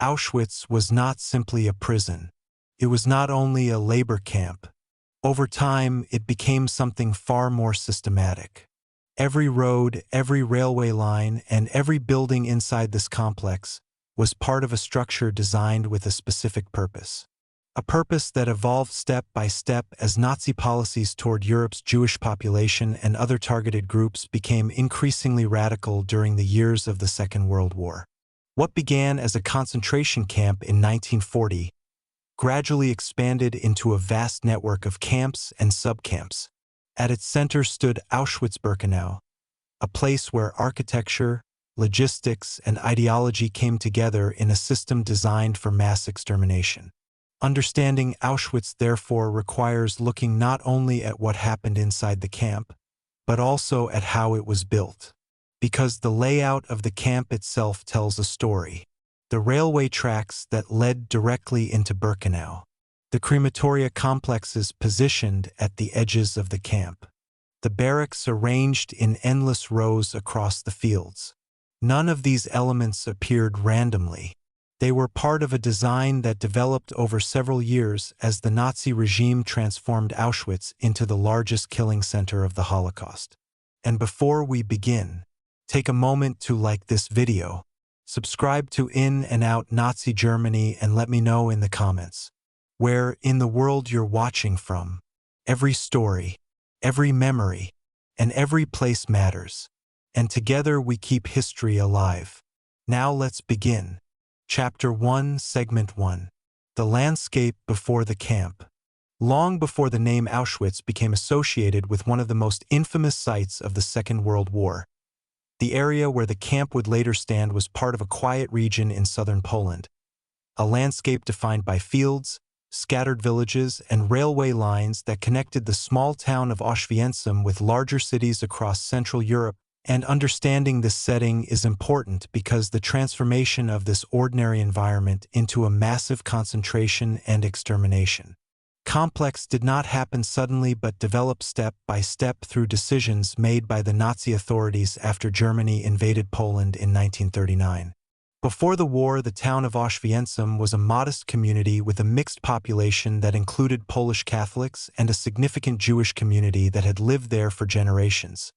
Auschwitz was not simply a prison. It was not only a labor camp. Over time, it became something far more systematic. Every road, every railway line, and every building inside this complex was part of a structure designed with a specific purpose. A purpose that evolved step by step as Nazi policies toward Europe's Jewish population and other targeted groups became increasingly radical during the years of the Second World War. What began as a concentration camp in 1940 gradually expanded into a vast network of camps and subcamps. At its center stood Auschwitz-Birkenau, a place where architecture, logistics, and ideology came together in a system designed for mass extermination. Understanding Auschwitz, therefore, requires looking not only at what happened inside the camp, but also at how it was built. Because the layout of the camp itself tells a story. The railway tracks that led directly into Birkenau. The crematoria complexes positioned at the edges of the camp. The barracks arranged in endless rows across the fields. None of these elements appeared randomly. They were part of a design that developed over several years as the Nazi regime transformed Auschwitz into the largest killing center of the Holocaust. And before we begin, take a moment to like this video, subscribe to In&Out Nazi Germany, and let me know in the comments where in the world you're watching from. Every story, every memory, and every place matters. And together we keep history alive. Now let's begin. Chapter 1, Segment 1. The landscape before the camp. Long before the name Auschwitz became associated with one of the most infamous sites of the Second World War, the area where the camp would later stand was part of a quiet region in southern Poland. A landscape defined by fields, scattered villages, and railway lines that connected the small town of Auschwitz with larger cities across Central Europe. And understanding this setting is important because the transformation of this ordinary environment into a massive concentration and extermination complex did not happen suddenly but developed step by step through decisions made by the Nazi authorities after Germany invaded Poland in 1939. Before the war, the town of Auschwitz was a modest community with a mixed population that included Polish Catholics and a significant Jewish community that had lived there for generations,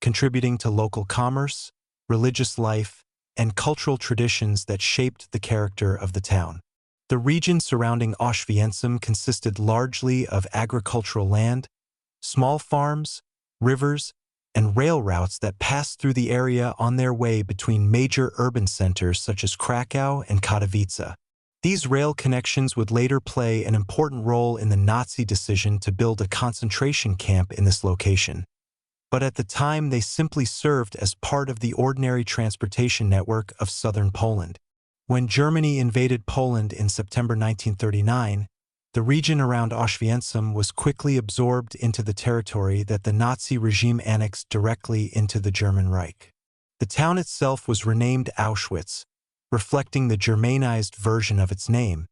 contributing to local commerce, religious life, and cultural traditions that shaped the character of the town. The region surrounding Auschwitz consisted largely of agricultural land, small farms, rivers, and rail routes that passed through the area on their way between major urban centers such as Krakow and Katowice. These rail connections would later play an important role in the Nazi decision to build a concentration camp in this location. But at the time they simply served as part of the ordinary transportation network of southern Poland. When Germany invaded Poland in September 1939, the region around Auschwitz was quickly absorbed into the territory that the Nazi regime annexed directly into the German Reich. The town itself was renamed Auschwitz, reflecting the Germanized version of its name,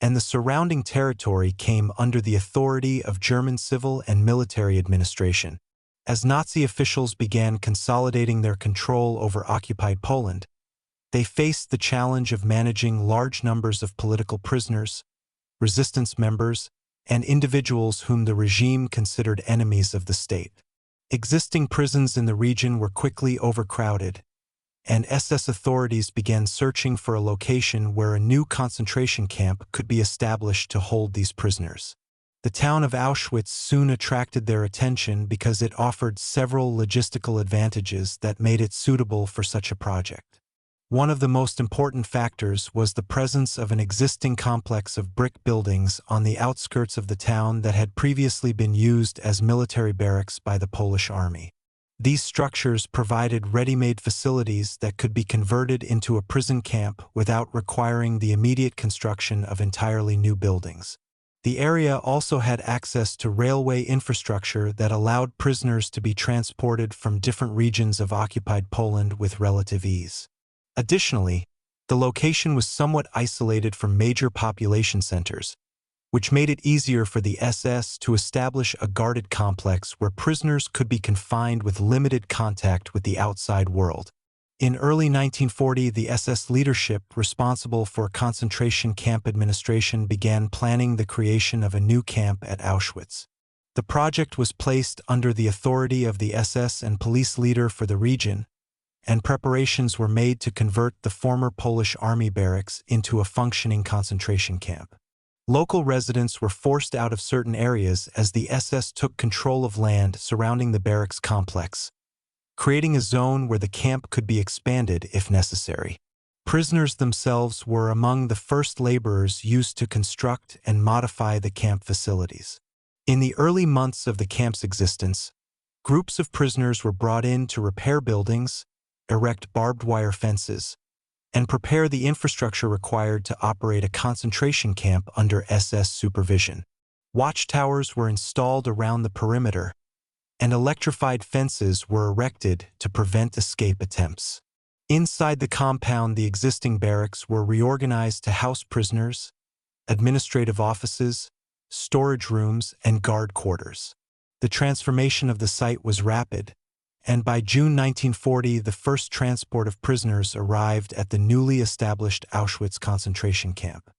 and the surrounding territory came under the authority of German civil and military administration. As Nazi officials began consolidating their control over occupied Poland, they faced the challenge of managing large numbers of political prisoners, resistance members, and individuals whom the regime considered enemies of the state. Existing prisons in the region were quickly overcrowded, and SS authorities began searching for a location where a new concentration camp could be established to hold these prisoners. The town of Auschwitz soon attracted their attention because it offered several logistical advantages that made it suitable for such a project. One of the most important factors was the presence of an existing complex of brick buildings on the outskirts of the town that had previously been used as military barracks by the Polish army. These structures provided ready-made facilities that could be converted into a prison camp without requiring the immediate construction of entirely new buildings. The area also had access to railway infrastructure that allowed prisoners to be transported from different regions of occupied Poland with relative ease. Additionally, the location was somewhat isolated from major population centers, which made it easier for the SS to establish a guarded complex where prisoners could be confined with limited contact with the outside world. In early 1940, the SS leadership responsible for concentration camp administration began planning the creation of a new camp at Auschwitz. The project was placed under the authority of the SS and police leader for the region, and preparations were made to convert the former Polish army barracks into a functioning concentration camp. Local residents were forced out of certain areas as the SS took control of land surrounding the barracks complex, creating a zone where the camp could be expanded if necessary. Prisoners themselves were among the first laborers used to construct and modify the camp facilities. In the early months of the camp's existence, groups of prisoners were brought in to repair buildings, erect barbed wire fences, and prepare the infrastructure required to operate a concentration camp under SS supervision. Watchtowers were installed around the perimeter, and electrified fences were erected to prevent escape attempts. Inside the compound, the existing barracks were reorganized to house prisoners, administrative offices, storage rooms, and guard quarters. The transformation of the site was rapid, and by June 1940, the first transport of prisoners arrived at the newly established Auschwitz concentration camp.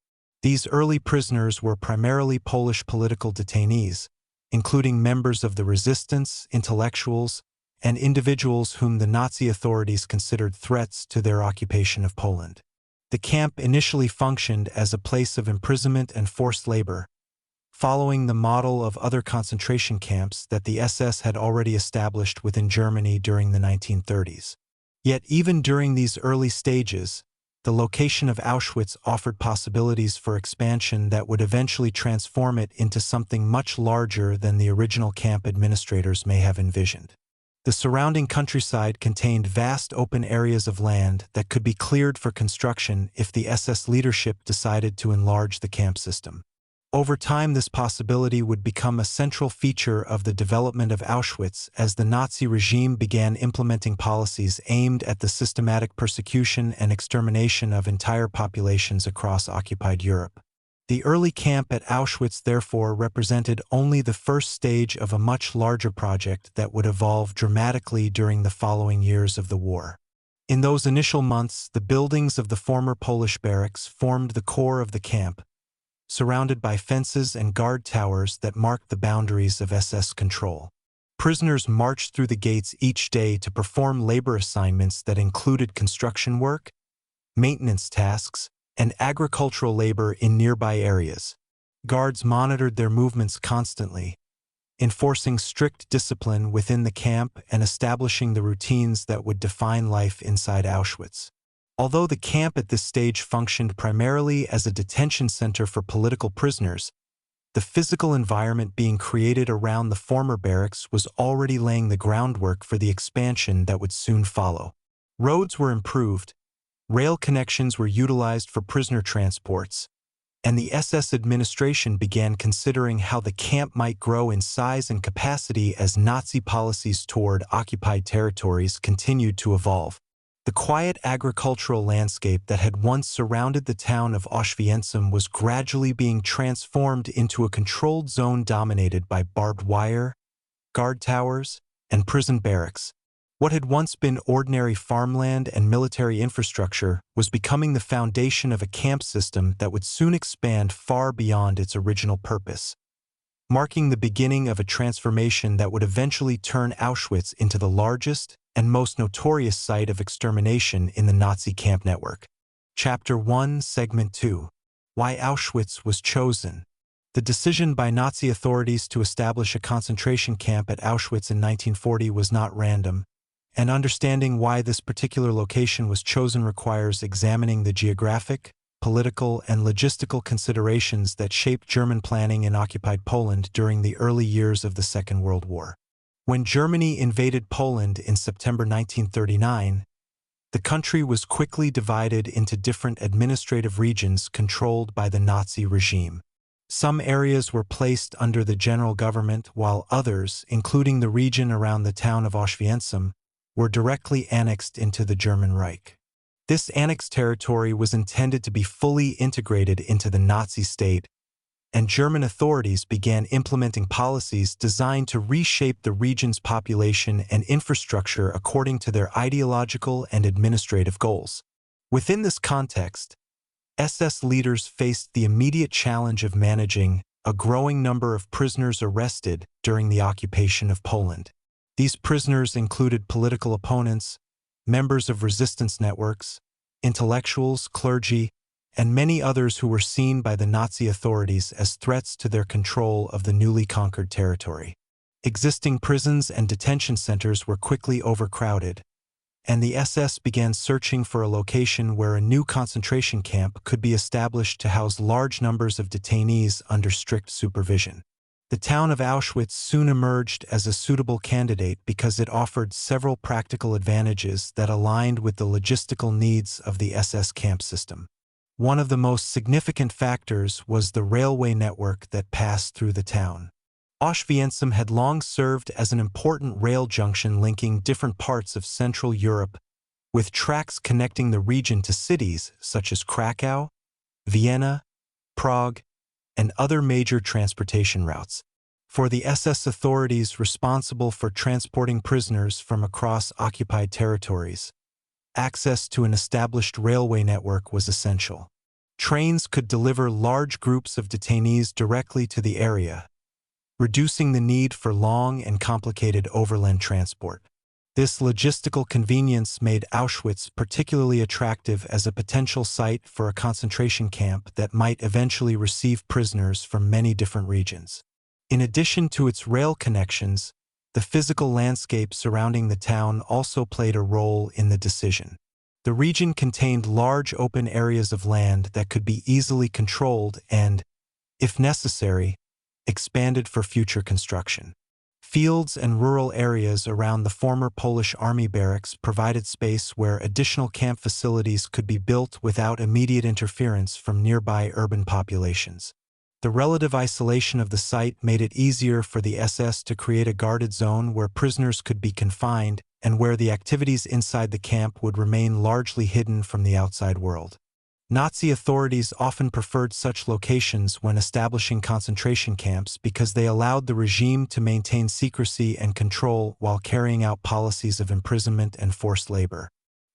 These early prisoners were primarily Polish political detainees, including members of the resistance, intellectuals, and individuals whom the Nazi authorities considered threats to their occupation of Poland. The camp initially functioned as a place of imprisonment and forced labor, following the model of other concentration camps that the SS had already established within Germany during the 1930s. Yet even during these early stages, the location of Auschwitz offered possibilities for expansion that would eventually transform it into something much larger than the original camp administrators may have envisioned. The surrounding countryside contained vast open areas of land that could be cleared for construction if the SS leadership decided to enlarge the camp system. Over time, this possibility would become a central feature of the development of Auschwitz as the Nazi regime began implementing policies aimed at the systematic persecution and extermination of entire populations across occupied Europe. The early camp at Auschwitz, therefore, represented only the first stage of a much larger project that would evolve dramatically during the following years of the war. In those initial months, the buildings of the former Polish barracks formed the core of the camp, surrounded by fences and guard towers that marked the boundaries of SS control. Prisoners marched through the gates each day to perform labor assignments that included construction work, maintenance tasks, and agricultural labor in nearby areas. Guards monitored their movements constantly, enforcing strict discipline within the camp and establishing the routines that would define life inside Auschwitz. Although the camp at this stage functioned primarily as a detention center for political prisoners, the physical environment being created around the former barracks was already laying the groundwork for the expansion that would soon follow. Roads were improved, rail connections were utilized for prisoner transports, and the SS administration began considering how the camp might grow in size and capacity as Nazi policies toward occupied territories continued to evolve. The quiet agricultural landscape that had once surrounded the town of Auschwitz was gradually being transformed into a controlled zone dominated by barbed wire, guard towers, and prison barracks. What had once been ordinary farmland and military infrastructure was becoming the foundation of a camp system that would soon expand far beyond its original purpose, marking the beginning of a transformation that would eventually turn Auschwitz into the largest and most notorious site of extermination in the Nazi camp network. Chapter 1, Segment 2. Why Auschwitz was chosen. The decision by Nazi authorities to establish a concentration camp at Auschwitz in 1940 was not random, and understanding why this particular location was chosen requires examining the geographic, political, and logistical considerations that shaped German planning in occupied Poland during the early years of the Second World War. When Germany invaded Poland in September 1939, the country was quickly divided into different administrative regions controlled by the Nazi regime. Some areas were placed under the general government, while others, including the region around the town of Auschwitz, were directly annexed into the German Reich. This annexed territory was intended to be fully integrated into the Nazi state, and German authorities began implementing policies designed to reshape the region's population and infrastructure according to their ideological and administrative goals. Within this context, SS leaders faced the immediate challenge of managing a growing number of prisoners arrested during the occupation of Poland. These prisoners included political opponents, members of resistance networks, intellectuals, clergy, and many others who were seen by the Nazi authorities as threats to their control of the newly conquered territory. Existing prisons and detention centers were quickly overcrowded, and the SS began searching for a location where a new concentration camp could be established to house large numbers of detainees under strict supervision. The town of Auschwitz soon emerged as a suitable candidate because it offered several practical advantages that aligned with the logistical needs of the SS camp system. One of the most significant factors was the railway network that passed through the town. Auschwitz had long served as an important rail junction linking different parts of Central Europe, with tracks connecting the region to cities such as Krakow, Vienna, Prague, and other major transportation routes. For the SS authorities responsible for transporting prisoners from across occupied territories, access to an established railway network was essential. Trains could deliver large groups of detainees directly to the area, reducing the need for long and complicated overland transport. This logistical convenience made Auschwitz particularly attractive as a potential site for a concentration camp that might eventually receive prisoners from many different regions. In addition to its rail connections, the physical landscape surrounding the town also played a role in the decision. The region contained large open areas of land that could be easily controlled and, if necessary, expanded for future construction. Fields and rural areas around the former Polish army barracks provided space where additional camp facilities could be built without immediate interference from nearby urban populations. The relative isolation of the site made it easier for the SS to create a guarded zone where prisoners could be confined and where the activities inside the camp would remain largely hidden from the outside world. Nazi authorities often preferred such locations when establishing concentration camps because they allowed the regime to maintain secrecy and control while carrying out policies of imprisonment and forced labor.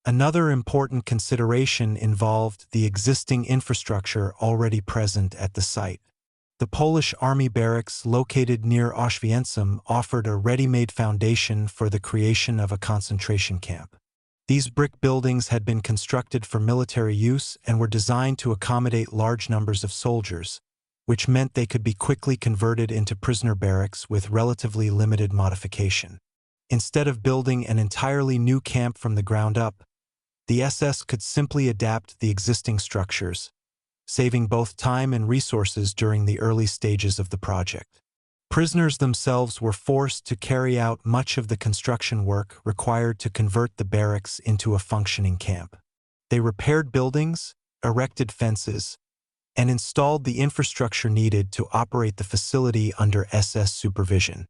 Another important consideration involved the existing infrastructure already present at the site. The Polish army barracks located near Auschwitz offered a ready-made foundation for the creation of a concentration camp. These brick buildings had been constructed for military use and were designed to accommodate large numbers of soldiers, which meant they could be quickly converted into prisoner barracks with relatively limited modification. Instead of building an entirely new camp from the ground up, the SS could simply adapt the existing structures, saving both time and resources during the early stages of the project. Prisoners themselves were forced to carry out much of the construction work required to convert the barracks into a functioning camp. They repaired buildings, erected fences, and installed the infrastructure needed to operate the facility under SS supervision.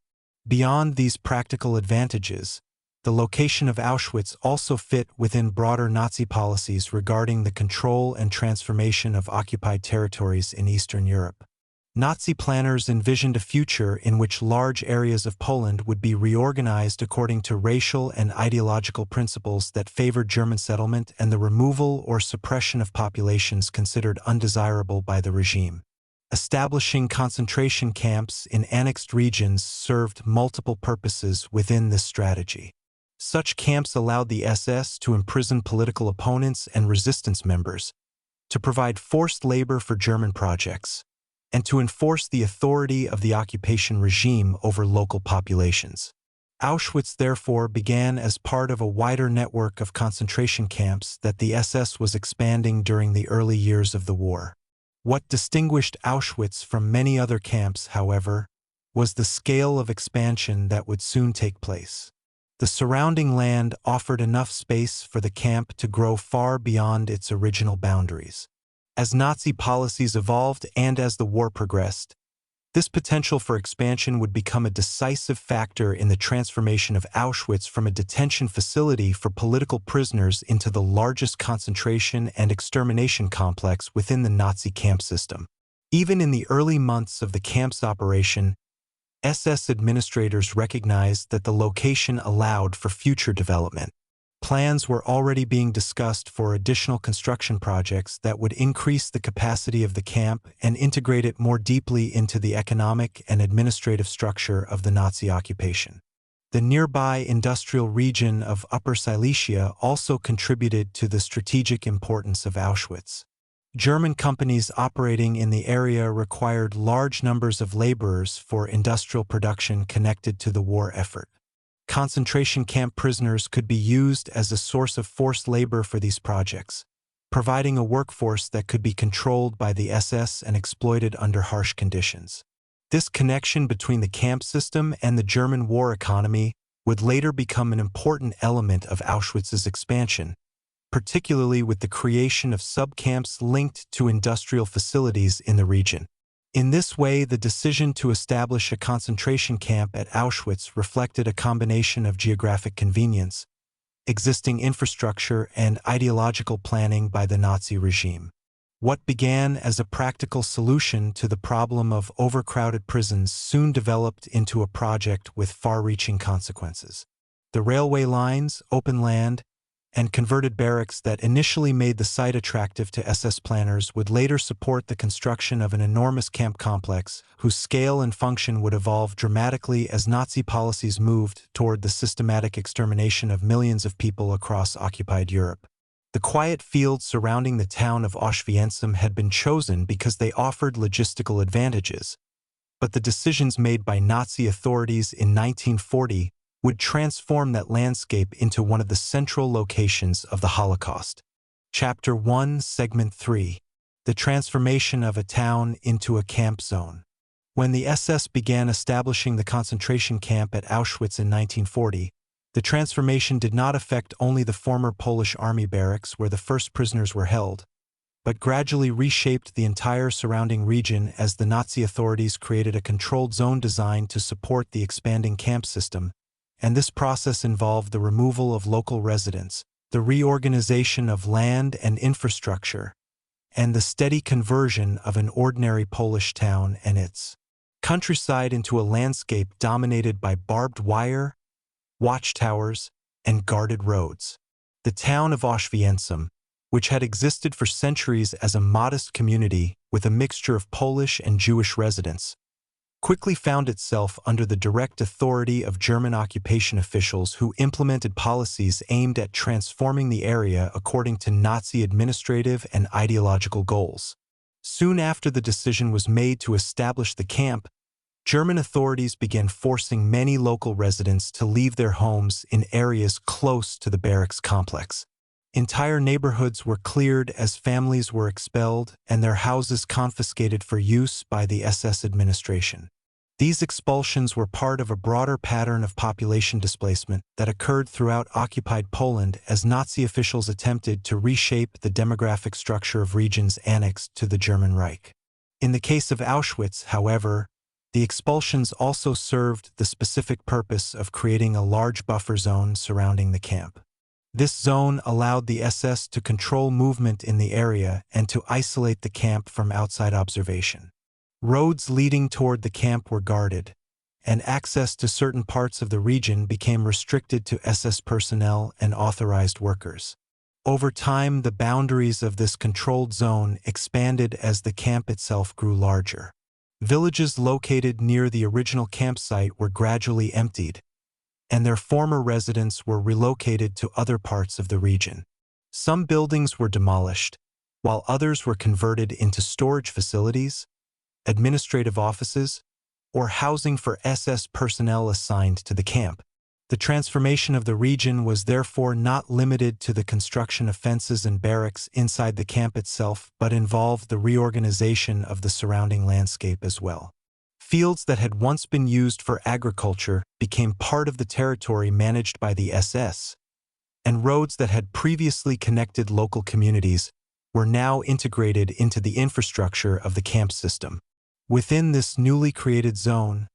Beyond these practical advantages, the location of Auschwitz also fit within broader Nazi policies regarding the control and transformation of occupied territories in Eastern Europe. Nazi planners envisioned a future in which large areas of Poland would be reorganized according to racial and ideological principles that favored German settlement and the removal or suppression of populations considered undesirable by the regime. Establishing concentration camps in annexed regions served multiple purposes within this strategy. Such camps allowed the SS to imprison political opponents and resistance members, to provide forced labor for German projects, and to enforce the authority of the occupation regime over local populations. Auschwitz therefore began as part of a wider network of concentration camps that the SS was expanding during the early years of the war. What distinguished Auschwitz from many other camps, however, was the scale of expansion that would soon take place. The surrounding land offered enough space for the camp to grow far beyond its original boundaries. As Nazi policies evolved and as the war progressed, this potential for expansion would become a decisive factor in the transformation of Auschwitz from a detention facility for political prisoners into the largest concentration and extermination complex within the Nazi camp system. Even in the early months of the camp's operation, SS administrators recognized that the location allowed for future development. Plans were already being discussed for additional construction projects that would increase the capacity of the camp and integrate it more deeply into the economic and administrative structure of the Nazi occupation. The nearby industrial region of Upper Silesia also contributed to the strategic importance of Auschwitz. German companies operating in the area required large numbers of laborers for industrial production connected to the war effort. Concentration camp prisoners could be used as a source of forced labor for these projects, providing a workforce that could be controlled by the SS and exploited under harsh conditions. This connection between the camp system and the German war economy would later become an important element of Auschwitz's expansion, particularly with the creation of subcamps linked to industrial facilities in the region. In this way, the decision to establish a concentration camp at Auschwitz reflected a combination of geographic convenience, existing infrastructure, and ideological planning by the Nazi regime. What began as a practical solution to the problem of overcrowded prisons soon developed into a project with far-reaching consequences. The railway lines, open land, and converted barracks that initially made the site attractive to SS planners would later support the construction of an enormous camp complex whose scale and function would evolve dramatically as Nazi policies moved toward the systematic extermination of millions of people across occupied Europe. The quiet fields surrounding the town of Auschwitz had been chosen because they offered logistical advantages, but the decisions made by Nazi authorities in 1940 would transform that landscape into one of the central locations of the Holocaust. Chapter 1, Segment 3. The transformation of a town into a camp zone. When the SS began establishing the concentration camp at Auschwitz in 1940, the transformation did not affect only the former Polish army barracks where the first prisoners were held, but gradually reshaped the entire surrounding region as the Nazi authorities created a controlled zone designed to support the expanding camp system, and this process involved the removal of local residents, the reorganization of land and infrastructure, and the steady conversion of an ordinary Polish town and its countryside into a landscape dominated by barbed wire, watchtowers, and guarded roads. The town of Auschwitz, which had existed for centuries as a modest community with a mixture of Polish and Jewish residents, quickly found itself under the direct authority of German occupation officials who implemented policies aimed at transforming the area according to Nazi administrative and ideological goals. Soon after the decision was made to establish the camp, German authorities began forcing many local residents to leave their homes in areas close to the barracks complex. Entire neighborhoods were cleared as families were expelled and their houses confiscated for use by the SS administration. These expulsions were part of a broader pattern of population displacement that occurred throughout occupied Poland as Nazi officials attempted to reshape the demographic structure of regions annexed to the German Reich. In the case of Auschwitz, however, the expulsions also served the specific purpose of creating a large buffer zone surrounding the camp. This zone allowed the SS to control movement in the area and to isolate the camp from outside observation. Roads leading toward the camp were guarded, and access to certain parts of the region became restricted to SS personnel and authorized workers. Over time, the boundaries of this controlled zone expanded as the camp itself grew larger. Villages located near the original campsite were gradually emptied, and their former residents were relocated to other parts of the region. Some buildings were demolished, while others were converted into storage facilities, administrative offices, or housing for SS personnel assigned to the camp. The transformation of the region was therefore not limited to the construction of fences and barracks inside the camp itself, but involved the reorganization of the surrounding landscape as well. Fields that had once been used for agriculture became part of the territory managed by the SS, and roads that had previously connected local communities were now integrated into the infrastructure of the camp system. Within this newly created zone,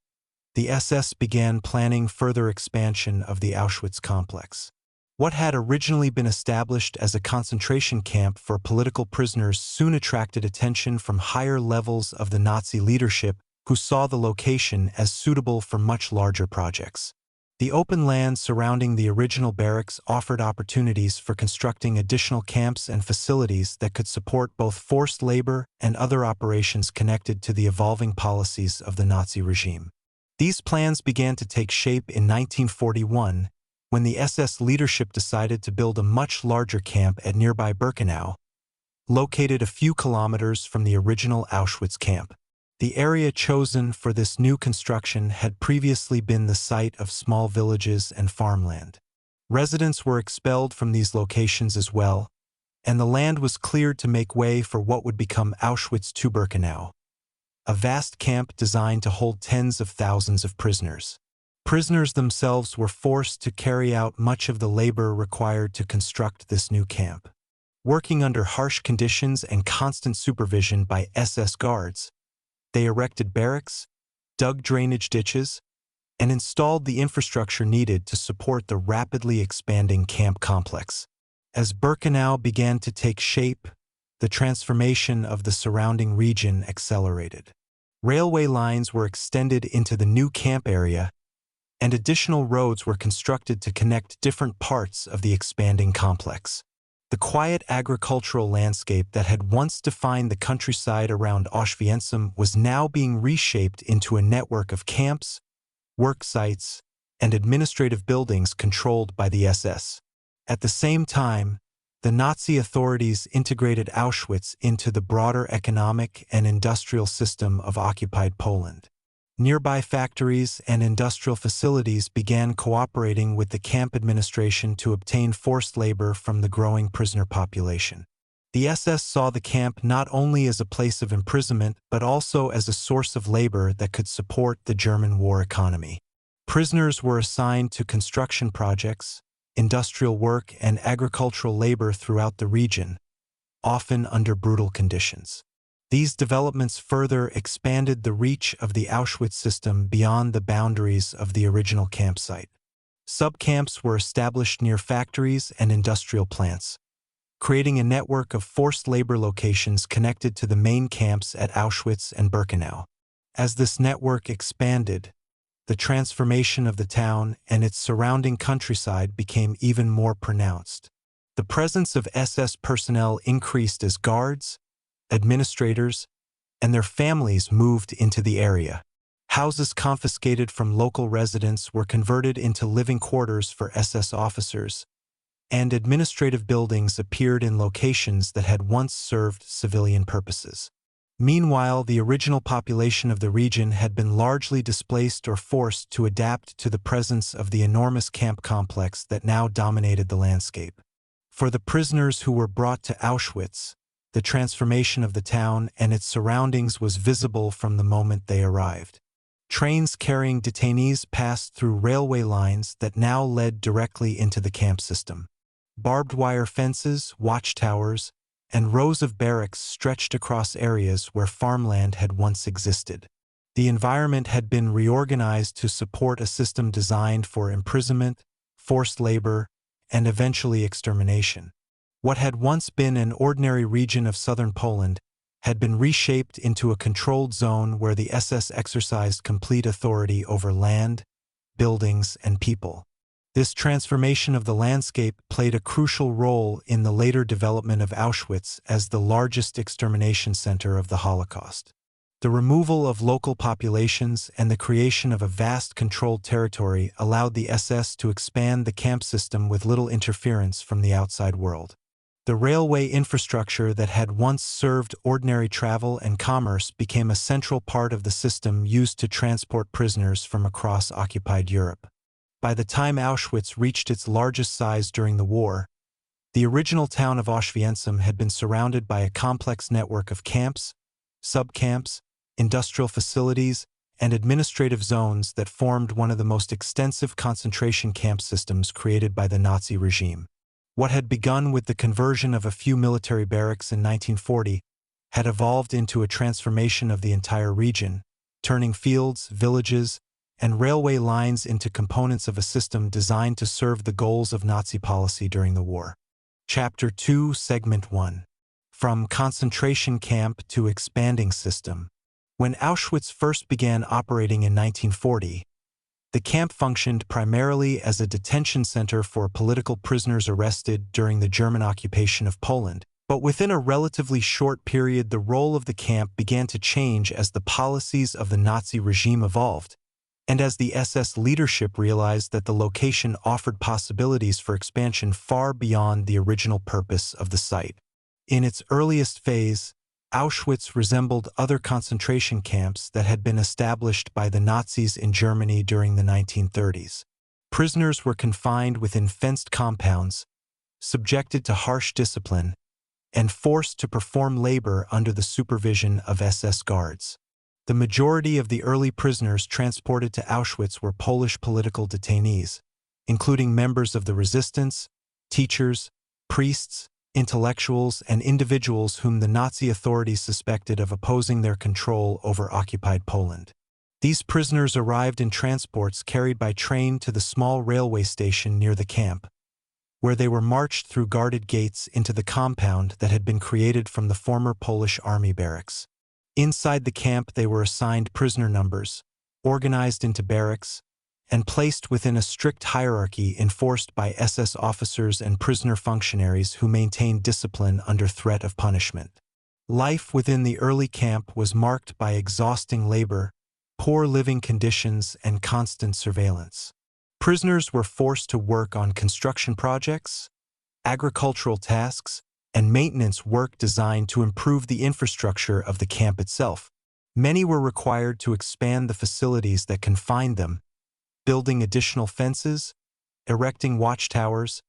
the SS began planning further expansion of the Auschwitz complex. What had originally been established as a concentration camp for political prisoners soon attracted attention from higher levels of the Nazi leadership, who saw the location as suitable for much larger projects. The open land surrounding the original barracks offered opportunities for constructing additional camps and facilities that could support both forced labor and other operations connected to the evolving policies of the Nazi regime. These plans began to take shape in 1941, when the SS leadership decided to build a much larger camp at nearby Birkenau, located a few kilometers from the original Auschwitz camp. The area chosen for this new construction had previously been the site of small villages and farmland. Residents were expelled from these locations as well, and the land was cleared to make way for what would become Auschwitz II-Birkenau, a vast camp designed to hold tens of thousands of prisoners. Prisoners themselves were forced to carry out much of the labor required to construct this new camp. Working under harsh conditions and constant supervision by SS guards, they erected barracks, dug drainage ditches, and installed the infrastructure needed to support the rapidly expanding camp complex. As Birkenau began to take shape, the transformation of the surrounding region accelerated. Railway lines were extended into the new camp area, and additional roads were constructed to connect different parts of the expanding complex. The quiet agricultural landscape that had once defined the countryside around Auschwitz was now being reshaped into a network of camps, work sites, and administrative buildings controlled by the SS. At the same time, the Nazi authorities integrated Auschwitz into the broader economic and industrial system of occupied Poland. Nearby factories and industrial facilities began cooperating with the camp administration to obtain forced labor from the growing prisoner population. The SS saw the camp not only as a place of imprisonment but also as a source of labor that could support the German war economy. Prisoners were assigned to construction projects, industrial work, and agricultural labor throughout the region, often under brutal conditions. These developments further expanded the reach of the Auschwitz system beyond the boundaries of the original campsite. Subcamps were established near factories and industrial plants, creating a network of forced labor locations connected to the main camps at Auschwitz and Birkenau. As this network expanded, the transformation of the town and its surrounding countryside became even more pronounced. The presence of SS personnel increased as guards, administrators, and their families moved into the area. Houses confiscated from local residents were converted into living quarters for SS officers, and administrative buildings appeared in locations that had once served civilian purposes. Meanwhile, the original population of the region had been largely displaced or forced to adapt to the presence of the enormous camp complex that now dominated the landscape. For the prisoners who were brought to Auschwitz, the transformation of the town and its surroundings was visible from the moment they arrived. Trains carrying detainees passed through railway lines that now led directly into the camp system. Barbed wire fences, watchtowers, and rows of barracks stretched across areas where farmland had once existed. The environment had been reorganized to support a system designed for imprisonment, forced labor, and eventually extermination. What had once been an ordinary region of southern Poland had been reshaped into a controlled zone where the SS exercised complete authority over land, buildings, and people. This transformation of the landscape played a crucial role in the later development of Auschwitz as the largest extermination center of the Holocaust. The removal of local populations and the creation of a vast controlled territory allowed the SS to expand the camp system with little interference from the outside world. The railway infrastructure that had once served ordinary travel and commerce became a central part of the system used to transport prisoners from across occupied Europe. By the time Auschwitz reached its largest size during the war, the original town of Auschwitz had been surrounded by a complex network of camps, subcamps, industrial facilities, and administrative zones that formed one of the most extensive concentration camp systems created by the Nazi regime. What had begun with the conversion of a few military barracks in 1940 had evolved into a transformation of the entire region, turning fields, villages, and railway lines into components of a system designed to serve the goals of Nazi policy during the war. Chapter 2, Segment 1. From concentration camp to expanding system. When Auschwitz first began operating in 1940, the camp functioned primarily as a detention center for political prisoners arrested during the German occupation of Poland. But within a relatively short period, the role of the camp began to change as the policies of the Nazi regime evolved, and as the SS leadership realized that the location offered possibilities for expansion far beyond the original purpose of the site. In its earliest phase, Auschwitz resembled other concentration camps that had been established by the Nazis in Germany during the 1930s. Prisoners were confined within fenced compounds, subjected to harsh discipline, and forced to perform labor under the supervision of SS guards. The majority of the early prisoners transported to Auschwitz were Polish political detainees, including members of the resistance, teachers, priests, intellectuals, and individuals whom the Nazi authorities suspected of opposing their control over occupied Poland. These prisoners arrived in transports carried by train to the small railway station near the camp, where they were marched through guarded gates into the compound that had been created from the former Polish army barracks. Inside the camp, they were assigned prisoner numbers, organized into barracks, and placed within a strict hierarchy enforced by SS officers and prisoner functionaries who maintained discipline under threat of punishment. Life within the early camp was marked by exhausting labor, poor living conditions, and constant surveillance. Prisoners were forced to work on construction projects, agricultural tasks, and maintenance work designed to improve the infrastructure of the camp itself. Many were required to expand the facilities that confined them, building additional fences, erecting watchtowers,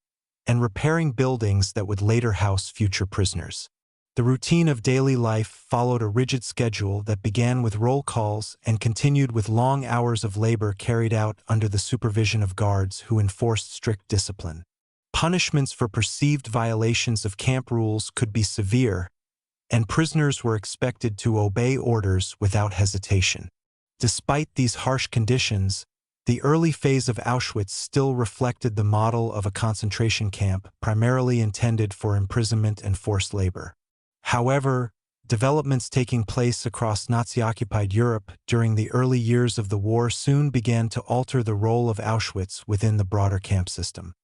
and repairing buildings that would later house future prisoners. The routine of daily life followed a rigid schedule that began with roll calls and continued with long hours of labor carried out under the supervision of guards who enforced strict discipline. Punishments for perceived violations of camp rules could be severe, and prisoners were expected to obey orders without hesitation. Despite these harsh conditions, the early phase of Auschwitz still reflected the model of a concentration camp primarily intended for imprisonment and forced labor. However, developments taking place across Nazi-occupied Europe during the early years of the war soon began to alter the role of Auschwitz within the broader camp system.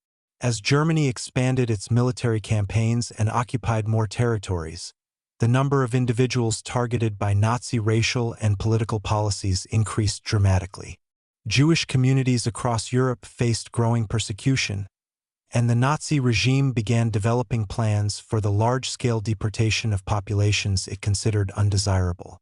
As Germany expanded its military campaigns and occupied more territories, the number of individuals targeted by Nazi racial and political policies increased dramatically. Jewish communities across Europe faced growing persecution, and the Nazi regime began developing plans for the large-scale deportation of populations it considered undesirable.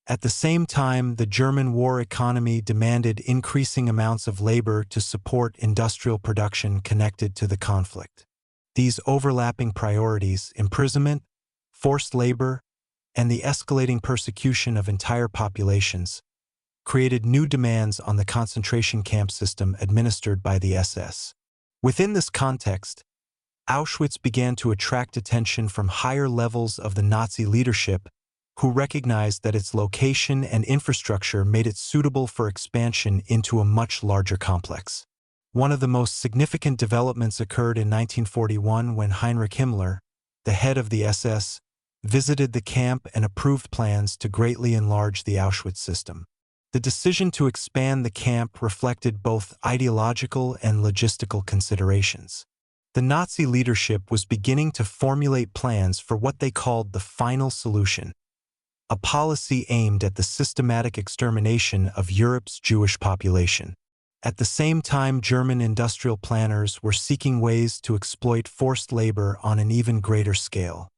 At the same time, the German war economy demanded increasing amounts of labor to support industrial production connected to the conflict. These overlapping priorities, imprisonment, forced labor, and the escalating persecution of entire populations, created new demands on the concentration camp system administered by the SS. Within this context, Auschwitz began to attract attention from higher levels of the Nazi leadership, who recognized that its location and infrastructure made it suitable for expansion into a much larger complex. One of the most significant developments occurred in 1941 when Heinrich Himmler, the head of the SS, visited the camp and approved plans to greatly enlarge the Auschwitz system. The decision to expand the camp reflected both ideological and logistical considerations. The Nazi leadership was beginning to formulate plans for what they called the final solution, a policy aimed at the systematic extermination of Europe's Jewish population. At the same time, German industrial planners were seeking ways to exploit forced labor on an even greater scale.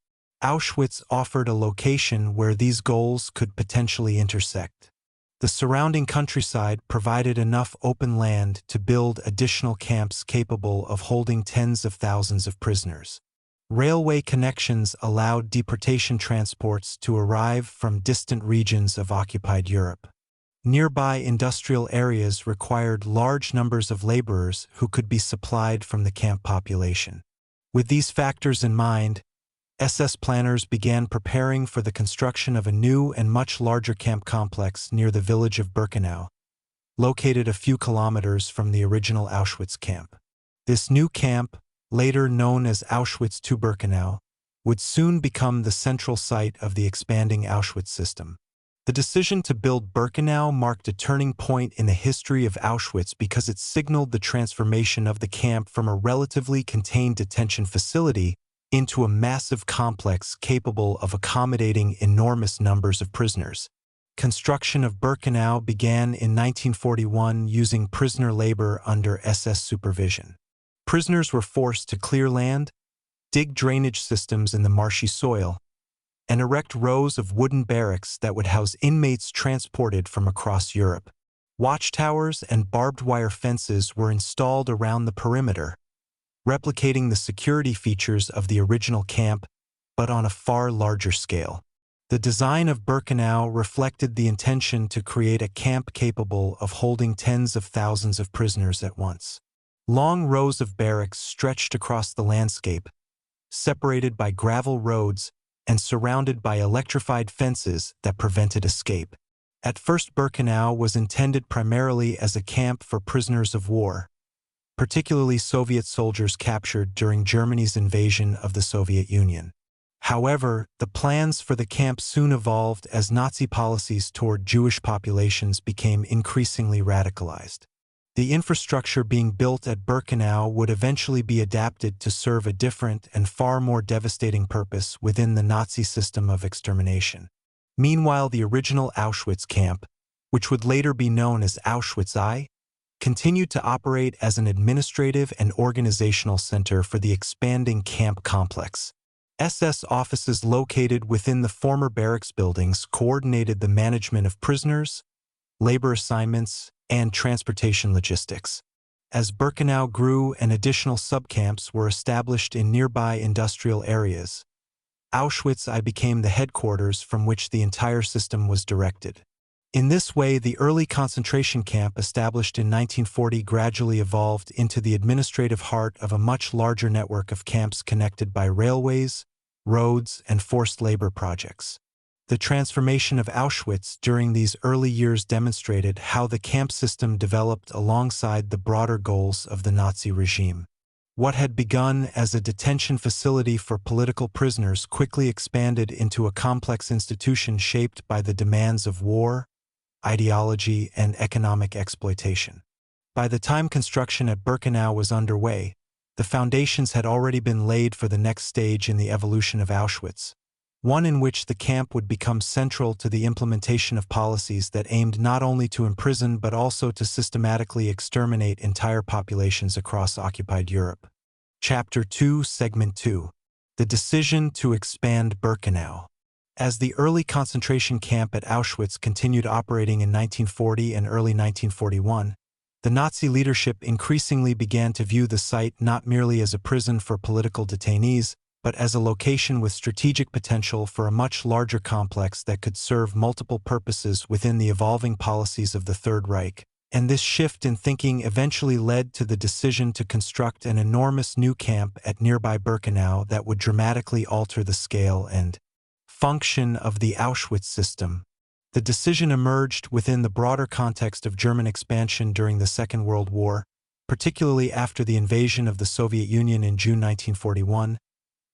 Auschwitz offered a location where these goals could potentially intersect. The surrounding countryside provided enough open land to build additional camps capable of holding tens of thousands of prisoners. Railway connections allowed deportation transports to arrive from distant regions of occupied Europe. Nearby industrial areas required large numbers of laborers who could be supplied from the camp population. With these factors in mind, SS planners began preparing for the construction of a new and much larger camp complex near the village of Birkenau, located a few kilometers from the original Auschwitz camp. This new camp, later known as Auschwitz II Birkenau, would soon become the central site of the expanding Auschwitz system. The decision to build Birkenau marked a turning point in the history of Auschwitz because it signaled the transformation of the camp from a relatively contained detention facility into a massive complex capable of accommodating enormous numbers of prisoners. Construction of Birkenau began in 1941 using prisoner labor under SS supervision. Prisoners were forced to clear land, dig drainage systems in the marshy soil, and erect rows of wooden barracks that would house inmates transported from across Europe. Watchtowers and barbed wire fences were installed around the perimeter, replicating the security features of the original camp, but on a far larger scale. The design of Birkenau reflected the intention to create a camp capable of holding tens of thousands of prisoners at once. Long rows of barracks stretched across the landscape, separated by gravel roads and surrounded by electrified fences that prevented escape. At first, Birkenau was intended primarily as a camp for prisoners of war, particularly Soviet soldiers captured during Germany's invasion of the Soviet Union. However, the plans for the camp soon evolved as Nazi policies toward Jewish populations became increasingly radicalized. The infrastructure being built at Birkenau would eventually be adapted to serve a different and far more devastating purpose within the Nazi system of extermination. Meanwhile, the original Auschwitz camp, which would later be known as Auschwitz I, continued to operate as an administrative and organizational center for the expanding camp complex. SS offices located within the former barracks buildings coordinated the management of prisoners, labor assignments, and transportation logistics. As Birkenau grew and additional subcamps were established in nearby industrial areas, Auschwitz I became the headquarters from which the entire system was directed. In this way, the early concentration camp established in 1940 gradually evolved into the administrative heart of a much larger network of camps connected by railways, roads, and forced labor projects. The transformation of Auschwitz during these early years demonstrated how the camp system developed alongside the broader goals of the Nazi regime. What had begun as a detention facility for political prisoners quickly expanded into a complex institution shaped by the demands of war, ideology, and economic exploitation. By the time construction at Birkenau was underway, the foundations had already been laid for the next stage in the evolution of Auschwitz, one in which the camp would become central to the implementation of policies that aimed not only to imprison but also to systematically exterminate entire populations across occupied Europe. Chapter 2, Segment 2. The decision to expand Birkenau. As the early concentration camp at Auschwitz continued operating in 1940 and early 1941, the Nazi leadership increasingly began to view the site not merely as a prison for political detainees, but as a location with strategic potential for a much larger complex that could serve multiple purposes within the evolving policies of the Third Reich. And this shift in thinking eventually led to the decision to construct an enormous new camp at nearby Birkenau that would dramatically alter the scale and function of the Auschwitz system. The decision emerged within the broader context of German expansion during the Second World War, particularly after the invasion of the Soviet Union in June 1941,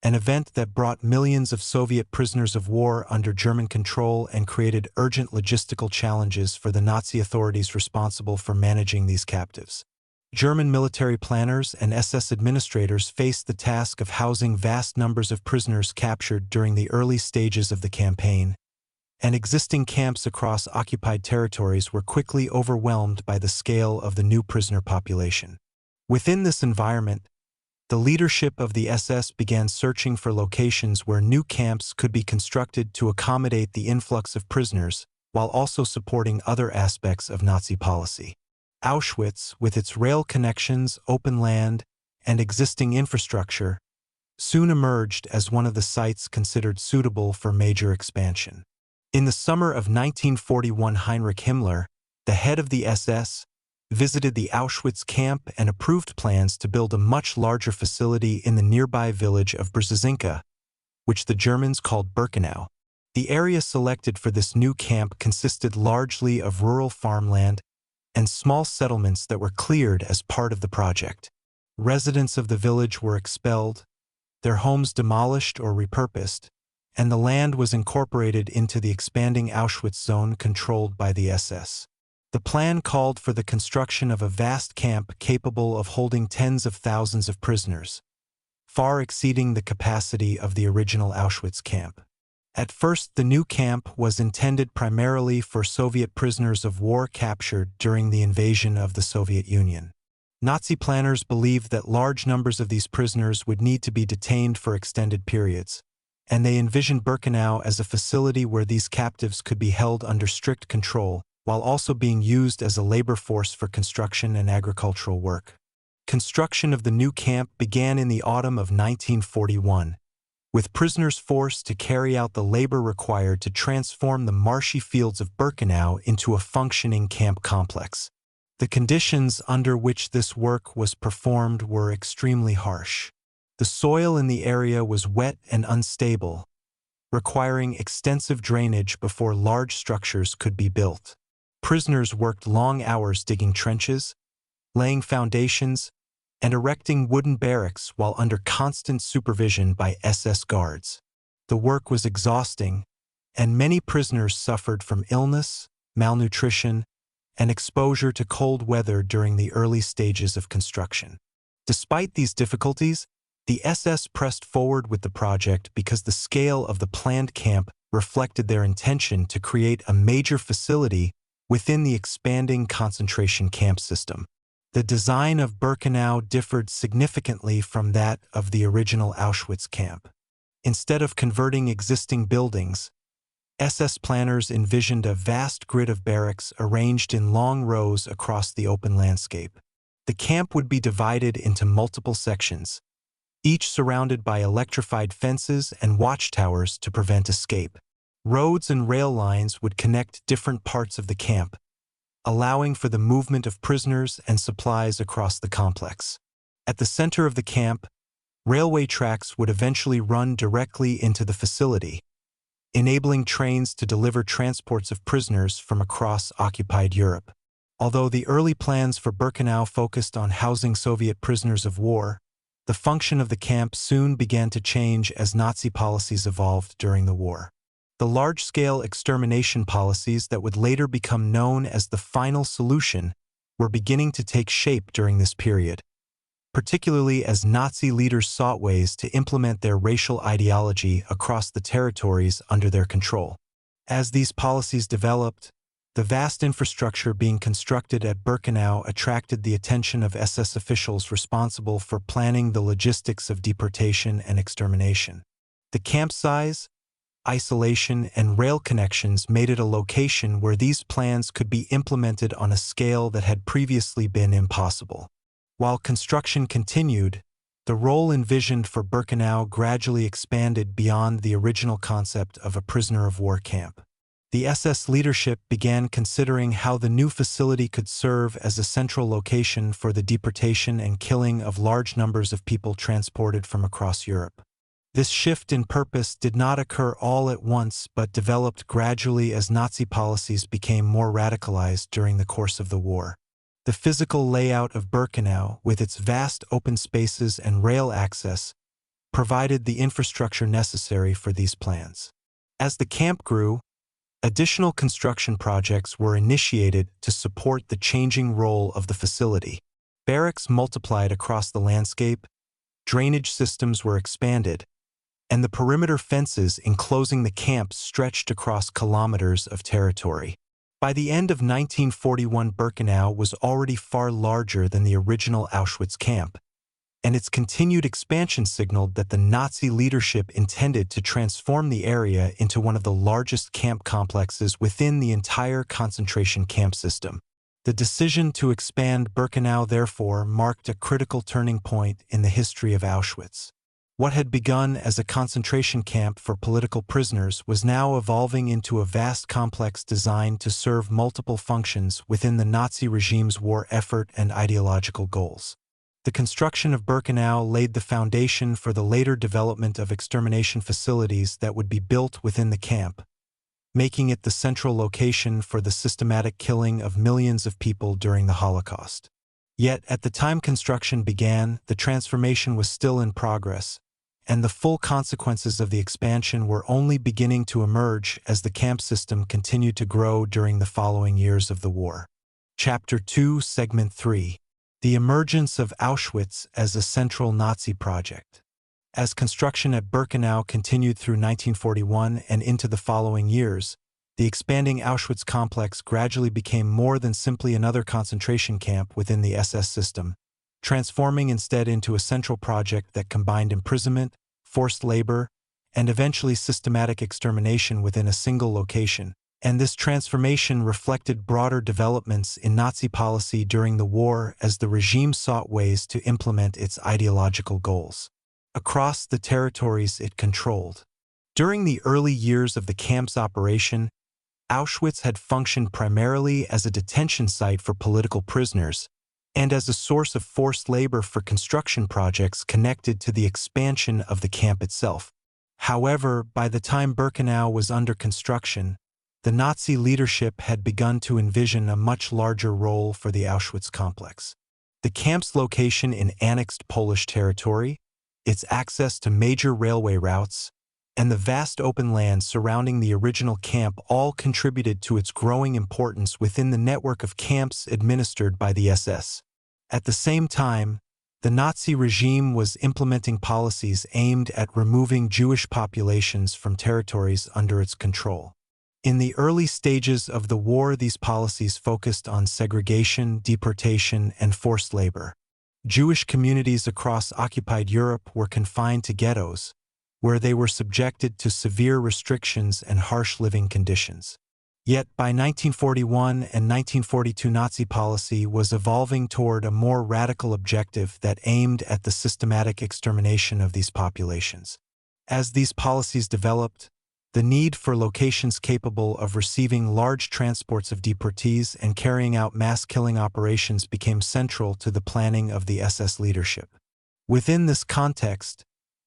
an event that brought millions of Soviet prisoners of war under German control and created urgent logistical challenges for the Nazi authorities responsible for managing these captives. German military planners and SS administrators faced the task of housing vast numbers of prisoners captured during the early stages of the campaign, and existing camps across occupied territories were quickly overwhelmed by the scale of the new prisoner population. Within this environment, the leadership of the SS began searching for locations where new camps could be constructed to accommodate the influx of prisoners, while also supporting other aspects of Nazi policy. Auschwitz, with its rail connections, open land, and existing infrastructure, soon emerged as one of the sites considered suitable for major expansion. In the summer of 1941, Heinrich Himmler, the head of the SS, visited the Auschwitz camp and approved plans to build a much larger facility in the nearby village of Brzezinka, which the Germans called Birkenau. The area selected for this new camp consisted largely of rural farmland, and small settlements that were cleared as part of the project. Residents of the village were expelled, their homes demolished or repurposed, and the land was incorporated into the expanding Auschwitz zone controlled by the SS. The plan called for the construction of a vast camp capable of holding tens of thousands of prisoners, far exceeding the capacity of the original Auschwitz camp. At first, the new camp was intended primarily for Soviet prisoners of war captured during the invasion of the Soviet Union. Nazi planners believed that large numbers of these prisoners would need to be detained for extended periods, and they envisioned Birkenau as a facility where these captives could be held under strict control, while also being used as a labor force for construction and agricultural work. Construction of the new camp began in the autumn of 1941, with prisoners forced to carry out the labor required to transform the marshy fields of Birkenau into a functioning camp complex. The conditions under which this work was performed were extremely harsh. The soil in the area was wet and unstable, requiring extensive drainage before large structures could be built. Prisoners worked long hours digging trenches, laying foundations, and erecting wooden barracks while under constant supervision by SS guards. The work was exhausting, and many prisoners suffered from illness, malnutrition, and exposure to cold weather during the early stages of construction. Despite these difficulties, the SS pressed forward with the project because the scale of the planned camp reflected their intention to create a major facility within the expanding concentration camp system. The design of Birkenau differed significantly from that of the original Auschwitz camp. Instead of converting existing buildings, SS planners envisioned a vast grid of barracks arranged in long rows across the open landscape. The camp would be divided into multiple sections, each surrounded by electrified fences and watchtowers to prevent escape. Roads and rail lines would connect different parts of the camp, allowing for the movement of prisoners and supplies across the complex. At the center of the camp, railway tracks would eventually run directly into the facility, enabling trains to deliver transports of prisoners from across occupied Europe. Although the early plans for Birkenau focused on housing Soviet prisoners of war, the function of the camp soon began to change as Nazi policies evolved during the war. The large-scale extermination policies that would later become known as the final solution were beginning to take shape during this period, particularly as Nazi leaders sought ways to implement their racial ideology across the territories under their control. As these policies developed, the vast infrastructure being constructed at Birkenau attracted the attention of SS officials responsible for planning the logistics of deportation and extermination. The camp size, isolation, and rail connections made it a location where these plans could be implemented on a scale that had previously been impossible. While construction continued, the role envisioned for Birkenau gradually expanded beyond the original concept of a prisoner of war camp. The SS leadership began considering how the new facility could serve as a central location for the deportation and killing of large numbers of people transported from across Europe. This shift in purpose did not occur all at once but developed gradually as Nazi policies became more radicalized during the course of the war. The physical layout of Birkenau, with its vast open spaces and rail access, provided the infrastructure necessary for these plans. As the camp grew, additional construction projects were initiated to support the changing role of the facility. Barracks multiplied across the landscape, drainage systems were expanded, and the perimeter fences enclosing the camp stretched across kilometers of territory. By the end of 1941, Birkenau was already far larger than the original Auschwitz camp, and its continued expansion signaled that the Nazi leadership intended to transform the area into one of the largest camp complexes within the entire concentration camp system. The decision to expand Birkenau, therefore, marked a critical turning point in the history of Auschwitz. What had begun as a concentration camp for political prisoners was now evolving into a vast complex designed to serve multiple functions within the Nazi regime's war effort and ideological goals. The construction of Birkenau laid the foundation for the later development of extermination facilities that would be built within the camp, making it the central location for the systematic killing of millions of people during the Holocaust. Yet, at the time construction began, the transformation was still in progress, and the full consequences of the expansion were only beginning to emerge as the camp system continued to grow during the following years of the war. Chapter 2, Segment 3. The emergence of Auschwitz as a central Nazi project. As construction at Birkenau continued through 1941 and into the following years, the expanding Auschwitz complex gradually became more than simply another concentration camp within the SS system, transforming instead into a central project that combined imprisonment, forced labor, and eventually systematic extermination within a single location. And this transformation reflected broader developments in Nazi policy during the war as the regime sought ways to implement its ideological goals across the territories it controlled. During the early years of the camp's operation, Auschwitz had functioned primarily as a detention site for political prisoners and as a source of forced labor for construction projects connected to the expansion of the camp itself. However, by the time Birkenau was under construction, the Nazi leadership had begun to envision a much larger role for the Auschwitz complex. The camp's location in annexed Polish territory, its access to major railway routes, and the vast open land surrounding the original camp all contributed to its growing importance within the network of camps administered by the SS. At the same time, the Nazi regime was implementing policies aimed at removing Jewish populations from territories under its control. In the early stages of the war, these policies focused on segregation, deportation, and forced labor. Jewish communities across occupied Europe were confined to ghettos, where they were subjected to severe restrictions and harsh living conditions. Yet by 1941 and 1942, Nazi policy was evolving toward a more radical objective that aimed at the systematic extermination of these populations. As these policies developed, the need for locations capable of receiving large transports of deportees and carrying out mass killing operations became central to the planning of the SS leadership. Within this context,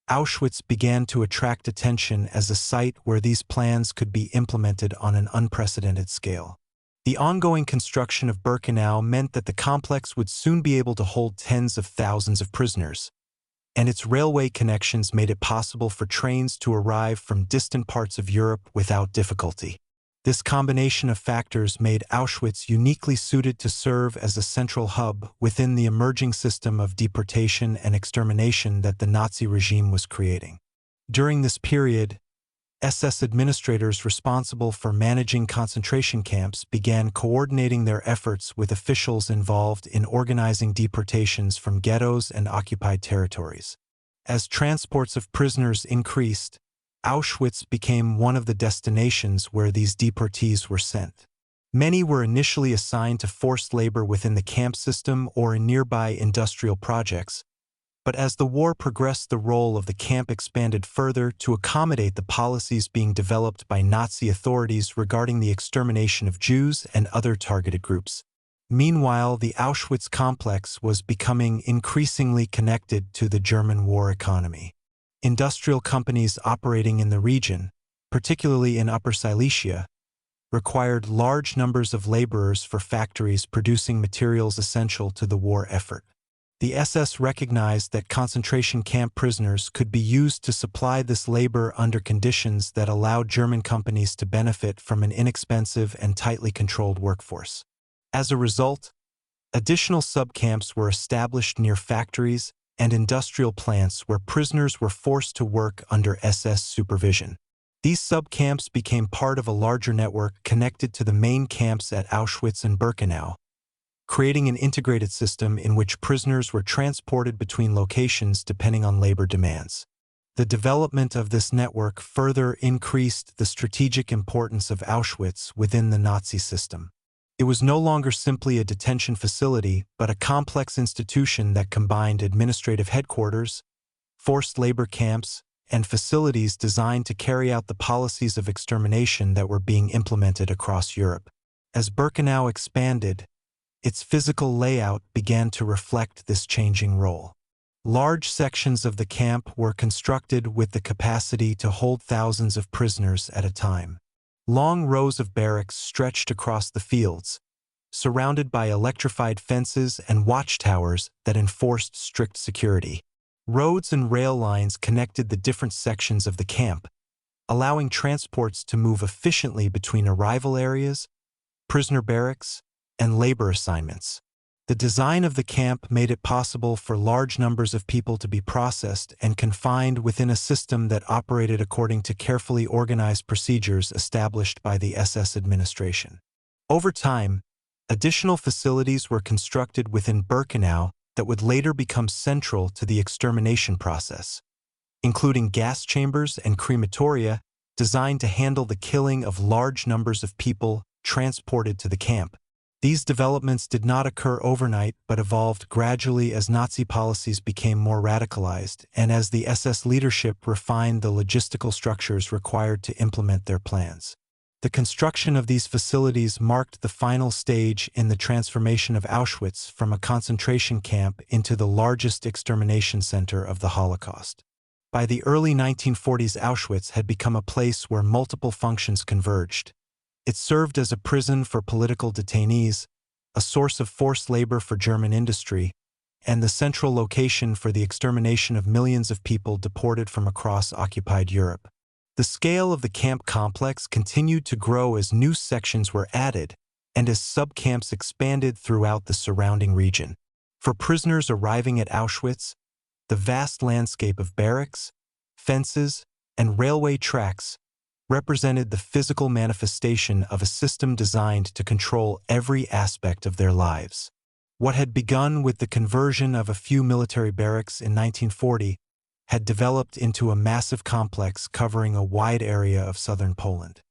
Auschwitz began to attract attention as a site where these plans could be implemented on an unprecedented scale. The ongoing construction of Birkenau meant that the complex would soon be able to hold tens of thousands of prisoners, and its railway connections made it possible for trains to arrive from distant parts of Europe without difficulty. This combination of factors made Auschwitz uniquely suited to serve as a central hub within the emerging system of deportation and extermination that the Nazi regime was creating. During this period, SS administrators responsible for managing concentration camps began coordinating their efforts with officials involved in organizing deportations from ghettos and occupied territories. As transports of prisoners increased, Auschwitz became one of the destinations where these deportees were sent. Many were initially assigned to forced labor within the camp system or in nearby industrial projects, but as the war progressed, the role of the camp expanded further to accommodate the policies being developed by Nazi authorities regarding the extermination of Jews and other targeted groups. Meanwhile, the Auschwitz complex was becoming increasingly connected to the German war economy. Industrial companies operating in the region, particularly in Upper Silesia, required large numbers of laborers for factories producing materials essential to the war effort. The SS recognized that concentration camp prisoners could be used to supply this labor under conditions that allowed German companies to benefit from an inexpensive and tightly controlled workforce. As a result, additional subcamps were established near factories and industrial plants where prisoners were forced to work under SS supervision. These subcamps became part of a larger network connected to the main camps at Auschwitz and Birkenau, creating an integrated system in which prisoners were transported between locations depending on labor demands. The development of this network further increased the strategic importance of Auschwitz within the Nazi system. It was no longer simply a detention facility, but a complex institution that combined administrative headquarters, forced labor camps, and facilities designed to carry out the policies of extermination that were being implemented across Europe. As Birkenau expanded, its physical layout began to reflect this changing role. Large sections of the camp were constructed with the capacity to hold thousands of prisoners at a time. Long rows of barracks stretched across the fields, surrounded by electrified fences and watchtowers that enforced strict security. Roads and rail lines connected the different sections of the camp, allowing transports to move efficiently between arrival areas, prisoner barracks, and labor assignments. The design of the camp made it possible for large numbers of people to be processed and confined within a system that operated according to carefully organized procedures established by the SS administration. Over time, additional facilities were constructed within Birkenau that would later become central to the extermination process, including gas chambers and crematoria designed to handle the killing of large numbers of people transported to the camp. These developments did not occur overnight but evolved gradually as Nazi policies became more radicalized and as the SS leadership refined the logistical structures required to implement their plans. The construction of these facilities marked the final stage in the transformation of Auschwitz from a concentration camp into the largest extermination center of the Holocaust. By the early 1940s, Auschwitz had become a place where multiple functions converged. It served as a prison for political detainees, a source of forced labor for German industry, and the central location for the extermination of millions of people deported from across occupied Europe. The scale of the camp complex continued to grow as new sections were added and as subcamps expanded throughout the surrounding region. For prisoners arriving at Auschwitz, the vast landscape of barracks, fences, and railway tracks represented the physical manifestation of a system designed to control every aspect of their lives. What had begun with the conversion of a few military barracks in 1940 had developed into a massive complex covering a wide area of southern Poland.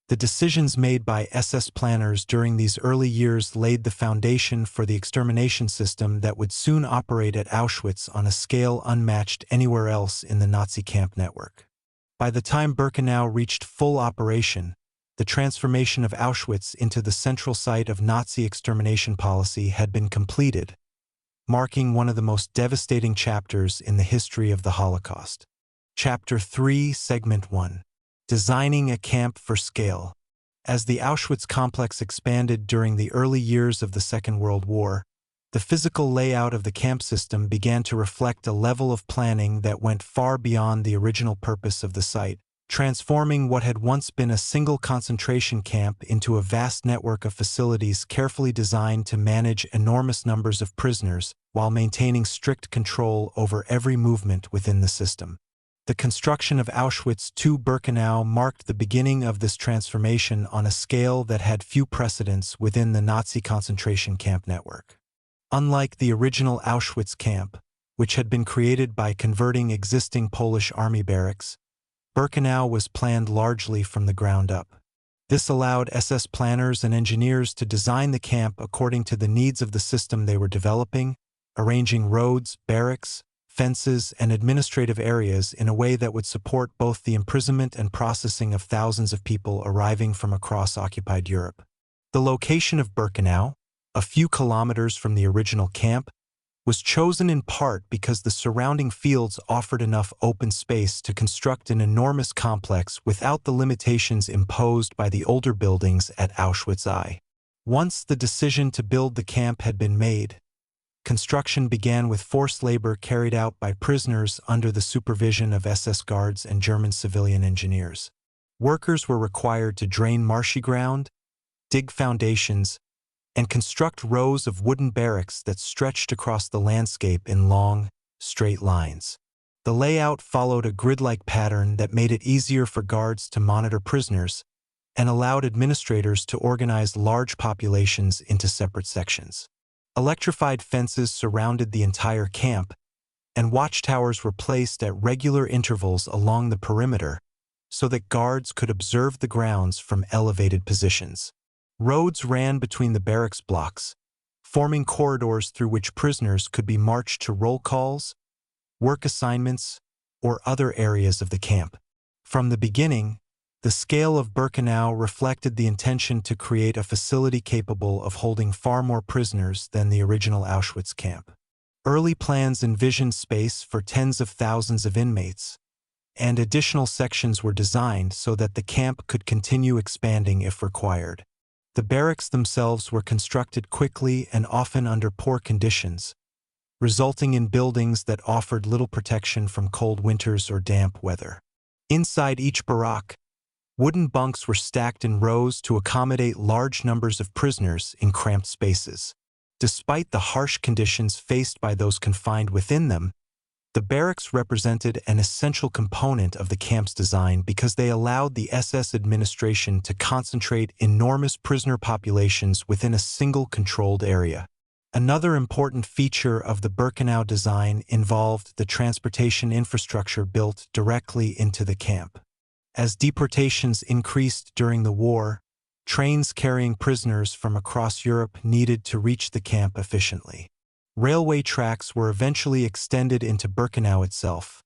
The decisions made by SS planners during these early years laid the foundation for the extermination system that would soon operate at Auschwitz on a scale unmatched anywhere else in the Nazi camp network. By the time Birkenau reached full operation, the transformation of Auschwitz into the central site of Nazi extermination policy had been completed, marking one of the most devastating chapters in the history of the Holocaust. Chapter 3, Segment 1. Designing a camp for scale. As the Auschwitz complex expanded during the early years of the Second World War, the physical layout of the camp system began to reflect a level of planning that went far beyond the original purpose of the site, transforming what had once been a single concentration camp into a vast network of facilities carefully designed to manage enormous numbers of prisoners while maintaining strict control over every movement within the system. The construction of Auschwitz II Birkenau marked the beginning of this transformation on a scale that had few precedents within the Nazi concentration camp network. Unlike the original Auschwitz camp, which had been created by converting existing Polish army barracks, Birkenau was planned largely from the ground up. This allowed SS planners and engineers to design the camp according to the needs of the system they were developing, arranging roads, barracks, fences, and administrative areas in a way that would support both the imprisonment and processing of thousands of people arriving from across occupied Europe. The location of Birkenau, a few kilometers from the original camp, was chosen in part because the surrounding fields offered enough open space to construct an enormous complex without the limitations imposed by the older buildings at Auschwitz I. Once the decision to build the camp had been made, construction began with forced labor carried out by prisoners under the supervision of SS guards and German civilian engineers. Workers were required to drain marshy ground, dig foundations, and construct rows of wooden barracks that stretched across the landscape in long, straight lines. The layout followed a grid-like pattern that made it easier for guards to monitor prisoners and allowed administrators to organize large populations into separate sections. Electrified fences surrounded the entire camp, and watchtowers were placed at regular intervals along the perimeter so that guards could observe the grounds from elevated positions. Roads ran between the barracks blocks, forming corridors through which prisoners could be marched to roll calls, work assignments, or other areas of the camp. From the beginning, the scale of Birkenau reflected the intention to create a facility capable of holding far more prisoners than the original Auschwitz camp. Early plans envisioned space for tens of thousands of inmates, and additional sections were designed so that the camp could continue expanding if required. The barracks themselves were constructed quickly and often under poor conditions, resulting in buildings that offered little protection from cold winters or damp weather. Inside each barrack, wooden bunks were stacked in rows to accommodate large numbers of prisoners in cramped spaces. Despite the harsh conditions faced by those confined within them, the barracks represented an essential component of the camp's design because they allowed the SS administration to concentrate enormous prisoner populations within a single controlled area. Another important feature of the Birkenau design involved the transportation infrastructure built directly into the camp. As deportations increased during the war, trains carrying prisoners from across Europe needed to reach the camp efficiently. Railway tracks were eventually extended into Birkenau itself,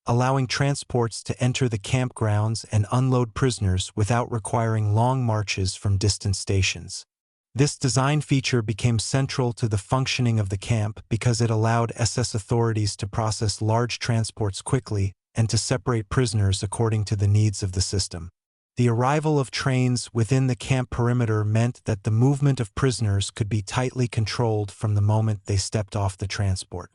allowing transports to enter the campgrounds and unload prisoners without requiring long marches from distant stations. This design feature became central to the functioning of the camp because it allowed SS authorities to process large transports quickly and to separate prisoners according to the needs of the system. The arrival of trains within the camp perimeter meant that the movement of prisoners could be tightly controlled from the moment they stepped off the transport.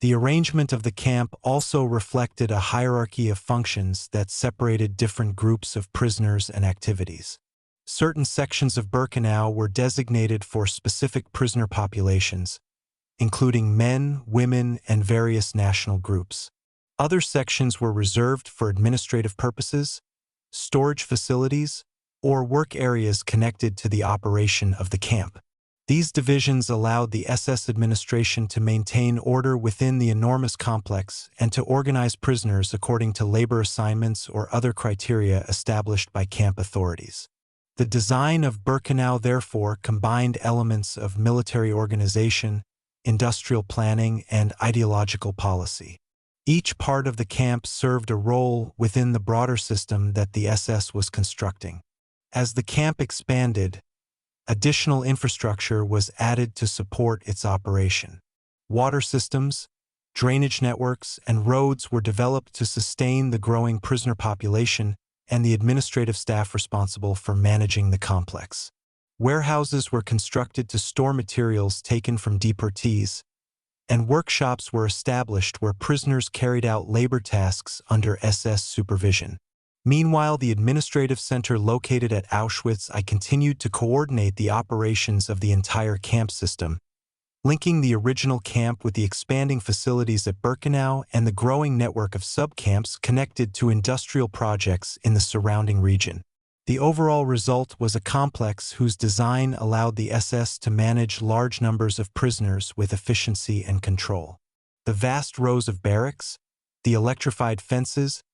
The arrangement of the camp also reflected a hierarchy of functions that separated different groups of prisoners and activities. Certain sections of Birkenau were designated for specific prisoner populations, including men, women, and various national groups. Other sections were reserved for administrative purposes, storage facilities, or work areas connected to the operation of the camp. These divisions allowed the SS administration to maintain order within the enormous complex and to organize prisoners according to labor assignments or other criteria established by camp authorities. The design of Birkenau therefore combined elements of military organization, industrial planning, and ideological policy. Each part of the camp served a role within the broader system that the SS was constructing. As the camp expanded, additional infrastructure was added to support its operation. Water systems, drainage networks, and roads were developed to sustain the growing prisoner population and the administrative staff responsible for managing the complex. Warehouses were constructed to store materials taken from deportees, and workshops were established where prisoners carried out labor tasks under SS supervision. Meanwhile, the administrative center located at Auschwitz continued to coordinate the operations of the entire camp system, linking the original camp with the expanding facilities at Birkenau and the growing network of sub-camps connected to industrial projects in the surrounding region. The overall result was a complex whose design allowed the SS to manage large numbers of prisoners with efficiency and control. The vast rows of barracks, the electrified fences,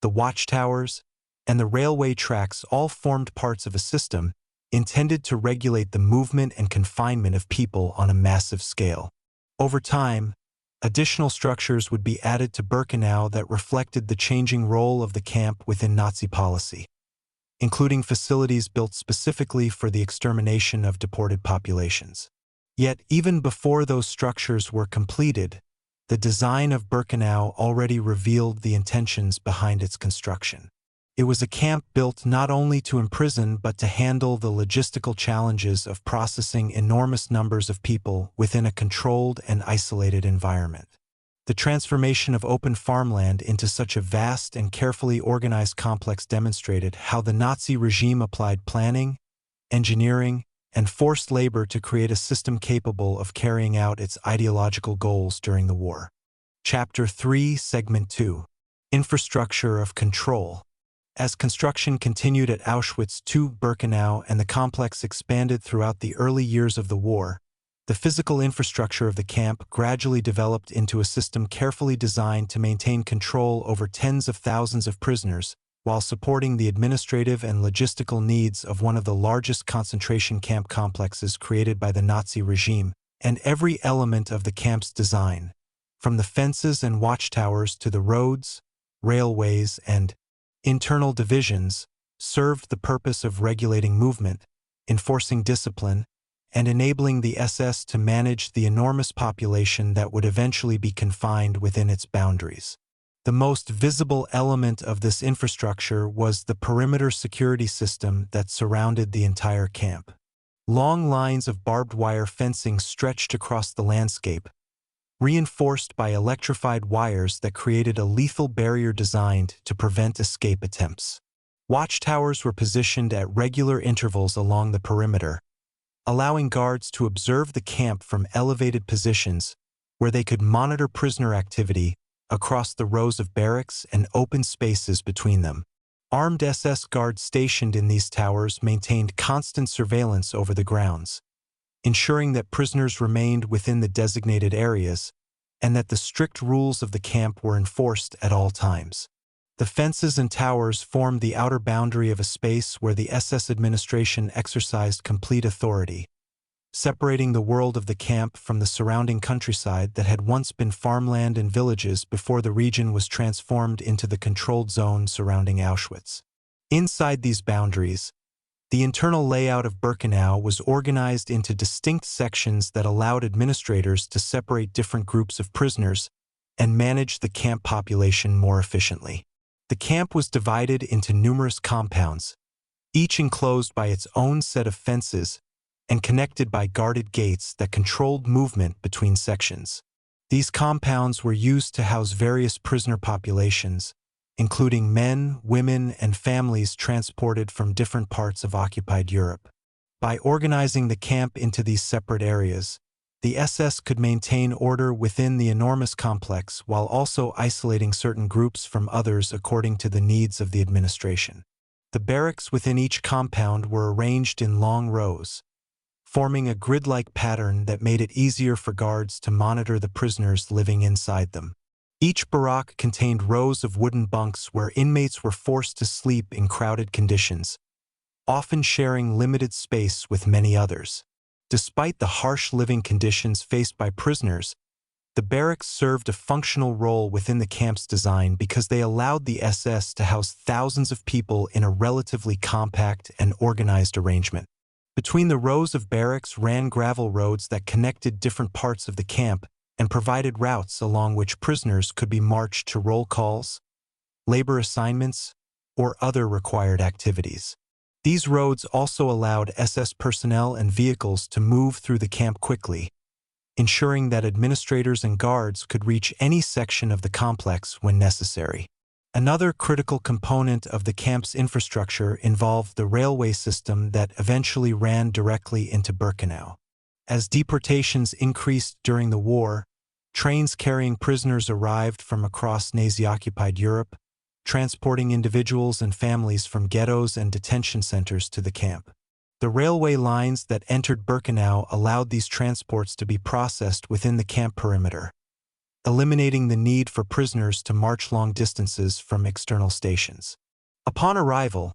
the watchtowers, and the railway tracks all formed parts of a system intended to regulate the movement and confinement of people on a massive scale. Over time, additional structures would be added to Birkenau that reflected the changing role of the camp within Nazi policy, including facilities built specifically for the extermination of deported populations. Yet, even before those structures were completed, the design of Birkenau already revealed the intentions behind its construction. It was a camp built not only to imprison but to handle the logistical challenges of processing enormous numbers of people within a controlled and isolated environment. The transformation of open farmland into such a vast and carefully organized complex demonstrated how the Nazi regime applied planning, engineering, and forced labor to create a system capable of carrying out its ideological goals during the war. Chapter 3, Segment 2. Infrastructure of Control. As construction continued at Auschwitz II, Birkenau, and the complex expanded throughout the early years of the war, the physical infrastructure of the camp gradually developed into a system carefully designed to maintain control over tens of thousands of prisoners while supporting the administrative and logistical needs of one of the largest concentration camp complexes created by the Nazi regime. And every element of the camp's design, from the fences and watchtowers to the roads, railways, and internal divisions, served the purpose of regulating movement, enforcing discipline, and enabling the SS to manage the enormous population that would eventually be confined within its boundaries. The most visible element of this infrastructure was the perimeter security system that surrounded the entire camp. Long lines of barbed wire fencing stretched across the landscape, reinforced by electrified wires that created a lethal barrier designed to prevent escape attempts. Watchtowers were positioned at regular intervals along the perimeter, allowing guards to observe the camp from elevated positions where they could monitor prisoner activity across the rows of barracks and open spaces between them. Armed SS guards stationed in these towers maintained constant surveillance over the grounds, ensuring that prisoners remained within the designated areas and that the strict rules of the camp were enforced at all times. The fences and towers formed the outer boundary of a space where the SS administration exercised complete authority, separating the world of the camp from the surrounding countryside that had once been farmland and villages before the region was transformed into the controlled zone surrounding Auschwitz. Inside these boundaries, the internal layout of Birkenau was organized into distinct sections that allowed administrators to separate different groups of prisoners and manage the camp population more efficiently. The camp was divided into numerous compounds, each enclosed by its own set of fences and connected by guarded gates that controlled movement between sections. These compounds were used to house various prisoner populations, including men, women, and families transported from different parts of occupied Europe. By organizing the camp into these separate areas, the SS could maintain order within the enormous complex while also isolating certain groups from others according to the needs of the administration. The barracks within each compound were arranged in long rows, forming a grid-like pattern that made it easier for guards to monitor the prisoners living inside them. Each barrack contained rows of wooden bunks where inmates were forced to sleep in crowded conditions, often sharing limited space with many others. Despite the harsh living conditions faced by prisoners, the barracks served a functional role within the camp's design because they allowed the SS to house thousands of people in a relatively compact and organized arrangement. Between the rows of barracks ran gravel roads that connected different parts of the camp and provided routes along which prisoners could be marched to roll calls, labor assignments, or other required activities. These roads also allowed SS personnel and vehicles to move through the camp quickly, ensuring that administrators and guards could reach any section of the complex when necessary. Another critical component of the camp's infrastructure involved the railway system that eventually ran directly into Birkenau. As deportations increased during the war, trains carrying prisoners arrived from across Nazi-occupied Europe, transporting individuals and families from ghettos and detention centers to the camp. The railway lines that entered Birkenau allowed these transports to be processed within the camp perimeter, eliminating the need for prisoners to march long distances from external stations. Upon arrival,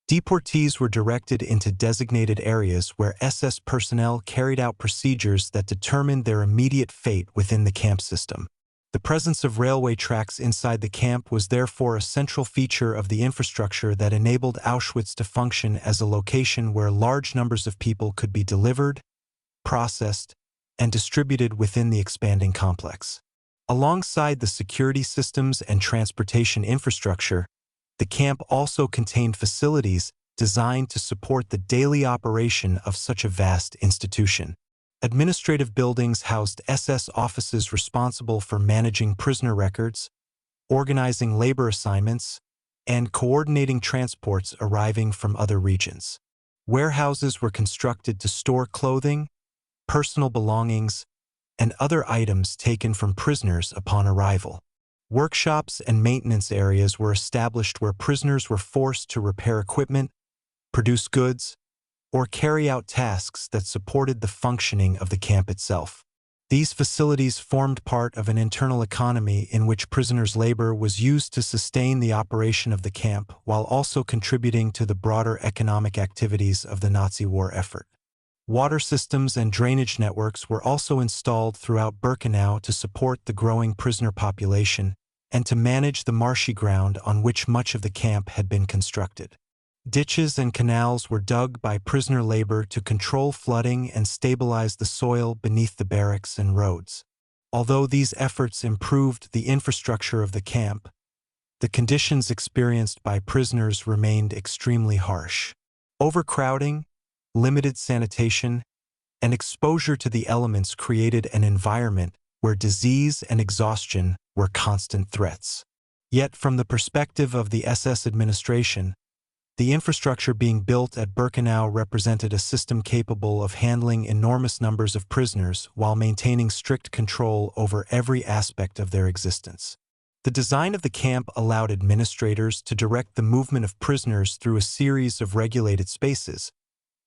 deportees were directed into designated areas where SS personnel carried out procedures that determined their immediate fate within the camp system. The presence of railway tracks inside the camp was therefore a central feature of the infrastructure that enabled Auschwitz to function as a location where large numbers of people could be delivered, processed, and distributed within the expanding complex. Alongside the security systems and transportation infrastructure, the camp also contained facilities designed to support the daily operation of such a vast institution. Administrative buildings housed SS offices responsible for managing prisoner records, organizing labor assignments, and coordinating transports arriving from other regions. Warehouses were constructed to store clothing, personal belongings, and other items taken from prisoners upon arrival. Workshops and maintenance areas were established where prisoners were forced to repair equipment, produce goods, or carry out tasks that supported the functioning of the camp itself. These facilities formed part of an internal economy in which prisoners' labor was used to sustain the operation of the camp while also contributing to the broader economic activities of the Nazi war effort. Water systems and drainage networks were also installed throughout Birkenau to support the growing prisoner population and to manage the marshy ground on which much of the camp had been constructed. Ditches and canals were dug by prisoner labor to control flooding and stabilize the soil beneath the barracks and roads. Although these efforts improved the infrastructure of the camp, the conditions experienced by prisoners remained extremely harsh. Overcrowding, limited sanitation, and exposure to the elements created an environment where disease and exhaustion were constant threats. Yet, from the perspective of the SS administration, the infrastructure being built at Birkenau represented a system capable of handling enormous numbers of prisoners while maintaining strict control over every aspect of their existence. The design of the camp allowed administrators to direct the movement of prisoners through a series of regulated spaces,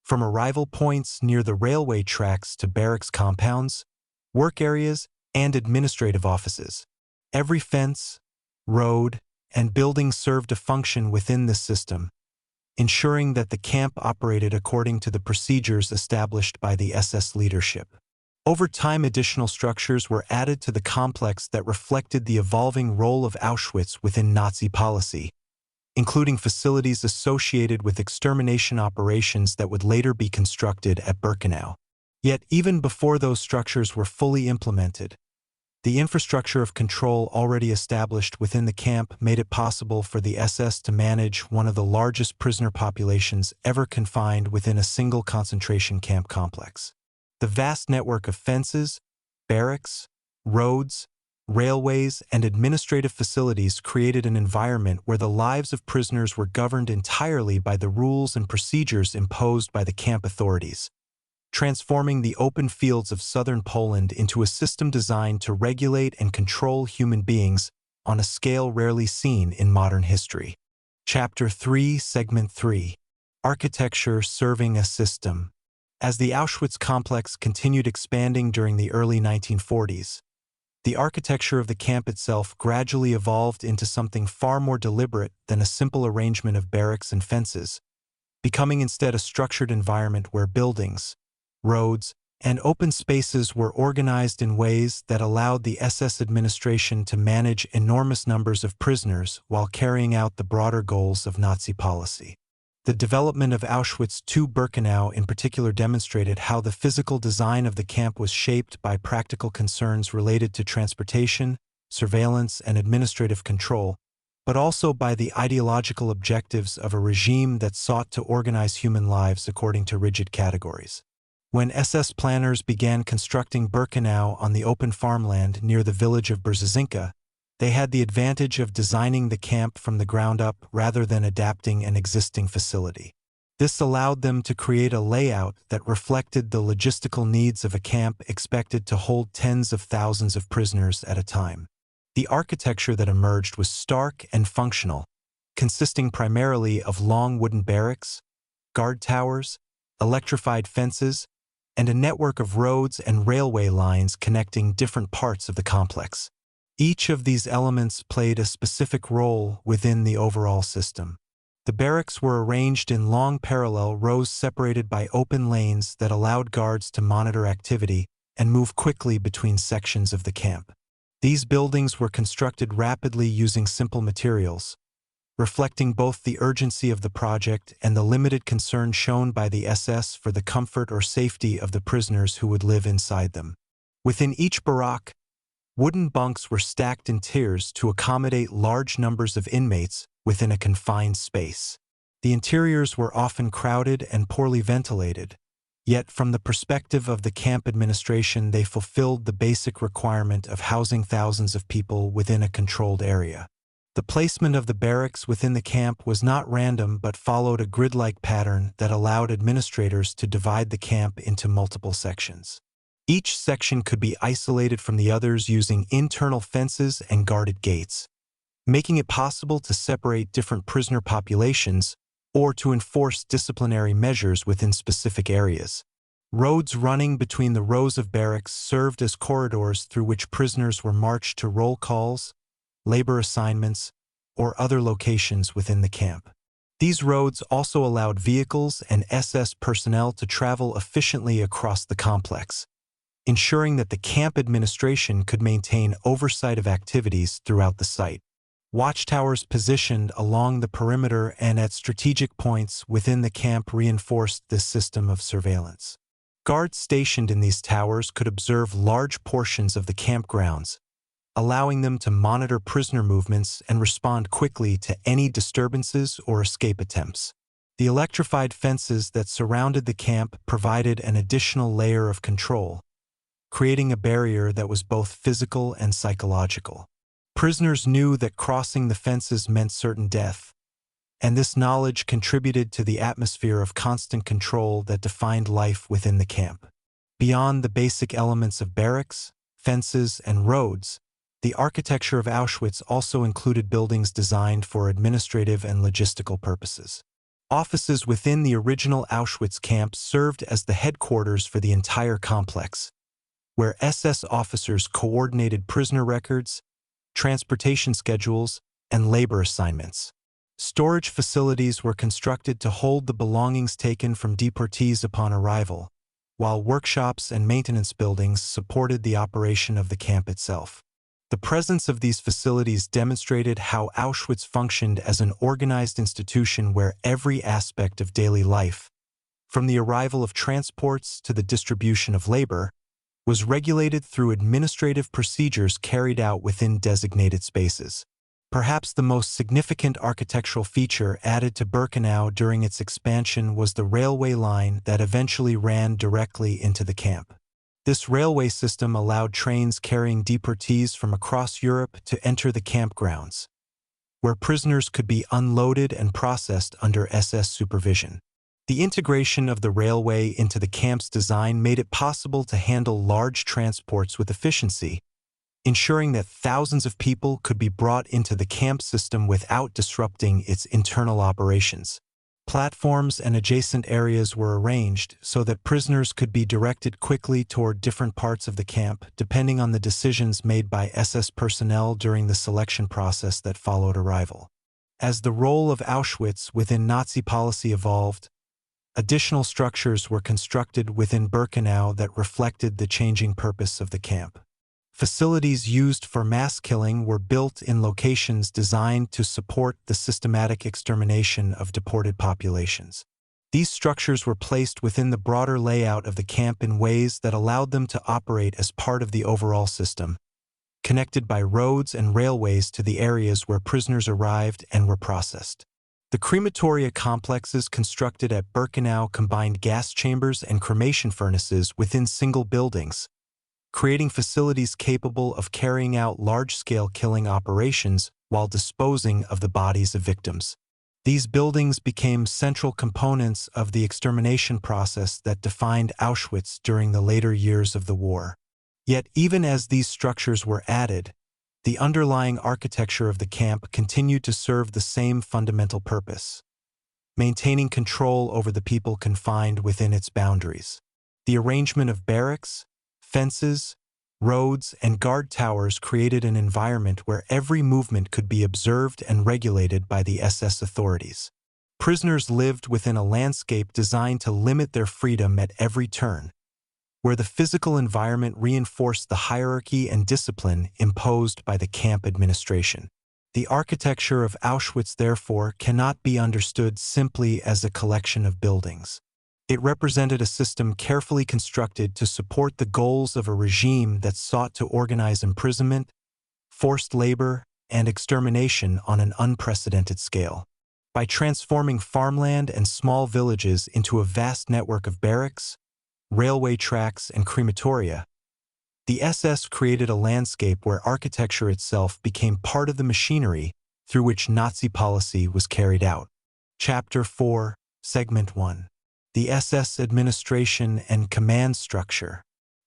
from arrival points near the railway tracks to barracks compounds, work areas, and administrative offices. Every fence, road, and building served a function within this system, ensuring that the camp operated according to the procedures established by the SS leadership. Over time, additional structures were added to the complex that reflected the evolving role of Auschwitz within Nazi policy, including facilities associated with extermination operations that would later be constructed at Birkenau. Yet, even before those structures were fully implemented, the infrastructure of control already established within the camp made it possible for the SS to manage one of the largest prisoner populations ever confined within a single concentration camp complex. The vast network of fences, barracks, roads, railways, and administrative facilities created an environment where the lives of prisoners were governed entirely by the rules and procedures imposed by the camp authorities, transforming the open fields of southern Poland into a system designed to regulate and control human beings on a scale rarely seen in modern history. Chapter 3, Segment 3. Architecture Serving a System. As the Auschwitz complex continued expanding during the early 1940s, the architecture of the camp itself gradually evolved into something far more deliberate than a simple arrangement of barracks and fences, becoming instead a structured environment where buildings, roads, and open spaces were organized in ways that allowed the SS administration to manage enormous numbers of prisoners while carrying out the broader goals of Nazi policy. The development of Auschwitz to Birkenau in particular demonstrated how the physical design of the camp was shaped by practical concerns related to transportation, surveillance, and administrative control, but also by the ideological objectives of a regime that sought to organize human lives according to rigid categories. When SS planners began constructing Birkenau on the open farmland near the village of Brzezinka, they had the advantage of designing the camp from the ground up rather than adapting an existing facility. This allowed them to create a layout that reflected the logistical needs of a camp expected to hold tens of thousands of prisoners at a time. The architecture that emerged was stark and functional, consisting primarily of long wooden barracks, guard towers, electrified fences, and a network of roads and railway lines connecting different parts of the complex. Each of these elements played a specific role within the overall system. The barracks were arranged in long parallel rows separated by open lanes that allowed guards to monitor activity and move quickly between sections of the camp. These buildings were constructed rapidly using simple materials, reflecting both the urgency of the project and the limited concern shown by the SS for the comfort or safety of the prisoners who would live inside them. Within each barack, wooden bunks were stacked in tiers to accommodate large numbers of inmates within a confined space. The interiors were often crowded and poorly ventilated, yet from the perspective of the camp administration they fulfilled the basic requirement of housing thousands of people within a controlled area. The placement of the barracks within the camp was not random but followed a grid-like pattern that allowed administrators to divide the camp into multiple sections. Each section could be isolated from the others using internal fences and guarded gates, making it possible to separate different prisoner populations or to enforce disciplinary measures within specific areas. Roads running between the rows of barracks served as corridors through which prisoners were marched to roll calls, labor assignments, or other locations within the camp. These roads also allowed vehicles and SS personnel to travel efficiently across the complex, ensuring that the camp administration could maintain oversight of activities throughout the site. Watchtowers positioned along the perimeter and at strategic points within the camp reinforced this system of surveillance. Guards stationed in these towers could observe large portions of the campgrounds, allowing them to monitor prisoner movements and respond quickly to any disturbances or escape attempts. The electrified fences that surrounded the camp provided an additional layer of control, creating a barrier that was both physical and psychological. Prisoners knew that crossing the fences meant certain death, and this knowledge contributed to the atmosphere of constant control that defined life within the camp. Beyond the basic elements of barracks, fences, and roads, the architecture of Auschwitz also included buildings designed for administrative and logistical purposes. Offices within the original Auschwitz camp served as the headquarters for the entire complex, where SS officers coordinated prisoner records, transportation schedules, and labor assignments. Storage facilities were constructed to hold the belongings taken from deportees upon arrival, while workshops and maintenance buildings supported the operation of the camp itself. The presence of these facilities demonstrated how Auschwitz functioned as an organized institution where every aspect of daily life, from the arrival of transports to the distribution of labor, was regulated through administrative procedures carried out within designated spaces. Perhaps the most significant architectural feature added to Birkenau during its expansion was the railway line that eventually ran directly into the camp. This railway system allowed trains carrying deportees from across Europe to enter the campgrounds, where prisoners could be unloaded and processed under SS supervision. The integration of the railway into the camp's design made it possible to handle large transports with efficiency, ensuring that thousands of people could be brought into the camp system without disrupting its internal operations. Platforms and adjacent areas were arranged so that prisoners could be directed quickly toward different parts of the camp, depending on the decisions made by SS personnel during the selection process that followed arrival. As the role of Auschwitz within Nazi policy evolved, additional structures were constructed within Birkenau that reflected the changing purpose of the camp. Facilities used for mass killing were built in locations designed to support the systematic extermination of deported populations. These structures were placed within the broader layout of the camp in ways that allowed them to operate as part of the overall system, connected by roads and railways to the areas where prisoners arrived and were processed. The crematoria complexes constructed at Birkenau combined gas chambers and cremation furnaces within single buildings, creating facilities capable of carrying out large-scale killing operations while disposing of the bodies of victims. These buildings became central components of the extermination process that defined Auschwitz during the later years of the war. Yet even as these structures were added, the underlying architecture of the camp continued to serve the same fundamental purpose: maintaining control over the people confined within its boundaries. The arrangement of barracks, fences, roads, and guard towers created an environment where every movement could be observed and regulated by the SS authorities. Prisoners lived within a landscape designed to limit their freedom at every turn, where the physical environment reinforced the hierarchy and discipline imposed by the camp administration. The architecture of Auschwitz, therefore, cannot be understood simply as a collection of buildings. It represented a system carefully constructed to support the goals of a regime that sought to organize imprisonment, forced labor, and extermination on an unprecedented scale. By transforming farmland and small villages into a vast network of barracks, railway tracks, and crematoria, the SS created a landscape where architecture itself became part of the machinery through which Nazi policy was carried out. Chapter 4, Segment 1. The SS administration and command structure.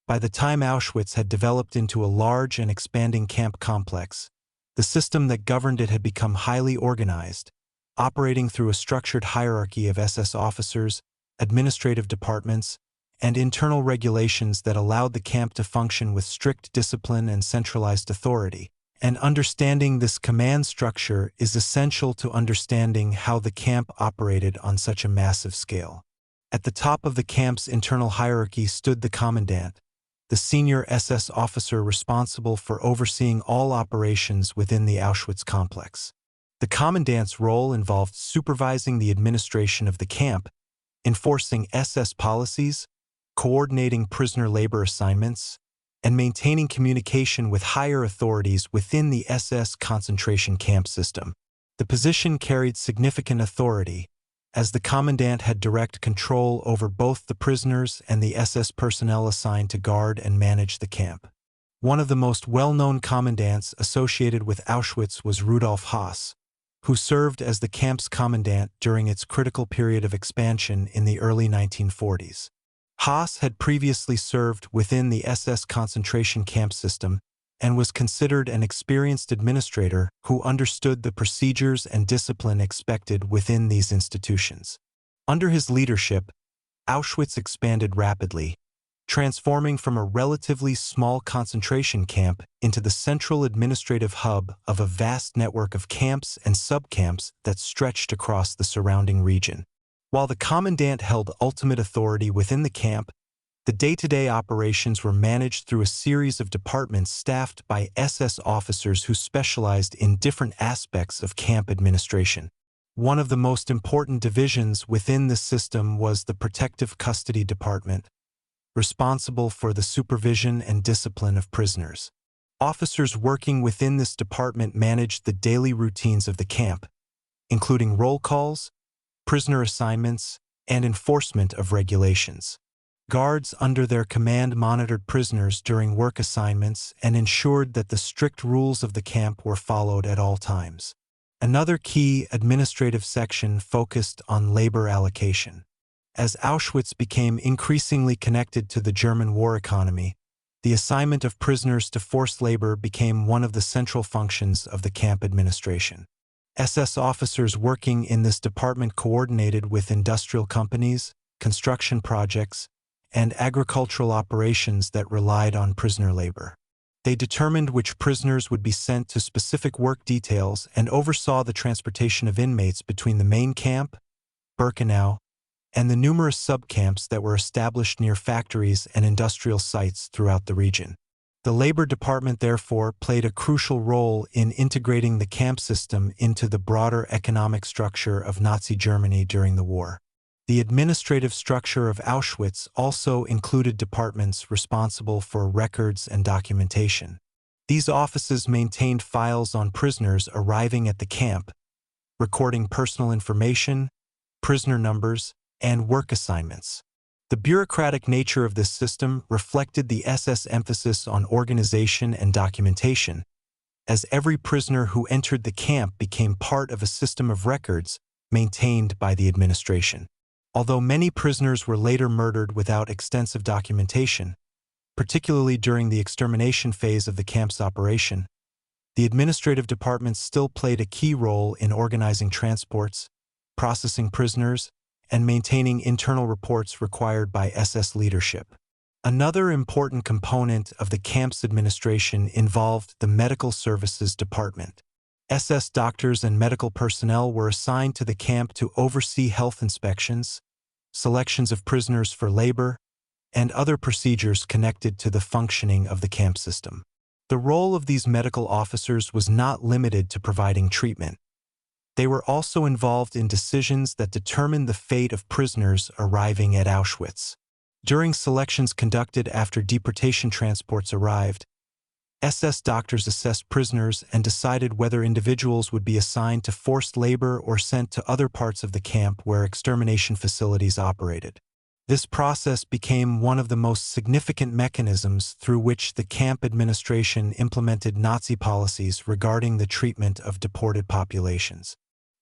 By the time Auschwitz had developed into a large and expanding camp complex, the system that governed it had become highly organized, operating through a structured hierarchy of SS officers, administrative departments, and internal regulations that allowed the camp to function with strict discipline and centralized authority. And understanding this command structure is essential to understanding how the camp operated on such a massive scale. At the top of the camp's internal hierarchy stood the commandant, the senior SS officer responsible for overseeing all operations within the Auschwitz complex. The commandant's role involved supervising the administration of the camp, enforcing SS policies, coordinating prisoner labor assignments, and maintaining communication with higher authorities within the SS concentration camp system. The position carried significant authority, as the commandant had direct control over both the prisoners and the SS personnel assigned to guard and manage the camp. One of the most well-known commandants associated with Auschwitz was Rudolf Höss, who served as the camp's commandant during its critical period of expansion in the early 1940s. Höss had previously served within the SS concentration camp system and was considered an experienced administrator who understood the procedures and discipline expected within these institutions. Under his leadership, Auschwitz expanded rapidly, transforming from a relatively small concentration camp into the central administrative hub of a vast network of camps and subcamps that stretched across the surrounding region. While the commandant held ultimate authority within the camp, the day-to-day operations were managed through a series of departments staffed by SS officers who specialized in different aspects of camp administration. One of the most important divisions within this system was the Protective Custody Department, responsible for the supervision and discipline of prisoners. Officers working within this department managed the daily routines of the camp, including roll calls, prisoner assignments, and enforcement of regulations. Guards under their command monitored prisoners during work assignments and ensured that the strict rules of the camp were followed at all times. Another key administrative section focused on labor allocation. As Auschwitz became increasingly connected to the German war economy, the assignment of prisoners to forced labor became one of the central functions of the camp administration. SS officers working in this department coordinated with industrial companies, construction projects, and agricultural operations that relied on prisoner labor. They determined which prisoners would be sent to specific work details and oversaw the transportation of inmates between the main camp, Birkenau, and the numerous subcamps that were established near factories and industrial sites throughout the region. The Labor Department, therefore, played a crucial role in integrating the camp system into the broader economic structure of Nazi Germany during the war. The administrative structure of Auschwitz also included departments responsible for records and documentation. These offices maintained files on prisoners arriving at the camp, recording personal information, prisoner numbers, and work assignments. The bureaucratic nature of this system reflected the SS emphasis on organization and documentation, as every prisoner who entered the camp became part of a system of records maintained by the administration. Although many prisoners were later murdered without extensive documentation, particularly during the extermination phase of the camp's operation, the administrative departments still played a key role in organizing transports, processing prisoners, and maintaining internal reports required by SS leadership. Another important component of the camp's administration involved the Medical Services Department. SS doctors and medical personnel were assigned to the camp to oversee health inspections, selections of prisoners for labor, and other procedures connected to the functioning of the camp system. The role of these medical officers was not limited to providing treatment. They were also involved in decisions that determined the fate of prisoners arriving at Auschwitz. During selections conducted after deportation transports arrived, SS doctors assessed prisoners and decided whether individuals would be assigned to forced labor or sent to other parts of the camp where extermination facilities operated. This process became one of the most significant mechanisms through which the camp administration implemented Nazi policies regarding the treatment of deported populations.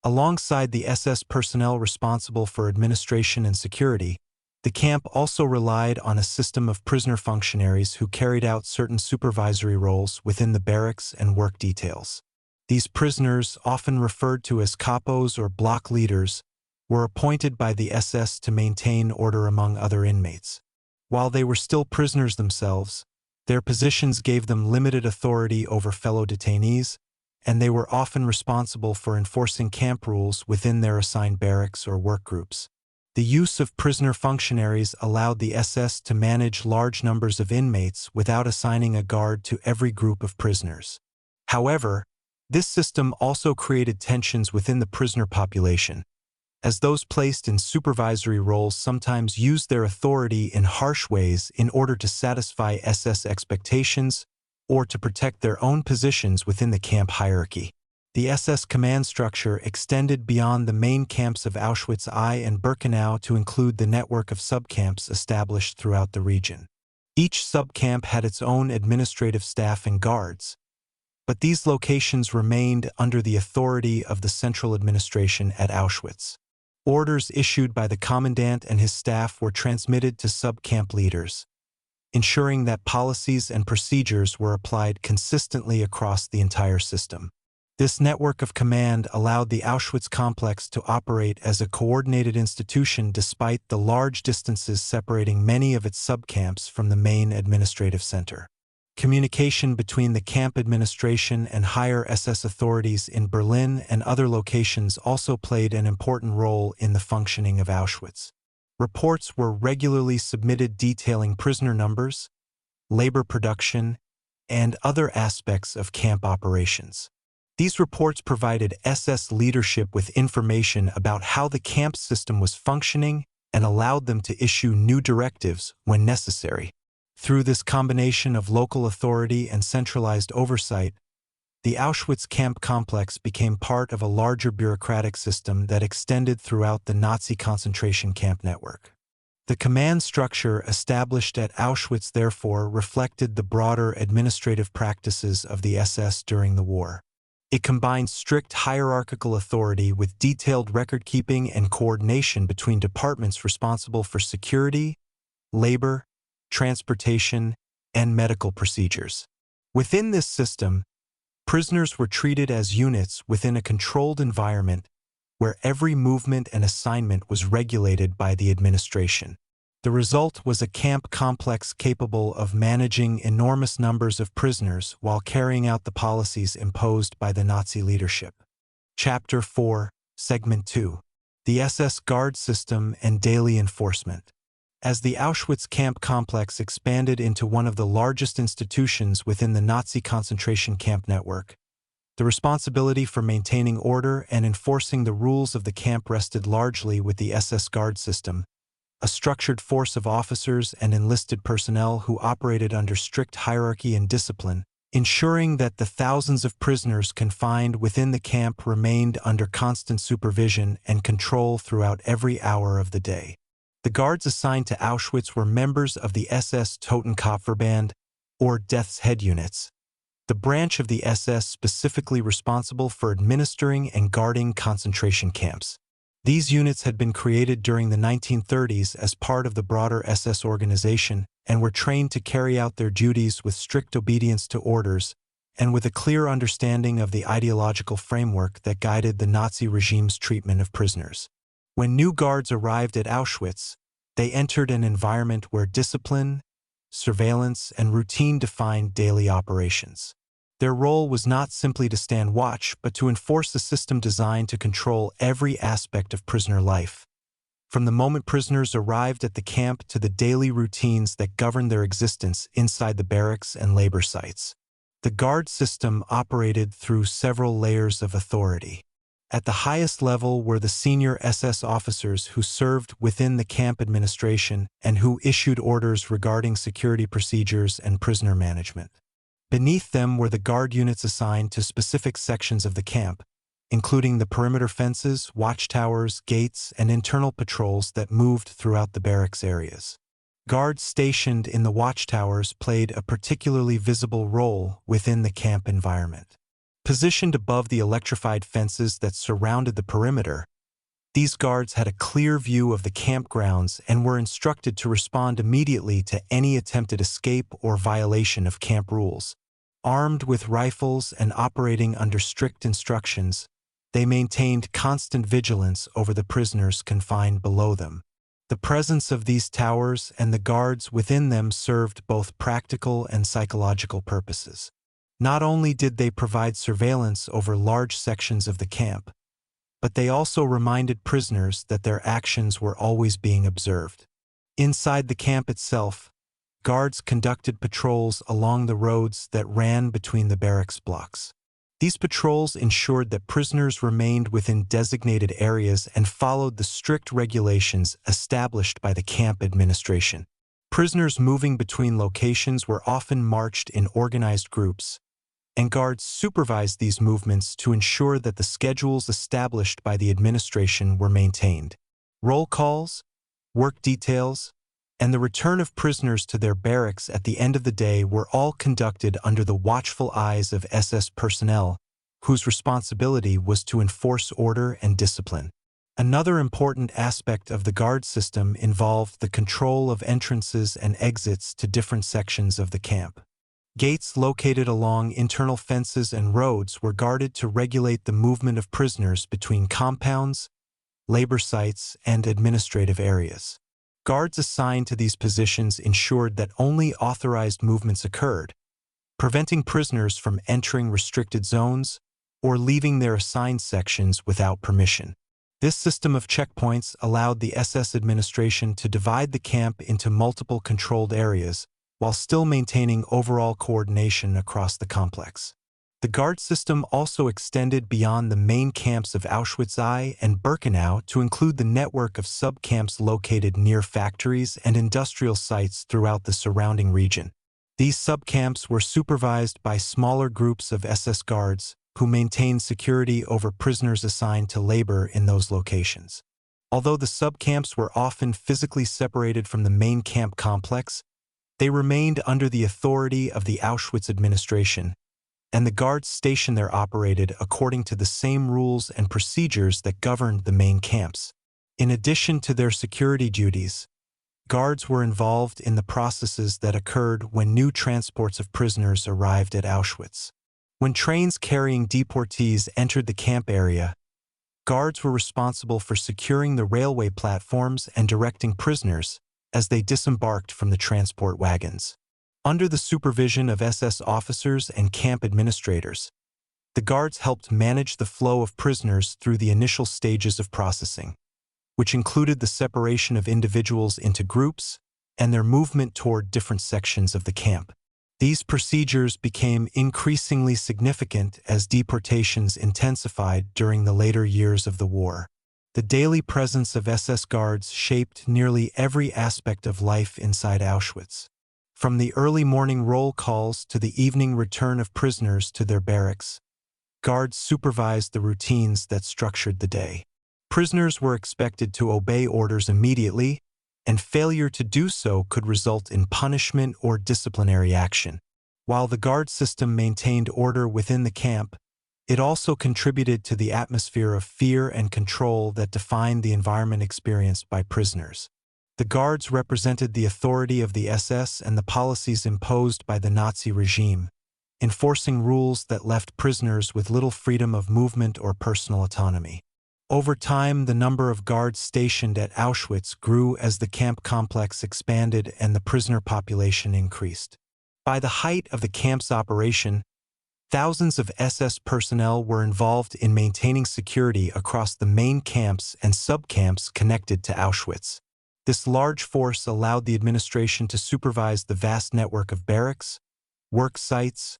Alongside the SS personnel responsible for administration and security, the camp also relied on a system of prisoner functionaries who carried out certain supervisory roles within the barracks and work details. These prisoners, often referred to as capos or block leaders, were appointed by the SS to maintain order among other inmates. While they were still prisoners themselves, their positions gave them limited authority over fellow detainees, and they were often responsible for enforcing camp rules within their assigned barracks or work groups. The use of prisoner functionaries allowed the SS to manage large numbers of inmates without assigning a guard to every group of prisoners. However, this system also created tensions within the prisoner population, as those placed in supervisory roles sometimes used their authority in harsh ways in order to satisfy SS expectations or to protect their own positions within the camp hierarchy. The SS command structure extended beyond the main camps of Auschwitz I and Birkenau to include the network of subcamps established throughout the region. Each subcamp had its own administrative staff and guards, but these locations remained under the authority of the central administration at Auschwitz. Orders issued by the commandant and his staff were transmitted to subcamp leaders, ensuring that policies and procedures were applied consistently across the entire system. This network of command allowed the Auschwitz complex to operate as a coordinated institution despite the large distances separating many of its subcamps from the main administrative center. Communication between the camp administration and higher SS authorities in Berlin and other locations also played an important role in the functioning of Auschwitz. Reports were regularly submitted detailing prisoner numbers, labor production, and other aspects of camp operations. These reports provided SS leadership with information about how the camp system was functioning and allowed them to issue new directives when necessary. Through this combination of local authority and centralized oversight, the Auschwitz camp complex became part of a larger bureaucratic system that extended throughout the Nazi concentration camp network. The command structure established at Auschwitz therefore reflected the broader administrative practices of the SS during the war. It combined strict hierarchical authority with detailed record-keeping and coordination between departments responsible for security, labor, transportation, and medical procedures. Within this system, prisoners were treated as units within a controlled environment where every movement and assignment was regulated by the administration. The result was a camp complex capable of managing enormous numbers of prisoners while carrying out the policies imposed by the Nazi leadership. Chapter 4, Segment 2. The SS Guard System and Daily Enforcement. As the Auschwitz camp complex expanded into one of the largest institutions within the Nazi concentration camp network, the responsibility for maintaining order and enforcing the rules of the camp rested largely with the SS Guard System, a structured force of officers and enlisted personnel who operated under strict hierarchy and discipline, ensuring that the thousands of prisoners confined within the camp remained under constant supervision and control throughout every hour of the day. The guards assigned to Auschwitz were members of the SS Totenkopfverband, or Death's Head units, the branch of the SS specifically responsible for administering and guarding concentration camps. These units had been created during the 1930s as part of the broader SS organization and were trained to carry out their duties with strict obedience to orders and with a clear understanding of the ideological framework that guided the Nazi regime's treatment of prisoners. When new guards arrived at Auschwitz, they entered an environment where discipline, surveillance, and routine defined daily operations. Their role was not simply to stand watch, but to enforce a system designed to control every aspect of prisoner life, from the moment prisoners arrived at the camp to the daily routines that governed their existence inside the barracks and labor sites. The guard system operated through several layers of authority. At the highest level were the senior SS officers who served within the camp administration and who issued orders regarding security procedures and prisoner management. Beneath them were the guard units assigned to specific sections of the camp, including the perimeter fences, watchtowers, gates, and internal patrols that moved throughout the barracks areas. Guards stationed in the watchtowers played a particularly visible role within the camp environment. Positioned above the electrified fences that surrounded the perimeter, these guards had a clear view of the campgrounds and were instructed to respond immediately to any attempted escape or violation of camp rules. Armed with rifles and operating under strict instructions, they maintained constant vigilance over the prisoners confined below them. The presence of these towers and the guards within them served both practical and psychological purposes. Not only did they provide surveillance over large sections of the camp, but they also reminded prisoners that their actions were always being observed. Inside the camp itself, guards conducted patrols along the roads that ran between the barracks blocks. These patrols ensured that prisoners remained within designated areas and followed the strict regulations established by the camp administration. Prisoners moving between locations were often marched in organized groups, and guards supervised these movements to ensure that the schedules established by the administration were maintained. Roll calls, work details, and the return of prisoners to their barracks at the end of the day were all conducted under the watchful eyes of SS personnel, whose responsibility was to enforce order and discipline. Another important aspect of the guard system involved the control of entrances and exits to different sections of the camp. Gates located along internal fences and roads were guarded to regulate the movement of prisoners between compounds, labor sites, and administrative areas. Guards assigned to these positions ensured that only authorized movements occurred, preventing prisoners from entering restricted zones or leaving their assigned sections without permission. This system of checkpoints allowed the SS administration to divide the camp into multiple controlled areas while still maintaining overall coordination across the complex. The guard system also extended beyond the main camps of Auschwitz I and Birkenau to include the network of sub-camps located near factories and industrial sites throughout the surrounding region. These sub-camps were supervised by smaller groups of SS guards who maintained security over prisoners assigned to labor in those locations. Although the sub-camps were often physically separated from the main camp complex, they remained under the authority of the Auschwitz administration, and the guards stationed there operated according to the same rules and procedures that governed the main camps. In addition to their security duties, guards were involved in the processes that occurred when new transports of prisoners arrived at Auschwitz. When trains carrying deportees entered the camp area, guards were responsible for securing the railway platforms and directing prisoners as they disembarked from the transport wagons. Under the supervision of SS officers and camp administrators, the guards helped manage the flow of prisoners through the initial stages of processing, which included the separation of individuals into groups and their movement toward different sections of the camp. These procedures became increasingly significant as deportations intensified during the later years of the war. The daily presence of SS guards shaped nearly every aspect of life inside Auschwitz. From the early morning roll calls to the evening return of prisoners to their barracks, guards supervised the routines that structured the day. Prisoners were expected to obey orders immediately, and failure to do so could result in punishment or disciplinary action. While the guard system maintained order within the camp, it also contributed to the atmosphere of fear and control that defined the environment experienced by prisoners. The guards represented the authority of the SS and the policies imposed by the Nazi regime, enforcing rules that left prisoners with little freedom of movement or personal autonomy. Over time, the number of guards stationed at Auschwitz grew as the camp complex expanded and the prisoner population increased. By the height of the camp's operation, thousands of SS personnel were involved in maintaining security across the main camps and sub-camps connected to Auschwitz. This large force allowed the administration to supervise the vast network of barracks, work sites,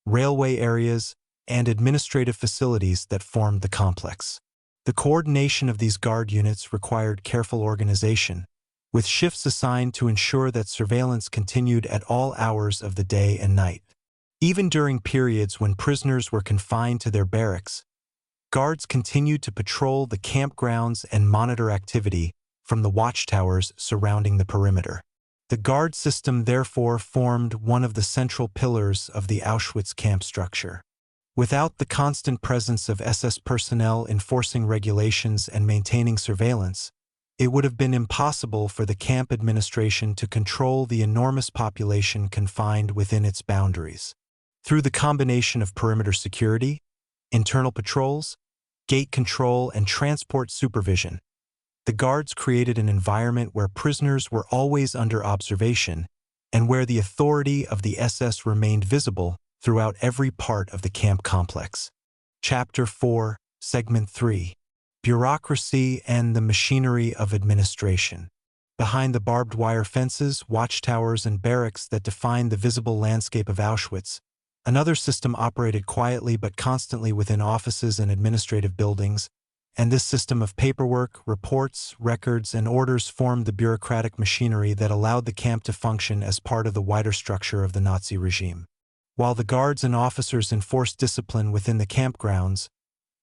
railway areas, and administrative facilities that formed the complex. The coordination of these guard units required careful organization, with shifts assigned to ensure that surveillance continued at all hours of the day and night. Even during periods when prisoners were confined to their barracks, guards continued to patrol the campgrounds and monitor activity from the watchtowers surrounding the perimeter. The guard system therefore formed one of the central pillars of the Auschwitz camp structure. Without the constant presence of SS personnel enforcing regulations and maintaining surveillance, it would have been impossible for the camp administration to control the enormous population confined within its boundaries. Through the combination of perimeter security, internal patrols, gate control, and transport supervision, the guards created an environment where prisoners were always under observation and where the authority of the SS remained visible throughout every part of the camp complex. Chapter 4, Segment 3. Bureaucracy and the Machinery of Administration. Behind the barbed wire fences, watchtowers, and barracks that defined the visible landscape of Auschwitz, Another system operated quietly but constantly within offices and administrative buildings, and this system of paperwork, reports, records, and orders formed the bureaucratic machinery that allowed the camp to function as part of the wider structure of the Nazi regime. While the guards and officers enforced discipline within the campgrounds,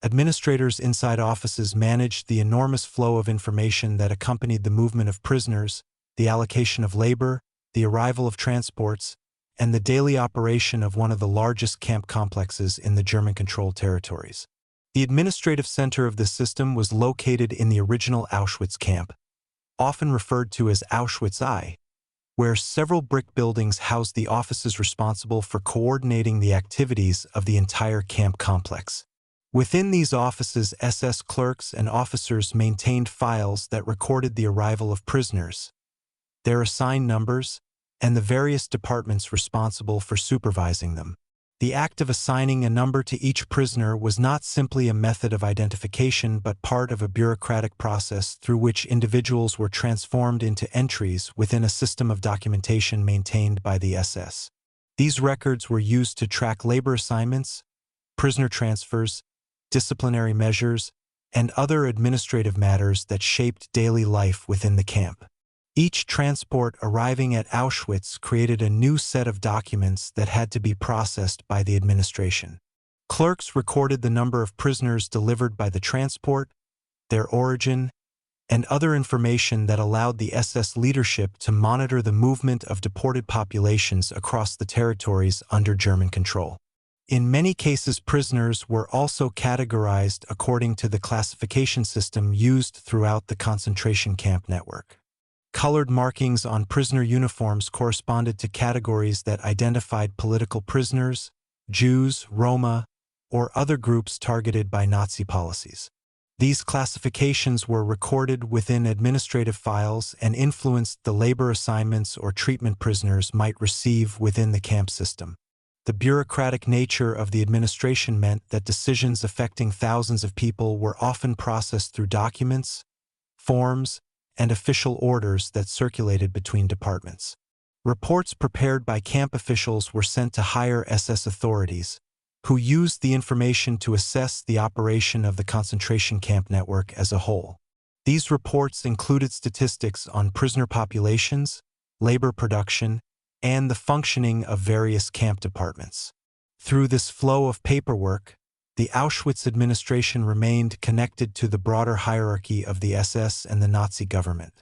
administrators inside offices managed the enormous flow of information that accompanied the movement of prisoners, the allocation of labor, the arrival of transports, and the daily operation of one of the largest camp complexes in the German-controlled territories. The administrative center of this system was located in the original Auschwitz camp, often referred to as Auschwitz I, where several brick buildings housed the offices responsible for coordinating the activities of the entire camp complex. Within these offices, SS clerks and officers maintained files that recorded the arrival of prisoners, their assigned numbers, and the various departments responsible for supervising them. The act of assigning a number to each prisoner was not simply a method of identification but part of a bureaucratic process through which individuals were transformed into entries within a system of documentation maintained by the SS. These records were used to track labor assignments, prisoner transfers, disciplinary measures, and other administrative matters that shaped daily life within the camp. Each transport arriving at Auschwitz created a new set of documents that had to be processed by the administration. Clerks recorded the number of prisoners delivered by the transport, their origin, and other information that allowed the SS leadership to monitor the movement of deported populations across the territories under German control. In many cases, prisoners were also categorized according to the classification system used throughout the concentration camp network. Colored markings on prisoner uniforms corresponded to categories that identified political prisoners, Jews, Roma, or other groups targeted by Nazi policies. These classifications were recorded within administrative files and influenced the labor assignments or treatment prisoners might receive within the camp system. The bureaucratic nature of the administration meant that decisions affecting thousands of people were often processed through documents, forms, and official orders that circulated between departments. Reports prepared by camp officials were sent to higher SS authorities, who used the information to assess the operation of the concentration camp network as a whole. These reports included statistics on prisoner populations, labor production, and the functioning of various camp departments. Through this flow of paperwork, the Auschwitz administration remained connected to the broader hierarchy of the SS and the Nazi government.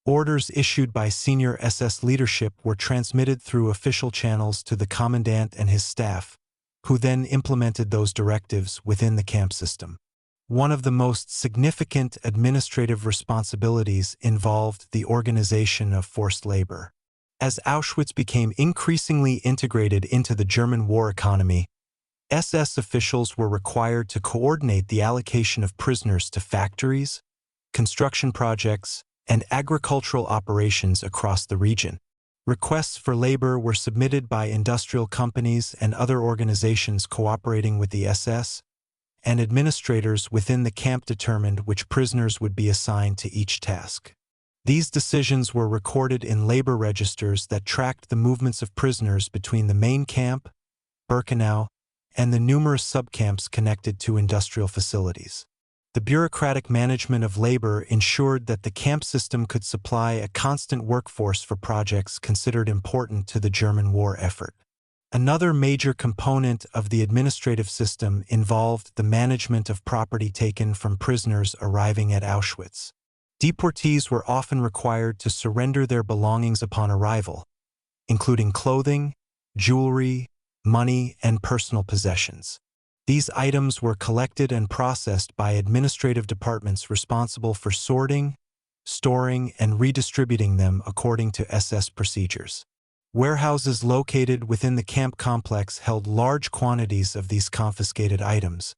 Orders issued by senior SS leadership were transmitted through official channels to the commandant and his staff, who then implemented those directives within the camp system. One of the most significant administrative responsibilities involved the organization of forced labor. As Auschwitz became increasingly integrated into the German war economy, SS officials were required to coordinate the allocation of prisoners to factories, construction projects, and agricultural operations across the region. Requests for labor were submitted by industrial companies and other organizations cooperating with the SS, and administrators within the camp determined which prisoners would be assigned to each task. These decisions were recorded in labor registers that tracked the movements of prisoners between the main camp, Birkenau, and the numerous subcamps connected to industrial facilities. The bureaucratic management of labor ensured that the camp system could supply a constant workforce for projects considered important to the German war effort. Another major component of the administrative system involved the management of property taken from prisoners arriving at Auschwitz. Deportees were often required to surrender their belongings upon arrival, including clothing, jewelry, money, and personal possessions. These items were collected and processed by administrative departments responsible for sorting, storing, and redistributing them according to SS procedures. Warehouses located within the camp complex held large quantities of these confiscated items,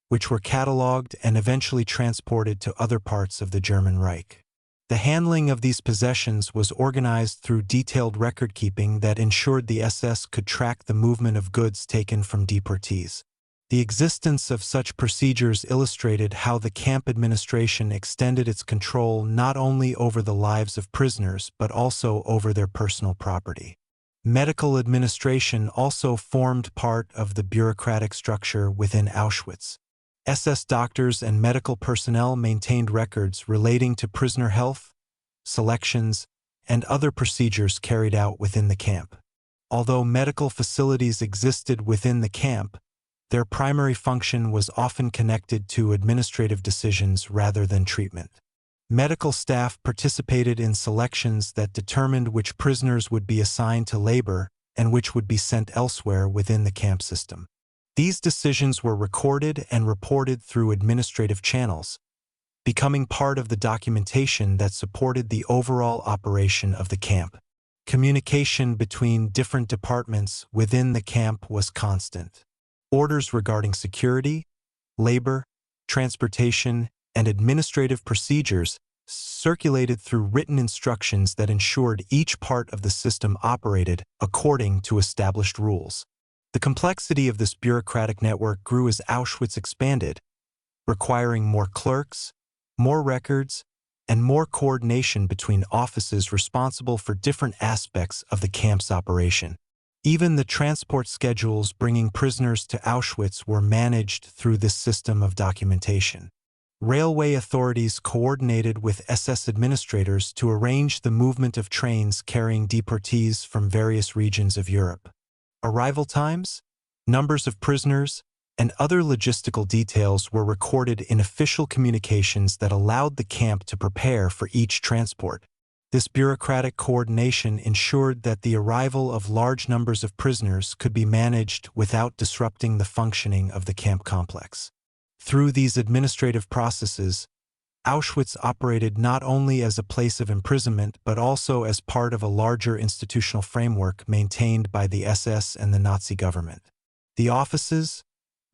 which were catalogued and eventually transported to other parts of the German Reich. The handling of these possessions was organized through detailed record-keeping that ensured the SS could track the movement of goods taken from deportees. The existence of such procedures illustrated how the camp administration extended its control not only over the lives of prisoners but also over their personal property. Medical administration also formed part of the bureaucratic structure within Auschwitz. SS doctors and medical personnel maintained records relating to prisoner health, selections, and other procedures carried out within the camp. Although medical facilities existed within the camp, their primary function was often connected to administrative decisions rather than treatment. Medical staff participated in selections that determined which prisoners would be assigned to labor and which would be sent elsewhere within the camp system. These decisions were recorded and reported through administrative channels, becoming part of the documentation that supported the overall operation of the camp. Communication between different departments within the camp was constant. Orders regarding security, labor, transportation, and administrative procedures circulated through written instructions that ensured each part of the system operated according to established rules. The complexity of this bureaucratic network grew as Auschwitz expanded, requiring more clerks, more records, and more coordination between offices responsible for different aspects of the camp's operation. Even the transport schedules bringing prisoners to Auschwitz were managed through this system of documentation. Railway authorities coordinated with SS administrators to arrange the movement of trains carrying deportees from various regions of Europe. Arrival times, numbers of prisoners, and other logistical details were recorded in official communications that allowed the camp to prepare for each transport. This bureaucratic coordination ensured that the arrival of large numbers of prisoners could be managed without disrupting the functioning of the camp complex. Through these administrative processes, Auschwitz operated not only as a place of imprisonment but also as part of a larger institutional framework maintained by the SS and the Nazi government. The offices,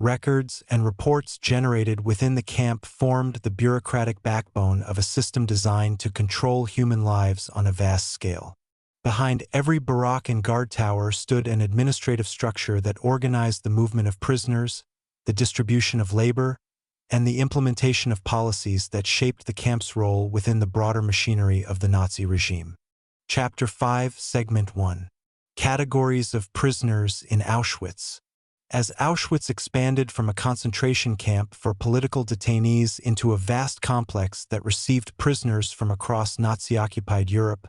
records, and reports generated within the camp formed the bureaucratic backbone of a system designed to control human lives on a vast scale. Behind every barrack and guard tower stood an administrative structure that organized the movement of prisoners, the distribution of labor, and the implementation of policies that shaped the camp's role within the broader machinery of the Nazi regime. Chapter 5, Segment 1. Categories of prisoners in Auschwitz. As Auschwitz expanded from a concentration camp for political detainees into a vast complex that received prisoners from across Nazi-occupied Europe,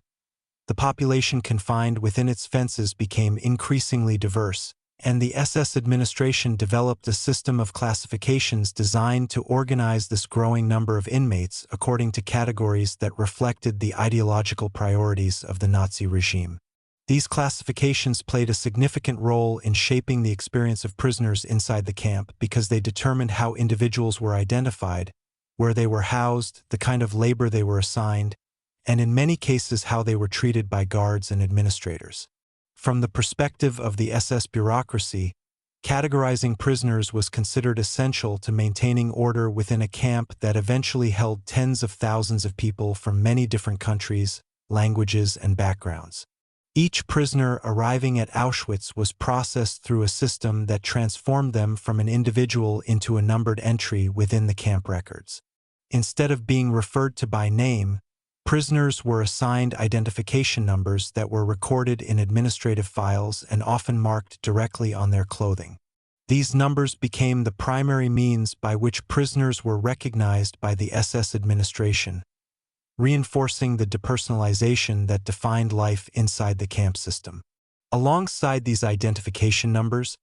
the population confined within its fences became increasingly diverse, and the SS administration developed a system of classifications designed to organize this growing number of inmates according to categories that reflected the ideological priorities of the Nazi regime. These classifications played a significant role in shaping the experience of prisoners inside the camp because they determined how individuals were identified, where they were housed, the kind of labor they were assigned, and in many cases how they were treated by guards and administrators. From the perspective of the SS bureaucracy, categorizing prisoners was considered essential to maintaining order within a camp that eventually held tens of thousands of people from many different countries, languages, and backgrounds. Each prisoner arriving at Auschwitz was processed through a system that transformed them from an individual into a numbered entry within the camp records. Instead of being referred to by name, prisoners were assigned identification numbers that were recorded in administrative files and often marked directly on their clothing. These numbers became the primary means by which prisoners were recognized by the SS administration, reinforcing the depersonalization that defined life inside the camp system. Alongside these identification numbers,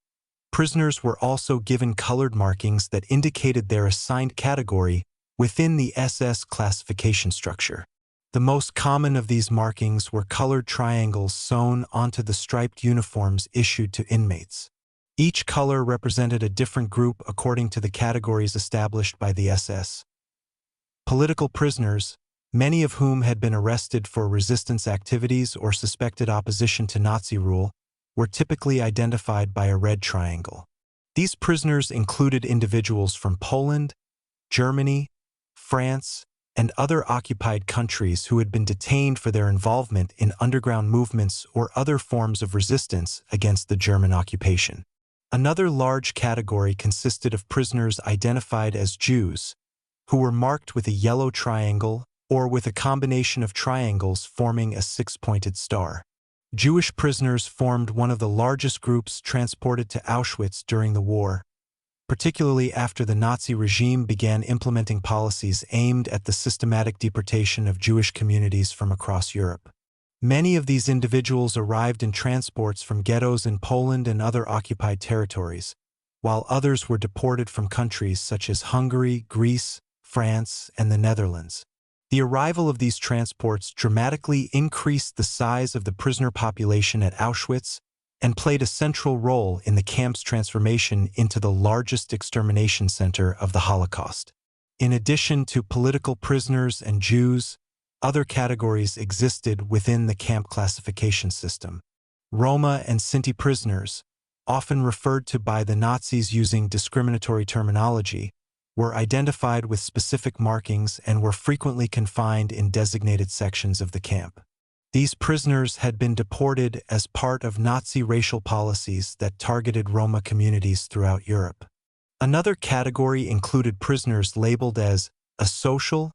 prisoners were also given colored markings that indicated their assigned category within the SS classification structure. The most common of these markings were colored triangles sewn onto the striped uniforms issued to inmates. Each color represented a different group according to the categories established by the SS. Political prisoners, many of whom had been arrested for resistance activities or suspected opposition to Nazi rule, were typically identified by a red triangle. These prisoners included individuals from Poland, Germany, France, and other occupied countries who had been detained for their involvement in underground movements or other forms of resistance against the German occupation. Another large category consisted of prisoners identified as Jews, who were marked with a yellow triangle or with a combination of triangles forming a six-pointed star. Jewish prisoners formed one of the largest groups transported to Auschwitz during the war, particularly after the Nazi regime began implementing policies aimed at the systematic deportation of Jewish communities from across Europe. Many of these individuals arrived in transports from ghettos in Poland and other occupied territories, while others were deported from countries such as Hungary, Greece, France, and the Netherlands. The arrival of these transports dramatically increased the size of the prisoner population at Auschwitz and played a central role in the camp's transformation into the largest extermination center of the Holocaust. In addition to political prisoners and Jews, other categories existed within the camp classification system. Roma and Sinti prisoners, often referred to by the Nazis using discriminatory terminology, were identified with specific markings and were frequently confined in designated sections of the camp. These prisoners had been deported as part of Nazi racial policies that targeted Roma communities throughout Europe. Another category included prisoners labeled as asocial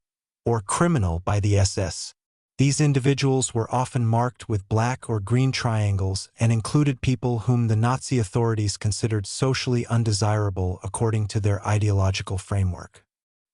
or criminal by the SS. These individuals were often marked with black or green triangles and included people whom the Nazi authorities considered socially undesirable according to their ideological framework.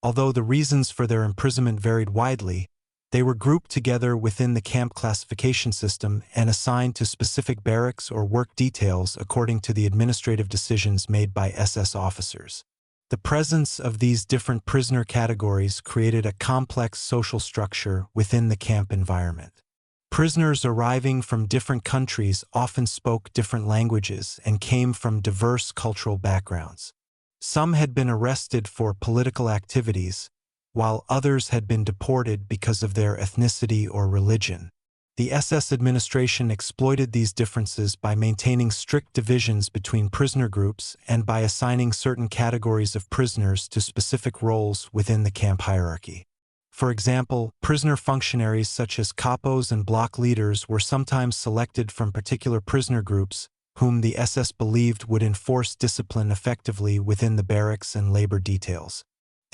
Although the reasons for their imprisonment varied widely, they were grouped together within the camp classification system and assigned to specific barracks or work details according to the administrative decisions made by SS officers. The presence of these different prisoner categories created a complex social structure within the camp environment. Prisoners arriving from different countries often spoke different languages and came from diverse cultural backgrounds. Some had been arrested for political activities, while others had been deported because of their ethnicity or religion. The SS administration exploited these differences by maintaining strict divisions between prisoner groups and by assigning certain categories of prisoners to specific roles within the camp hierarchy. For example, prisoner functionaries such as capos and block leaders were sometimes selected from particular prisoner groups whom the SS believed would enforce discipline effectively within the barracks and labor details.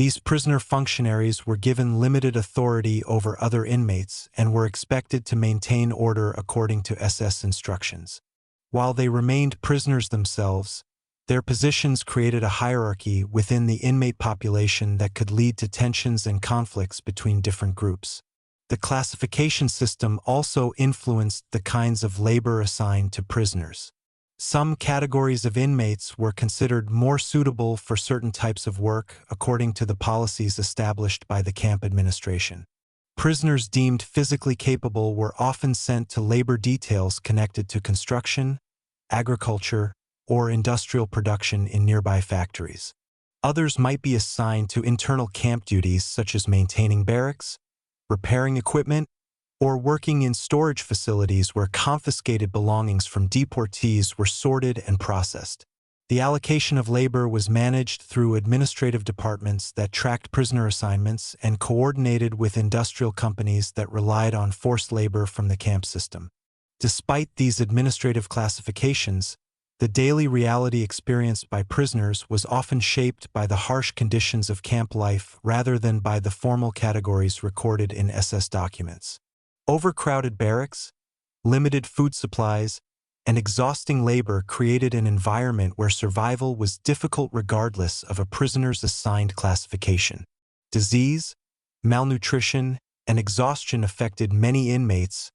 These prisoner functionaries were given limited authority over other inmates and were expected to maintain order according to SS instructions. While they remained prisoners themselves, their positions created a hierarchy within the inmate population that could lead to tensions and conflicts between different groups. The classification system also influenced the kinds of labor assigned to prisoners. Some categories of inmates were considered more suitable for certain types of work according to the policies established by the camp administration. Prisoners deemed physically capable were often sent to labor details connected to construction, agriculture, or industrial production in nearby factories. Others might be assigned to internal camp duties such as maintaining barracks, repairing equipment, or working in storage facilities where confiscated belongings from deportees were sorted and processed. The allocation of labor was managed through administrative departments that tracked prisoner assignments and coordinated with industrial companies that relied on forced labor from the camp system. Despite these administrative classifications, the daily reality experienced by prisoners was often shaped by the harsh conditions of camp life rather than by the formal categories recorded in SS documents. Overcrowded barracks, limited food supplies, and exhausting labor created an environment where survival was difficult regardless of a prisoner's assigned classification. Disease, malnutrition, and exhaustion affected many inmates,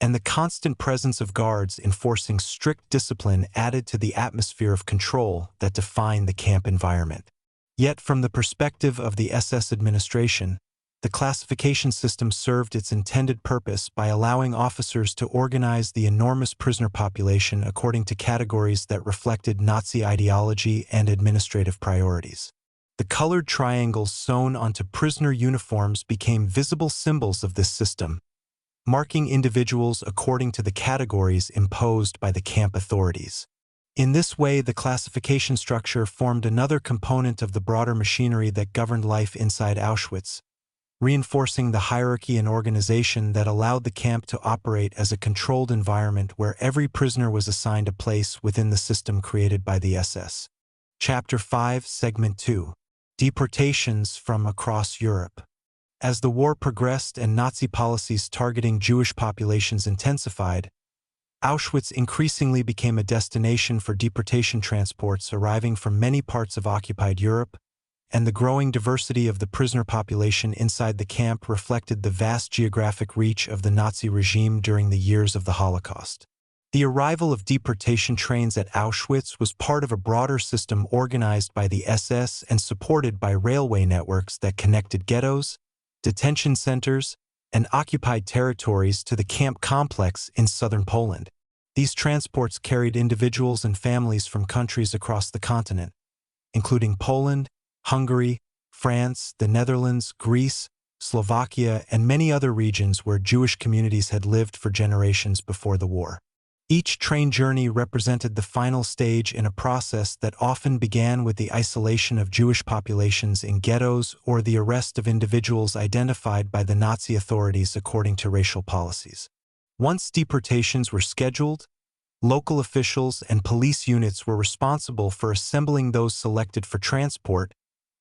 and the constant presence of guards enforcing strict discipline added to the atmosphere of control that defined the camp environment. Yet, from the perspective of the SS administration, the classification system served its intended purpose by allowing officers to organize the enormous prisoner population according to categories that reflected Nazi ideology and administrative priorities. The colored triangles sewn onto prisoner uniforms became visible symbols of this system, marking individuals according to the categories imposed by the camp authorities. In this way, the classification structure formed another component of the broader machinery that governed life inside Auschwitz, reinforcing the hierarchy and organization that allowed the camp to operate as a controlled environment where every prisoner was assigned a place within the system created by the SS. Chapter 5, Segment 2. Deportations from across Europe. As the war progressed and Nazi policies targeting Jewish populations intensified, Auschwitz increasingly became a destination for deportation transports arriving from many parts of occupied Europe, and the growing diversity of the prisoner population inside the camp reflected the vast geographic reach of the Nazi regime during the years of the Holocaust. The arrival of deportation trains at Auschwitz was part of a broader system organized by the SS and supported by railway networks that connected ghettos, detention centers, and occupied territories to the camp complex in southern Poland. These transports carried individuals and families from countries across the continent, including Poland, Hungary, France, the Netherlands, Greece, Slovakia, and many other regions where Jewish communities had lived for generations before the war. Each train journey represented the final stage in a process that often began with the isolation of Jewish populations in ghettos or the arrest of individuals identified by the Nazi authorities according to racial policies. Once deportations were scheduled, local officials and police units were responsible for assembling those selected for transport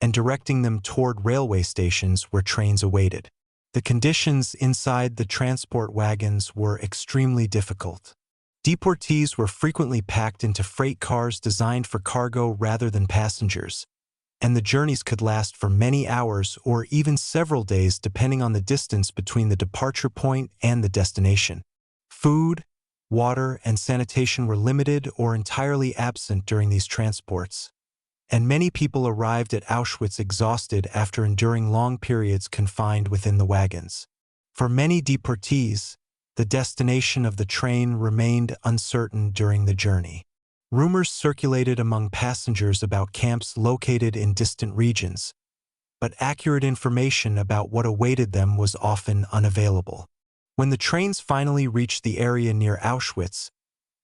and directing them toward railway stations where trains awaited. The conditions inside the transport wagons were extremely difficult. Deportees were frequently packed into freight cars designed for cargo rather than passengers, and the journeys could last for many hours or even several days depending on the distance between the departure point and the destination. Food, water, and sanitation were limited or entirely absent during these transports, and many people arrived at Auschwitz exhausted after enduring long periods confined within the wagons. For many deportees, the destination of the train remained uncertain during the journey. Rumors circulated among passengers about camps located in distant regions, but accurate information about what awaited them was often unavailable. When the trains finally reached the area near Auschwitz,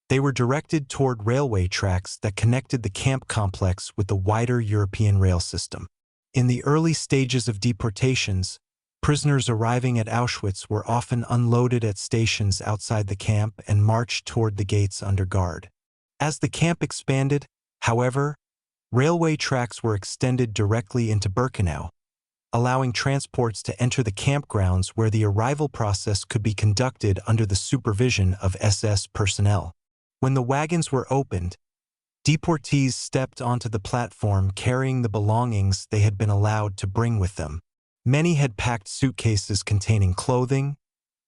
they were directed toward railway tracks that connected the camp complex with the wider European rail system. In the early stages of deportations, prisoners arriving at Auschwitz were often unloaded at stations outside the camp and marched toward the gates under guard. As the camp expanded, however, railway tracks were extended directly into Birkenau, allowing transports to enter the campgrounds where the arrival process could be conducted under the supervision of SS personnel. When the wagons were opened, deportees stepped onto the platform carrying the belongings they had been allowed to bring with them. Many had packed suitcases containing clothing,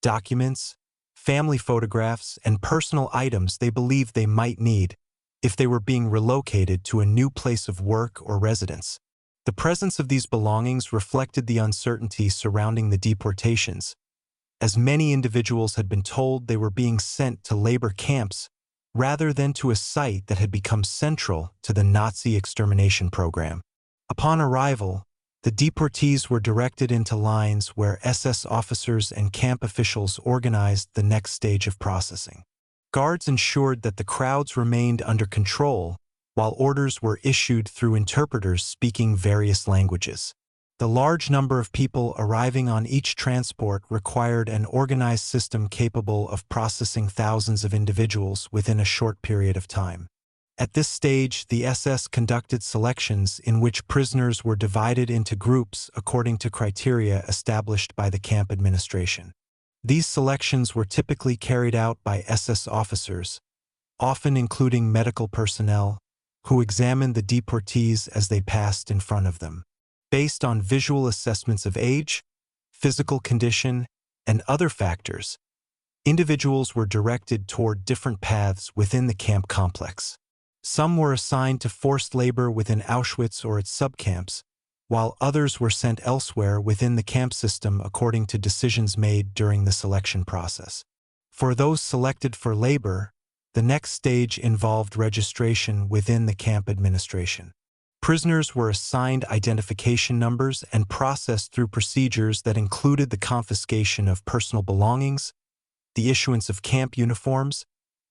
documents, family photographs, and personal items they believed they might need if they were being relocated to a new place of work or residence. The presence of these belongings reflected the uncertainty surrounding the deportations, as many individuals had been told they were being sent to labor camps rather than to a site that had become central to the Nazi extermination program. Upon arrival, the deportees were directed into lines where SS officers and camp officials organized the next stage of processing. Guards ensured that the crowds remained under control, while orders were issued through interpreters speaking various languages. The large number of people arriving on each transport required an organized system capable of processing thousands of individuals within a short period of time. At this stage, the SS conducted selections in which prisoners were divided into groups according to criteria established by the camp administration. These selections were typically carried out by SS officers, often including medical personnel, who examined the deportees as they passed in front of them. Based on visual assessments of age, physical condition, and other factors, individuals were directed toward different paths within the camp complex. Some were assigned to forced labor within Auschwitz or its subcamps, while others were sent elsewhere within the camp system according to decisions made during the selection process. For those selected for labor, the next stage involved registration within the camp administration. Prisoners were assigned identification numbers and processed through procedures that included the confiscation of personal belongings, the issuance of camp uniforms,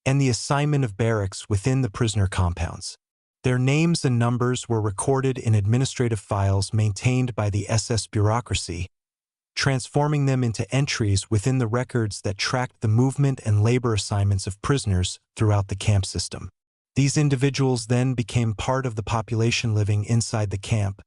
and the assignment of barracks within the prisoner compounds. Their names and numbers were recorded in administrative files maintained by the SS bureaucracy, transforming them into entries within the records that tracked the movement and labor assignments of prisoners throughout the camp system. These individuals then became part of the population living inside the camp,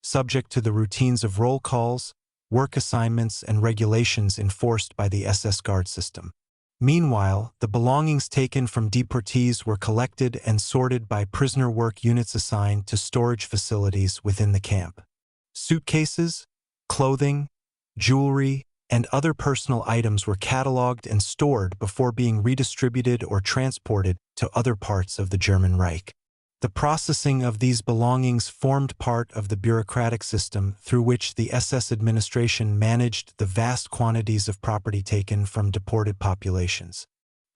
subject to the routines of roll calls, work assignments, and regulations enforced by the SS guard system. Meanwhile, the belongings taken from deportees were collected and sorted by prisoner work units assigned to storage facilities within the camp. Suitcases, clothing, jewelry, and other personal items were cataloged and stored before being redistributed or transported to other parts of the German Reich. The processing of these belongings formed part of the bureaucratic system through which the SS administration managed the vast quantities of property taken from deported populations.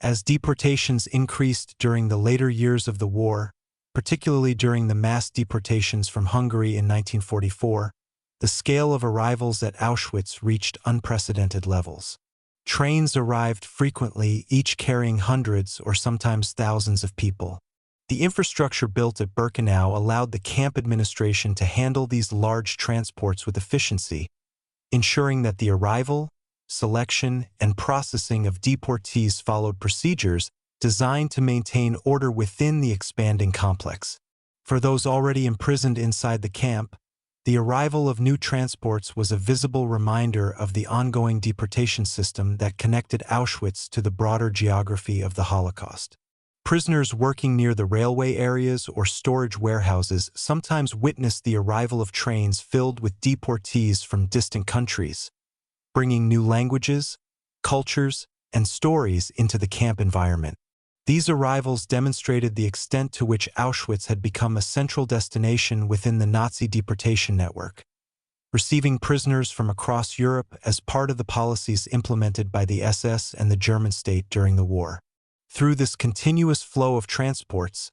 As deportations increased during the later years of the war, particularly during the mass deportations from Hungary in 1944, the scale of arrivals at Auschwitz reached unprecedented levels. Trains arrived frequently, each carrying hundreds or sometimes thousands of people. The infrastructure built at Birkenau allowed the camp administration to handle these large transports with efficiency, ensuring that the arrival, selection, and processing of deportees followed procedures designed to maintain order within the expanding complex. For those already imprisoned inside the camp, the arrival of new transports was a visible reminder of the ongoing deportation system that connected Auschwitz to the broader geography of the Holocaust. Prisoners working near the railway areas or storage warehouses sometimes witnessed the arrival of trains filled with deportees from distant countries, bringing new languages, cultures, and stories into the camp environment. These arrivals demonstrated the extent to which Auschwitz had become a central destination within the Nazi deportation network, receiving prisoners from across Europe as part of the policies implemented by the SS and the German state during the war. Through this continuous flow of transports,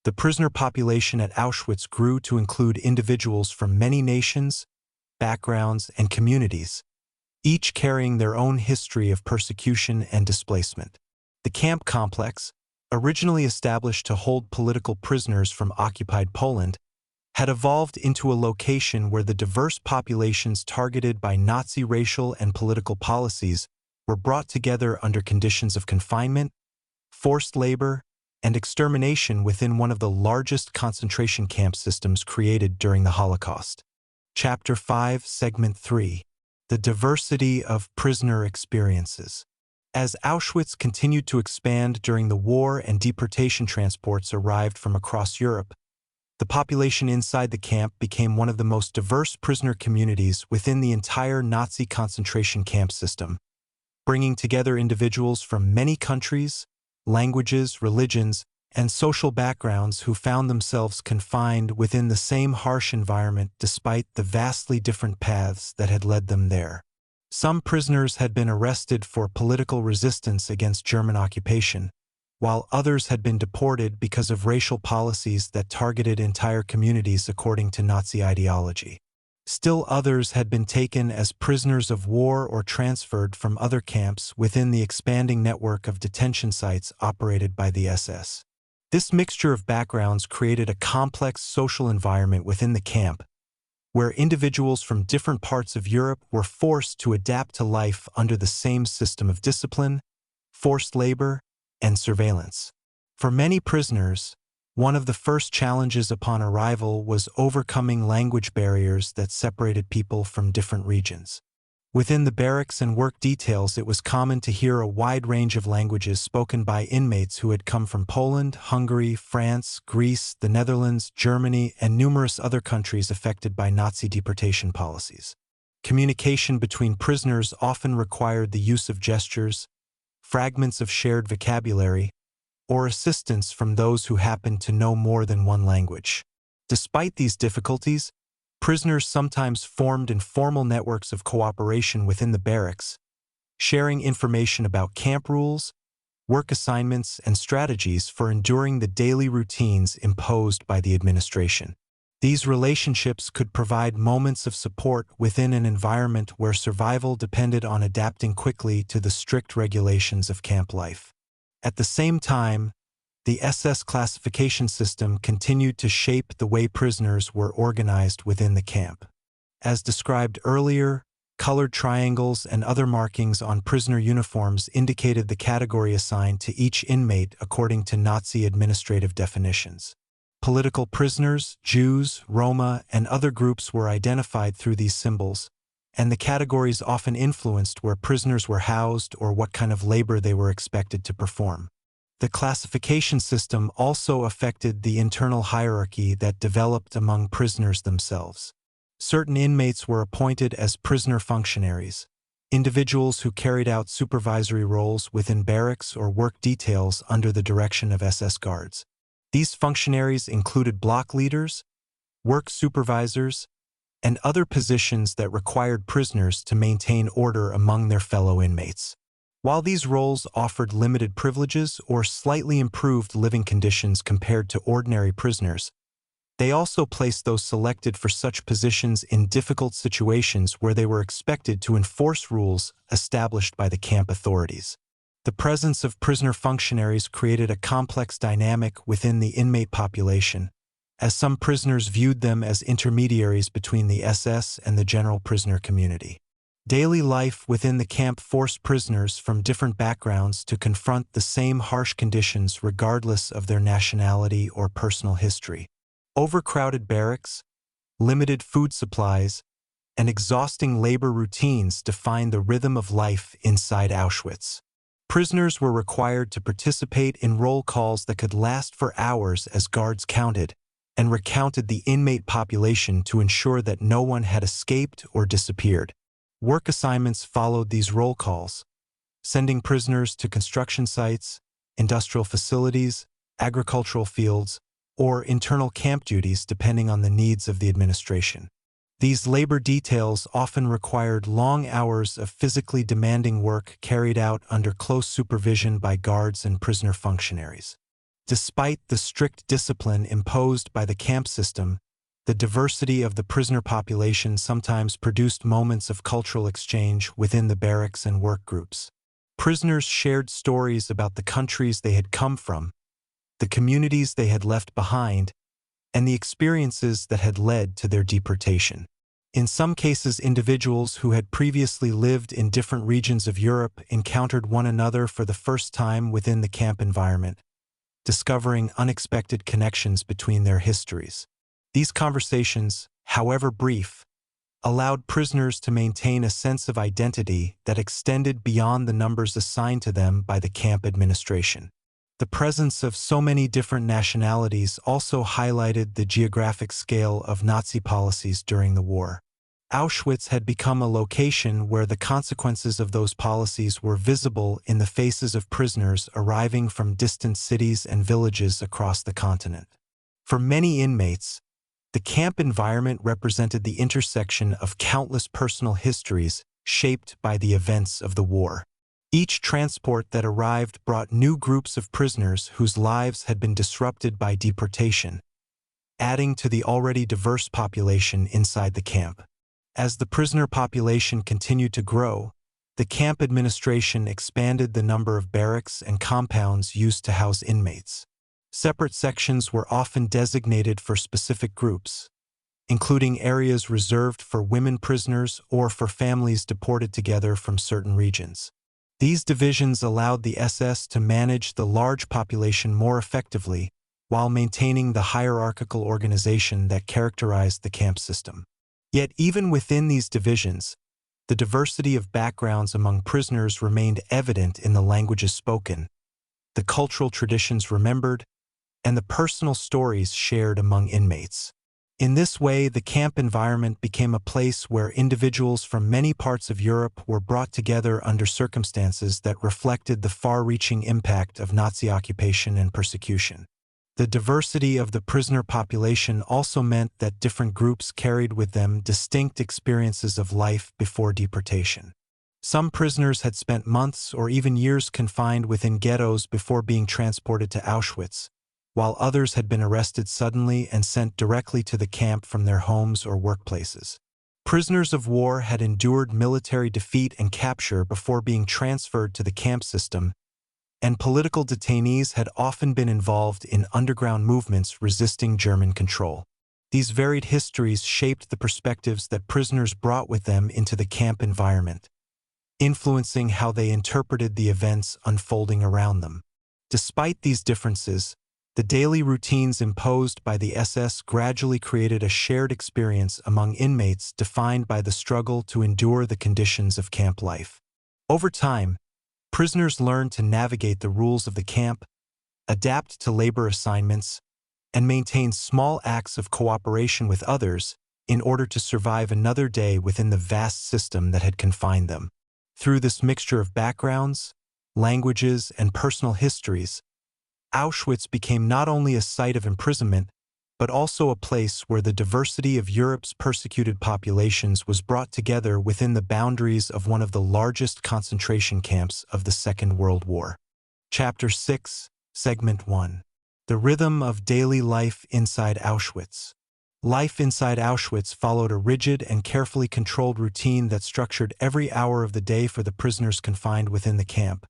the prisoner population at Auschwitz grew to include individuals from many nations, backgrounds, and communities, each carrying their own history of persecution and displacement. The camp complex, originally established to hold political prisoners from occupied Poland, had evolved into a location where the diverse populations targeted by Nazi racial and political policies were brought together under conditions of confinement, forced labor, and extermination within one of the largest concentration camp systems created during the Holocaust. Chapter 5, Segment 3. The Diversity of Prisoner Experiences. As Auschwitz continued to expand during the war and deportation transports arrived from across Europe, the population inside the camp became one of the most diverse prisoner communities within the entire Nazi concentration camp system, bringing together individuals from many countries, languages, religions, and social backgrounds who found themselves confined within the same harsh environment despite the vastly different paths that had led them there. Some prisoners had been arrested for political resistance against German occupation, while others had been deported because of racial policies that targeted entire communities according to Nazi ideology. Still others had been taken as prisoners of war or transferred from other camps within the expanding network of detention sites operated by the SS. This mixture of backgrounds created a complex social environment within the camp, where individuals from different parts of Europe were forced to adapt to life under the same system of discipline, forced labor, and surveillance. For many prisoners, one of the first challenges upon arrival was overcoming language barriers that separated people from different regions. Within the barracks and work details, it was common to hear a wide range of languages spoken by inmates who had come from Poland, Hungary, France, Greece, the Netherlands, Germany, and numerous other countries affected by Nazi deportation policies. Communication between prisoners often required the use of gestures, fragments of shared vocabulary, or assistance from those who happened to know more than one language. Despite these difficulties, prisoners sometimes formed informal networks of cooperation within the barracks, sharing information about camp rules, work assignments, and strategies for enduring the daily routines imposed by the administration. These relationships could provide moments of support within an environment where survival depended on adapting quickly to the strict regulations of camp life. At the same time, the SS classification system continued to shape the way prisoners were organized within the camp. As described earlier, colored triangles and other markings on prisoner uniforms indicated the category assigned to each inmate according to Nazi administrative definitions. Political prisoners, Jews, Roma, and other groups were identified through these symbols, and the categories often influenced where prisoners were housed or what kind of labor they were expected to perform. The classification system also affected the internal hierarchy that developed among prisoners themselves. Certain inmates were appointed as prisoner functionaries, individuals who carried out supervisory roles within barracks or work details under the direction of SS guards. These functionaries included block leaders, work supervisors, and other positions that required prisoners to maintain order among their fellow inmates. While these roles offered limited privileges or slightly improved living conditions compared to ordinary prisoners, they also placed those selected for such positions in difficult situations where they were expected to enforce rules established by the camp authorities. The presence of prisoner functionaries created a complex dynamic within the inmate population, as some prisoners viewed them as intermediaries between the SS and the general prisoner community. Daily life within the camp forced prisoners from different backgrounds to confront the same harsh conditions regardless of their nationality or personal history. Overcrowded barracks, limited food supplies, and exhausting labor routines defined the rhythm of life inside Auschwitz. Prisoners were required to participate in roll calls that could last for hours as guards counted and recounted the inmate population to ensure that no one had escaped or disappeared. Work assignments followed these roll calls, sending prisoners to construction sites, industrial facilities, agricultural fields, or internal camp duties depending on the needs of the administration. These labor details often required long hours of physically demanding work carried out under close supervision by guards and prisoner functionaries. Despite the strict discipline imposed by the camp system, the diversity of the prisoner population sometimes produced moments of cultural exchange within the barracks and work groups. Prisoners shared stories about the countries they had come from, the communities they had left behind, and the experiences that had led to their deportation. In some cases, individuals who had previously lived in different regions of Europe encountered one another for the first time within the camp environment, discovering unexpected connections between their histories. These conversations, however brief, allowed prisoners to maintain a sense of identity that extended beyond the numbers assigned to them by the camp administration. The presence of so many different nationalities also highlighted the geographic scale of Nazi policies during the war. Auschwitz had become a location where the consequences of those policies were visible in the faces of prisoners arriving from distant cities and villages across the continent. For many inmates, the camp environment represented the intersection of countless personal histories shaped by the events of the war. Each transport that arrived brought new groups of prisoners whose lives had been disrupted by deportation, adding to the already diverse population inside the camp. As the prisoner population continued to grow, the camp administration expanded the number of barracks and compounds used to house inmates. Separate sections were often designated for specific groups, including areas reserved for women prisoners or for families deported together from certain regions. These divisions allowed the SS to manage the large population more effectively while maintaining the hierarchical organization that characterized the camp system. Yet even within these divisions, the diversity of backgrounds among prisoners remained evident in the languages spoken, the cultural traditions remembered, and the personal stories shared among inmates. In this way, the camp environment became a place where individuals from many parts of Europe were brought together under circumstances that reflected the far-reaching impact of Nazi occupation and persecution. The diversity of the prisoner population also meant that different groups carried with them distinct experiences of life before deportation. Some prisoners had spent months or even years confined within ghettos before being transported to Auschwitz, while others had been arrested suddenly and sent directly to the camp from their homes or workplaces. Prisoners of war had endured military defeat and capture before being transferred to the camp system, and political detainees had often been involved in underground movements resisting German control. These varied histories shaped the perspectives that prisoners brought with them into the camp environment, influencing how they interpreted the events unfolding around them. Despite these differences, The daily routines imposed by the SS gradually created a shared experience among inmates defined by the struggle to endure the conditions of camp life. Over time, prisoners learned to navigate the rules of the camp, adapt to labor assignments, and maintain small acts of cooperation with others in order to survive another day within the vast system that had confined them. Through this mixture of backgrounds, languages, and personal histories, Auschwitz became not only a site of imprisonment, but also a place where the diversity of Europe's persecuted populations was brought together within the boundaries of one of the largest concentration camps of the Second World War. Chapter 6, Segment 1. The Rhythm of Daily Life Inside Auschwitz. Life inside Auschwitz followed a rigid and carefully controlled routine that structured every hour of the day for the prisoners confined within the camp.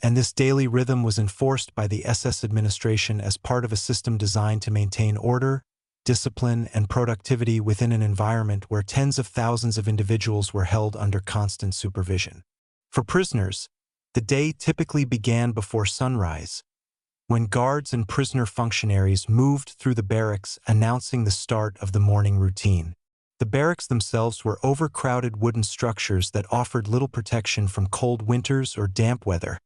And this daily rhythm was enforced by the SS administration as part of a system designed to maintain order, discipline, and productivity within an environment where tens of thousands of individuals were held under constant supervision. For prisoners, the day typically began before sunrise, when guards and prisoner functionaries moved through the barracks announcing the start of the morning routine. The barracks themselves were overcrowded wooden structures that offered little protection from cold winters or damp weather,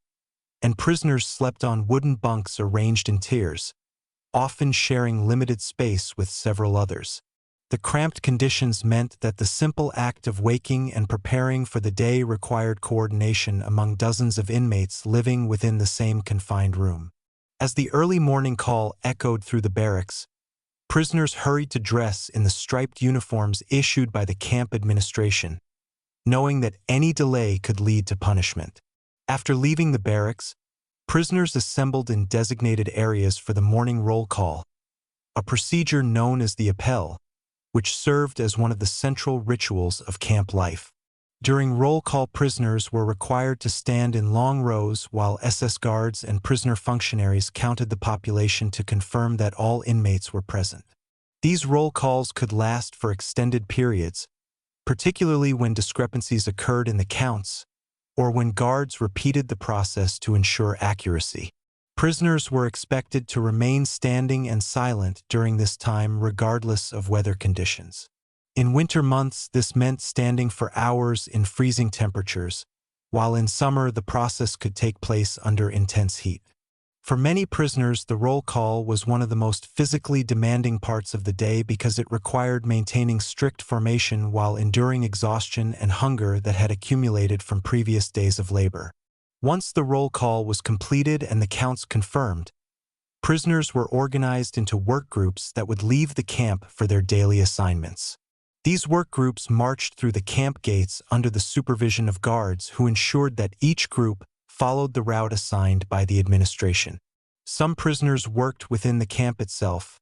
and prisoners slept on wooden bunks arranged in tiers, often sharing limited space with several others. The cramped conditions meant that the simple act of waking and preparing for the day required coordination among dozens of inmates living within the same confined room. As the early morning call echoed through the barracks, prisoners hurried to dress in the striped uniforms issued by the camp administration, knowing that any delay could lead to punishment. After leaving the barracks, prisoners assembled in designated areas for the morning roll call, a procedure known as the appel, which served as one of the central rituals of camp life. During roll call, prisoners were required to stand in long rows while SS guards and prisoner functionaries counted the population to confirm that all inmates were present. These roll calls could last for extended periods, particularly when discrepancies occurred in the counts, or when guards repeated the process to ensure accuracy. Prisoners were expected to remain standing and silent during this time regardless of weather conditions. In winter months, this meant standing for hours in freezing temperatures, while in summer the process could take place under intense heat. For many prisoners, the roll call was one of the most physically demanding parts of the day because it required maintaining strict formation while enduring exhaustion and hunger that had accumulated from previous days of labor. Once the roll call was completed and the counts confirmed, prisoners were organized into work groups that would leave the camp for their daily assignments. These work groups marched through the camp gates under the supervision of guards who ensured that each group followed the route assigned by the administration. Some prisoners worked within the camp itself,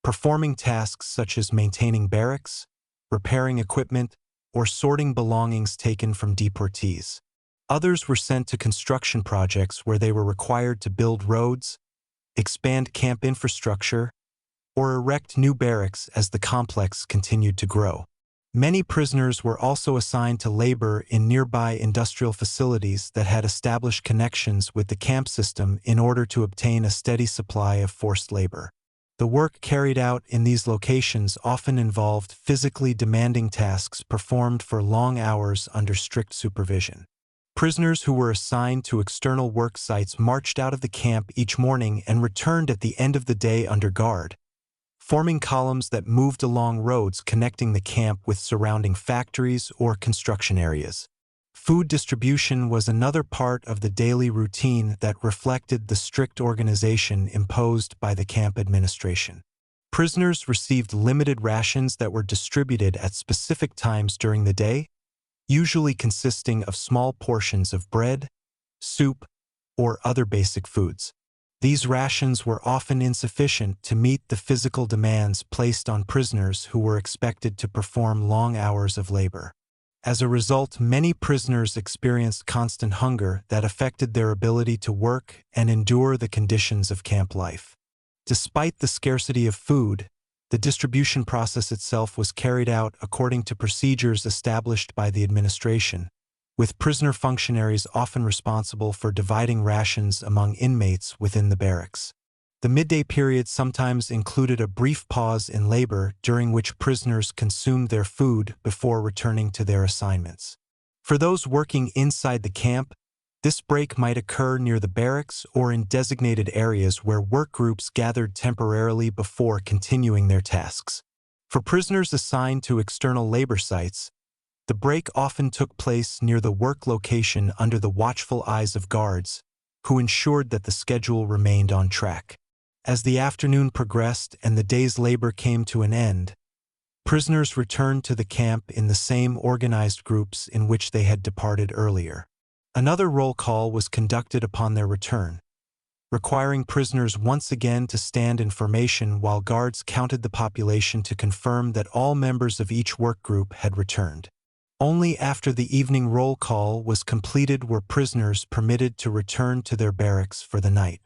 performing tasks such as maintaining barracks, repairing equipment, or sorting belongings taken from deportees. Others were sent to construction projects where they were required to build roads, expand camp infrastructure, or erect new barracks as the complex continued to grow. Many prisoners were also assigned to labor in nearby industrial facilities that had established connections with the camp system in order to obtain a steady supply of forced labor. The work carried out in these locations often involved physically demanding tasks performed for long hours under strict supervision. Prisoners who were assigned to external work sites marched out of the camp each morning and returned at the end of the day under guard, forming columns that moved along roads connecting the camp with surrounding factories or construction areas. Food distribution was another part of the daily routine that reflected the strict organization imposed by the camp administration. Prisoners received limited rations that were distributed at specific times during the day, usually consisting of small portions of bread, soup, or other basic foods. These rations were often insufficient to meet the physical demands placed on prisoners who were expected to perform long hours of labor. As a result, many prisoners experienced constant hunger that affected their ability to work and endure the conditions of camp life. Despite the scarcity of food, the distribution process itself was carried out according to procedures established by the administration, with prisoner functionaries often responsible for dividing rations among inmates within the barracks. The midday period sometimes included a brief pause in labor during which prisoners consumed their food before returning to their assignments. For those working inside the camp, this break might occur near the barracks or in designated areas where work groups gathered temporarily before continuing their tasks. For prisoners assigned to external labor sites, the break often took place near the work location under the watchful eyes of guards, who ensured that the schedule remained on track. As the afternoon progressed and the day's labor came to an end, prisoners returned to the camp in the same organized groups in which they had departed earlier. Another roll call was conducted upon their return, requiring prisoners once again to stand in formation while guards counted the population to confirm that all members of each work group had returned. Only after the evening roll call was completed were prisoners permitted to return to their barracks for the night.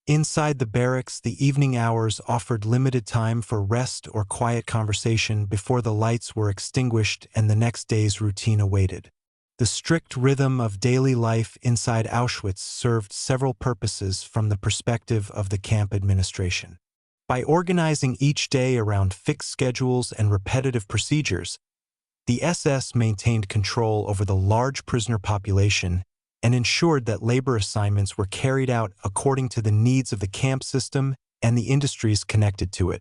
Inside the barracks, the evening hours offered limited time for rest or quiet conversation before the lights were extinguished and the next day's routine awaited. The strict rhythm of daily life inside Auschwitz served several purposes from the perspective of the camp administration. By organizing each day around fixed schedules and repetitive procedures, the SS maintained control over the large prisoner population and ensured that labor assignments were carried out according to the needs of the camp system and the industries connected to it.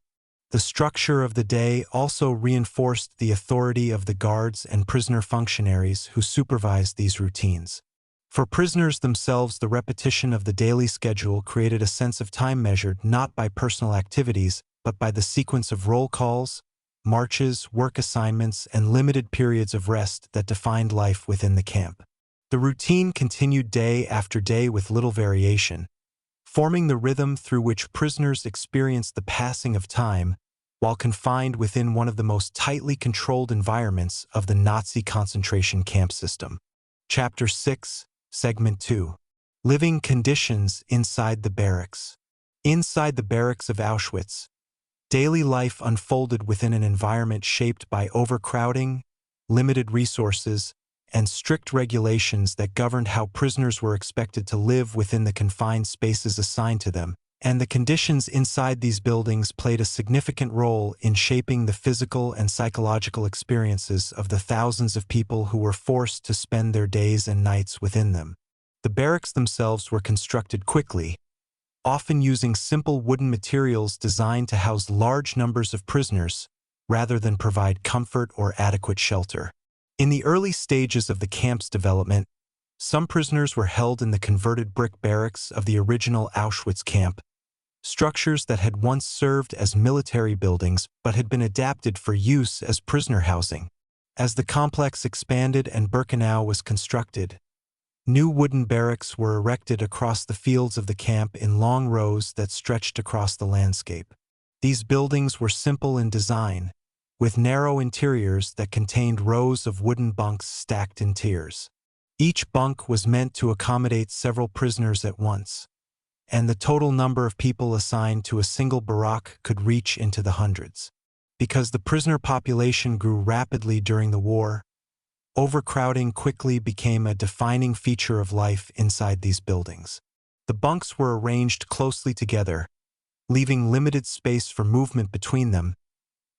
The structure of the day also reinforced the authority of the guards and prisoner functionaries who supervised these routines. For prisoners themselves, the repetition of the daily schedule created a sense of time measured not by personal activities, but by the sequence of roll calls, marches, work assignments, and limited periods of rest that defined life within the camp. The routine continued day after day with little variation, forming the rhythm through which prisoners experienced the passing of time while confined within one of the most tightly controlled environments of the Nazi concentration camp system. Chapter 6, Segment 2. Living Conditions Inside the Barracks. Inside the barracks of Auschwitz, daily life unfolded within an environment shaped by overcrowding, limited resources, and strict regulations that governed how prisoners were expected to live within the confined spaces assigned to them, and the conditions inside these buildings played a significant role in shaping the physical and psychological experiences of the thousands of people who were forced to spend their days and nights within them. The barracks themselves were constructed quickly, often using simple wooden materials designed to house large numbers of prisoners, rather than provide comfort or adequate shelter. In the early stages of the camp's development, some prisoners were held in the converted brick barracks of the original Auschwitz camp, structures that had once served as military buildings but had been adapted for use as prisoner housing. As the complex expanded and Birkenau was constructed, new wooden barracks were erected across the fields of the camp in long rows that stretched across the landscape. These buildings were simple in design, with narrow interiors that contained rows of wooden bunks stacked in tiers. Each bunk was meant to accommodate several prisoners at once, and the total number of people assigned to a single barack could reach into the hundreds. Because the prisoner population grew rapidly during the war, overcrowding quickly became a defining feature of life inside these buildings. The bunks were arranged closely together, leaving limited space for movement between them,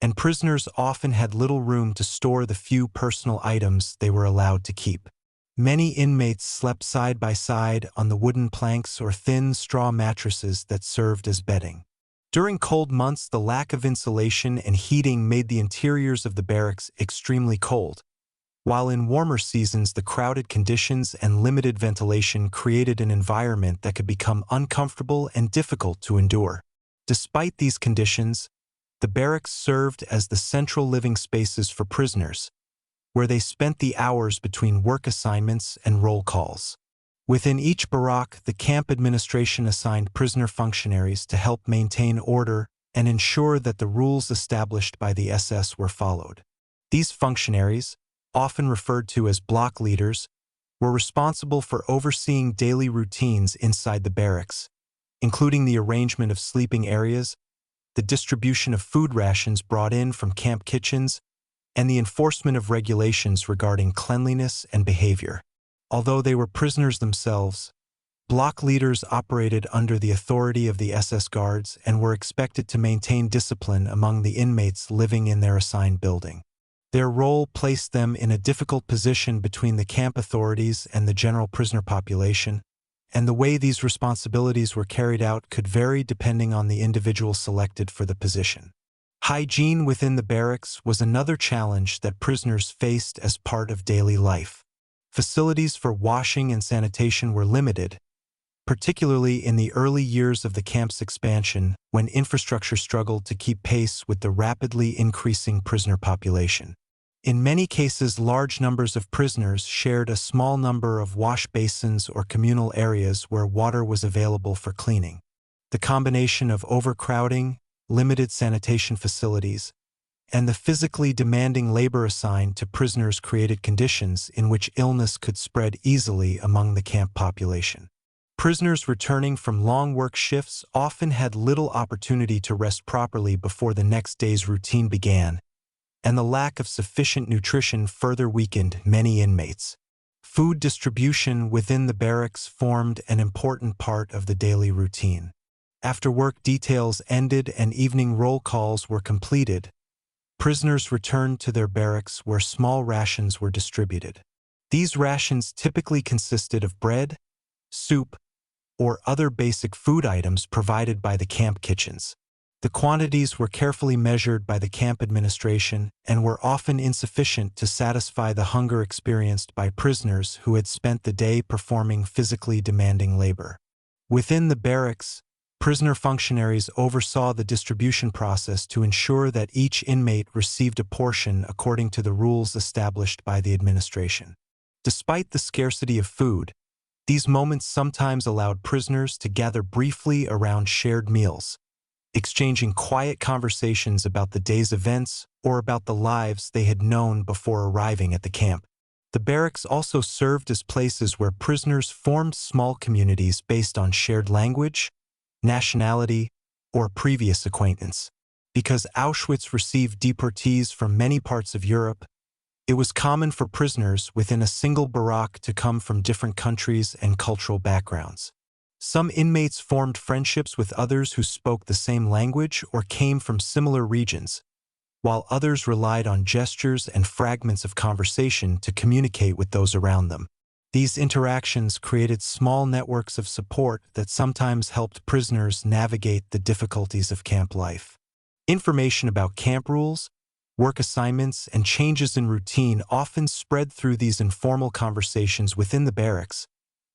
and prisoners often had little room to store the few personal items they were allowed to keep. Many inmates slept side by side on the wooden planks or thin straw mattresses that served as bedding. During cold months, the lack of insulation and heating made the interiors of the barracks extremely cold, while in warmer seasons the crowded conditions and limited ventilation created an environment that could become uncomfortable and difficult to endure. Despite these conditions, the barracks served as the central living spaces for prisoners, where they spent the hours between work assignments and roll calls. Within each barack, the camp administration assigned prisoner functionaries to help maintain order and ensure that the rules established by the SS were followed. These functionaries, often referred to as block leaders, were responsible for overseeing daily routines inside the barracks, including the arrangement of sleeping areas, the distribution of food rations brought in from camp kitchens, and the enforcement of regulations regarding cleanliness and behavior. Although they were prisoners themselves, Block leaders operated under the authority of the SS guards and were expected to maintain discipline among the inmates living in their assigned building. Their role placed them in a difficult position between the camp authorities and the general prisoner population, and the way these responsibilities were carried out could vary depending on the individual selected for the position. Hygiene within the barracks was another challenge that prisoners faced as part of daily life. Facilities for washing and sanitation were limited, particularly in the early years of the camp's expansion when infrastructure struggled to keep pace with the rapidly increasing prisoner population. In many cases, large numbers of prisoners shared a small number of wash basins or communal areas where water was available for cleaning. The combination of overcrowding, limited sanitation facilities, and the physically demanding labor assigned to prisoners created conditions in which illness could spread easily among the camp population. Prisoners returning from long work shifts often had little opportunity to rest properly before the next day's routine began, and the lack of sufficient nutrition further weakened many inmates. Food distribution within the barracks formed an important part of the daily routine. After work details ended and evening roll calls were completed, prisoners returned to their barracks where small rations were distributed. These rations typically consisted of bread, soup, or other basic food items provided by the camp kitchens. The quantities were carefully measured by the camp administration and were often insufficient to satisfy the hunger experienced by prisoners who had spent the day performing physically demanding labor. Within the barracks, prisoner functionaries oversaw the distribution process to ensure that each inmate received a portion according to the rules established by the administration. Despite the scarcity of food, these moments sometimes allowed prisoners to gather briefly around shared meals, exchanging quiet conversations about the day's events or about the lives they had known before arriving at the camp. The barracks also served as places where prisoners formed small communities based on shared language, nationality, or previous acquaintance. Because Auschwitz received deportees from many parts of Europe, it was common for prisoners within a single barrack to come from different countries and cultural backgrounds. Some inmates formed friendships with others who spoke the same language or came from similar regions, while others relied on gestures and fragments of conversation to communicate with those around them. These interactions created small networks of support that sometimes helped prisoners navigate the difficulties of camp life. Information about camp rules, work assignments, and changes in routine often spread through these informal conversations within the barracks,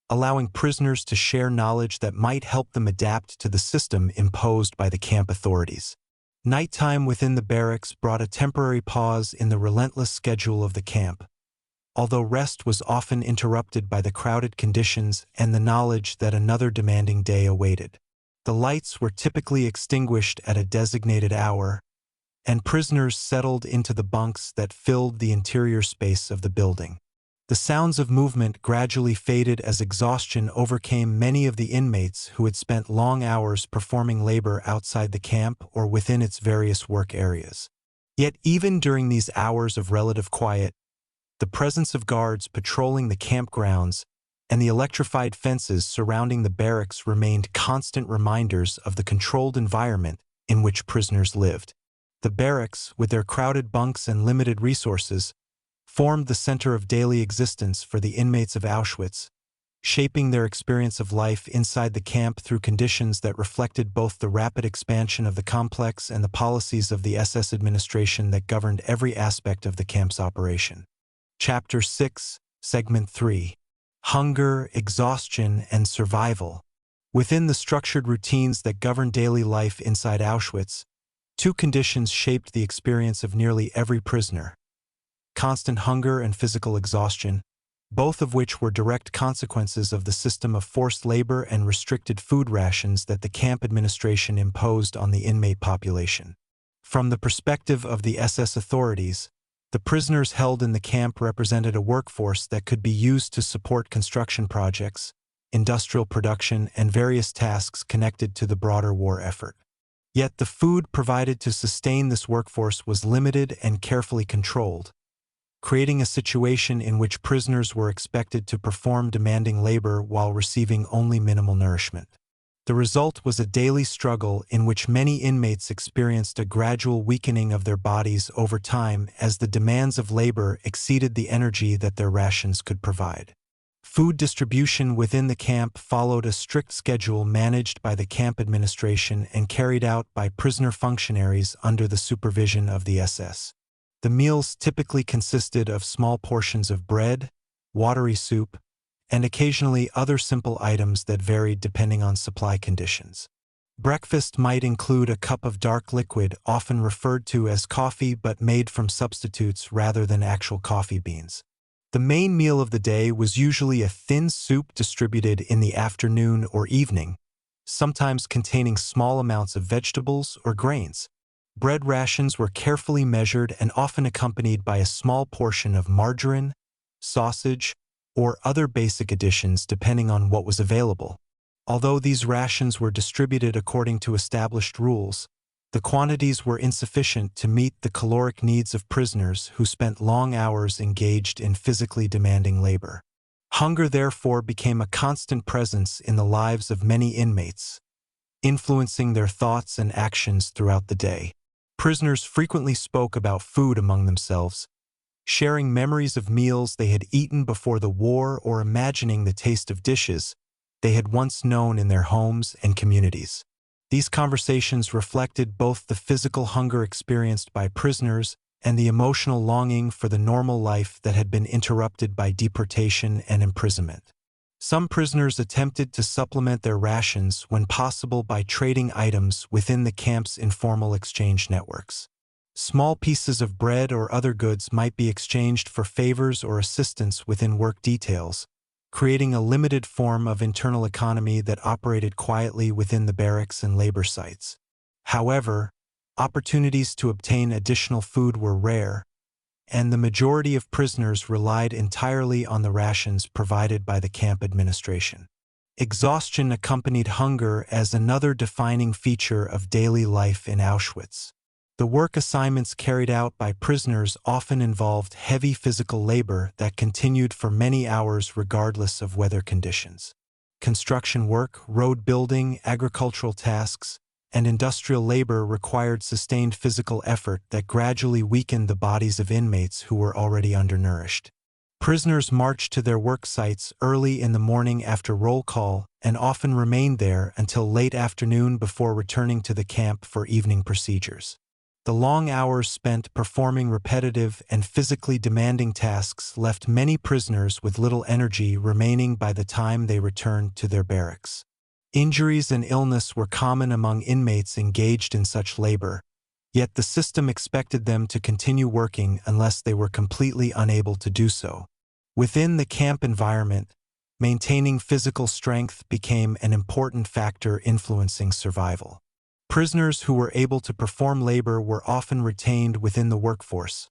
allowing prisoners to share knowledge that might help them adapt to the system imposed by the camp authorities. Nighttime within the barracks brought a temporary pause in the relentless schedule of the camp, although rest was often interrupted by the crowded conditions and the knowledge that another demanding day awaited. The lights were typically extinguished at a designated hour, and prisoners settled into the bunks that filled the interior space of the building. The sounds of movement gradually faded as exhaustion overcame many of the inmates who had spent long hours performing labor outside the camp or within its various work areas. Yet even during these hours of relative quiet, the presence of guards patrolling the campgrounds and the electrified fences surrounding the barracks remained constant reminders of the controlled environment in which prisoners lived. The barracks, with their crowded bunks and limited resources, formed the center of daily existence for the inmates of Auschwitz, shaping their experience of life inside the camp through conditions that reflected both the rapid expansion of the complex and the policies of the SS administration that governed every aspect of the camp's operation. Chapter 6, Segment 3. Hunger, Exhaustion, and Survival. Within the structured routines that governed daily life inside Auschwitz, two conditions shaped the experience of nearly every prisoner: constant hunger and physical exhaustion, both of which were direct consequences of the system of forced labor and restricted food rations that the camp administration imposed on the inmate population. From the perspective of the SS authorities, the prisoners held in the camp represented a workforce that could be used to support construction projects, industrial production, and various tasks connected to the broader war effort. Yet the food provided to sustain this workforce was limited and carefully controlled, creating a situation in which prisoners were expected to perform demanding labor while receiving only minimal nourishment. The result was a daily struggle in which many inmates experienced a gradual weakening of their bodies over time as the demands of labor exceeded the energy that their rations could provide. Food distribution within the camp followed a strict schedule managed by the camp administration and carried out by prisoner functionaries under the supervision of the SS. The meals typically consisted of small portions of bread, watery soup, and occasionally other simple items that varied depending on supply conditions. Breakfast might include a cup of dark liquid, often referred to as coffee but made from substitutes rather than actual coffee beans. The main meal of the day was usually a thin soup distributed in the afternoon or evening, sometimes containing small amounts of vegetables or grains. Bread rations were carefully measured and often accompanied by a small portion of margarine, sausage, or other basic additions depending on what was available. Although these rations were distributed according to established rules, the quantities were insufficient to meet the caloric needs of prisoners who spent long hours engaged in physically demanding labor. Hunger therefore became a constant presence in the lives of many inmates, influencing their thoughts and actions throughout the day. Prisoners frequently spoke about food among themselves, sharing memories of meals they had eaten before the war or imagining the taste of dishes they had once known in their homes and communities. These conversations reflected both the physical hunger experienced by prisoners and the emotional longing for the normal life that had been interrupted by deportation and imprisonment. Some prisoners attempted to supplement their rations when possible by trading items within the camp's informal exchange networks. Small pieces of bread or other goods might be exchanged for favors or assistance within work details, creating a limited form of internal economy that operated quietly within the barracks and labor sites. However, opportunities to obtain additional food were rare, and the majority of prisoners relied entirely on the rations provided by the camp administration. Exhaustion accompanied hunger as another defining feature of daily life in Auschwitz. The work assignments carried out by prisoners often involved heavy physical labor that continued for many hours regardless of weather conditions. Construction work, road building, agricultural tasks, and industrial labor required sustained physical effort that gradually weakened the bodies of inmates who were already undernourished. Prisoners marched to their work sites early in the morning after roll call and often remained there until late afternoon before returning to the camp for evening procedures. The long hours spent performing repetitive and physically demanding tasks left many prisoners with little energy remaining by the time they returned to their barracks. Injuries and illness were common among inmates engaged in such labor, yet the system expected them to continue working unless they were completely unable to do so. Within the camp environment, maintaining physical strength became an important factor influencing survival. Prisoners who were able to perform labor were often retained within the workforce,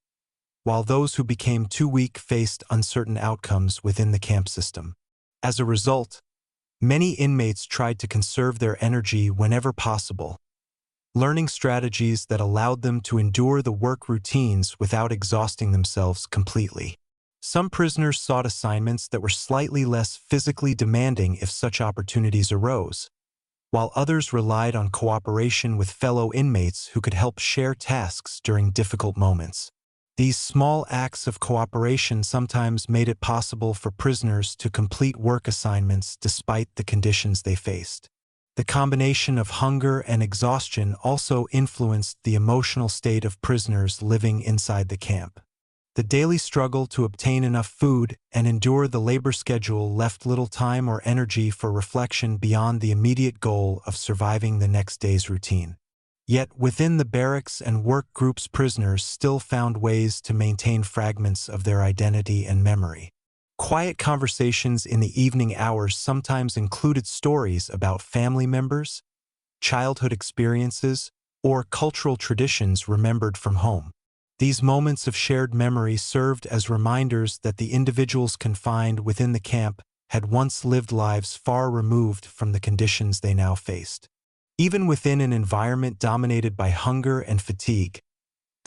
while those who became too weak faced uncertain outcomes within the camp system. As a result, many inmates tried to conserve their energy whenever possible, learning strategies that allowed them to endure the work routines without exhausting themselves completely. Some prisoners sought assignments that were slightly less physically demanding if such opportunities arose, while others relied on cooperation with fellow inmates who could help share tasks during difficult moments. These small acts of cooperation sometimes made it possible for prisoners to complete work assignments despite the conditions they faced. The combination of hunger and exhaustion also influenced the emotional state of prisoners living inside the camp. The daily struggle to obtain enough food and endure the labor schedule left little time or energy for reflection beyond the immediate goal of surviving the next day's routine. Yet within the barracks and work groups, prisoners still found ways to maintain fragments of their identity and memory. Quiet conversations in the evening hours sometimes included stories about family members, childhood experiences, or cultural traditions remembered from home. These moments of shared memory served as reminders that the individuals confined within the camp had once lived lives far removed from the conditions they now faced. Even within an environment dominated by hunger and fatigue,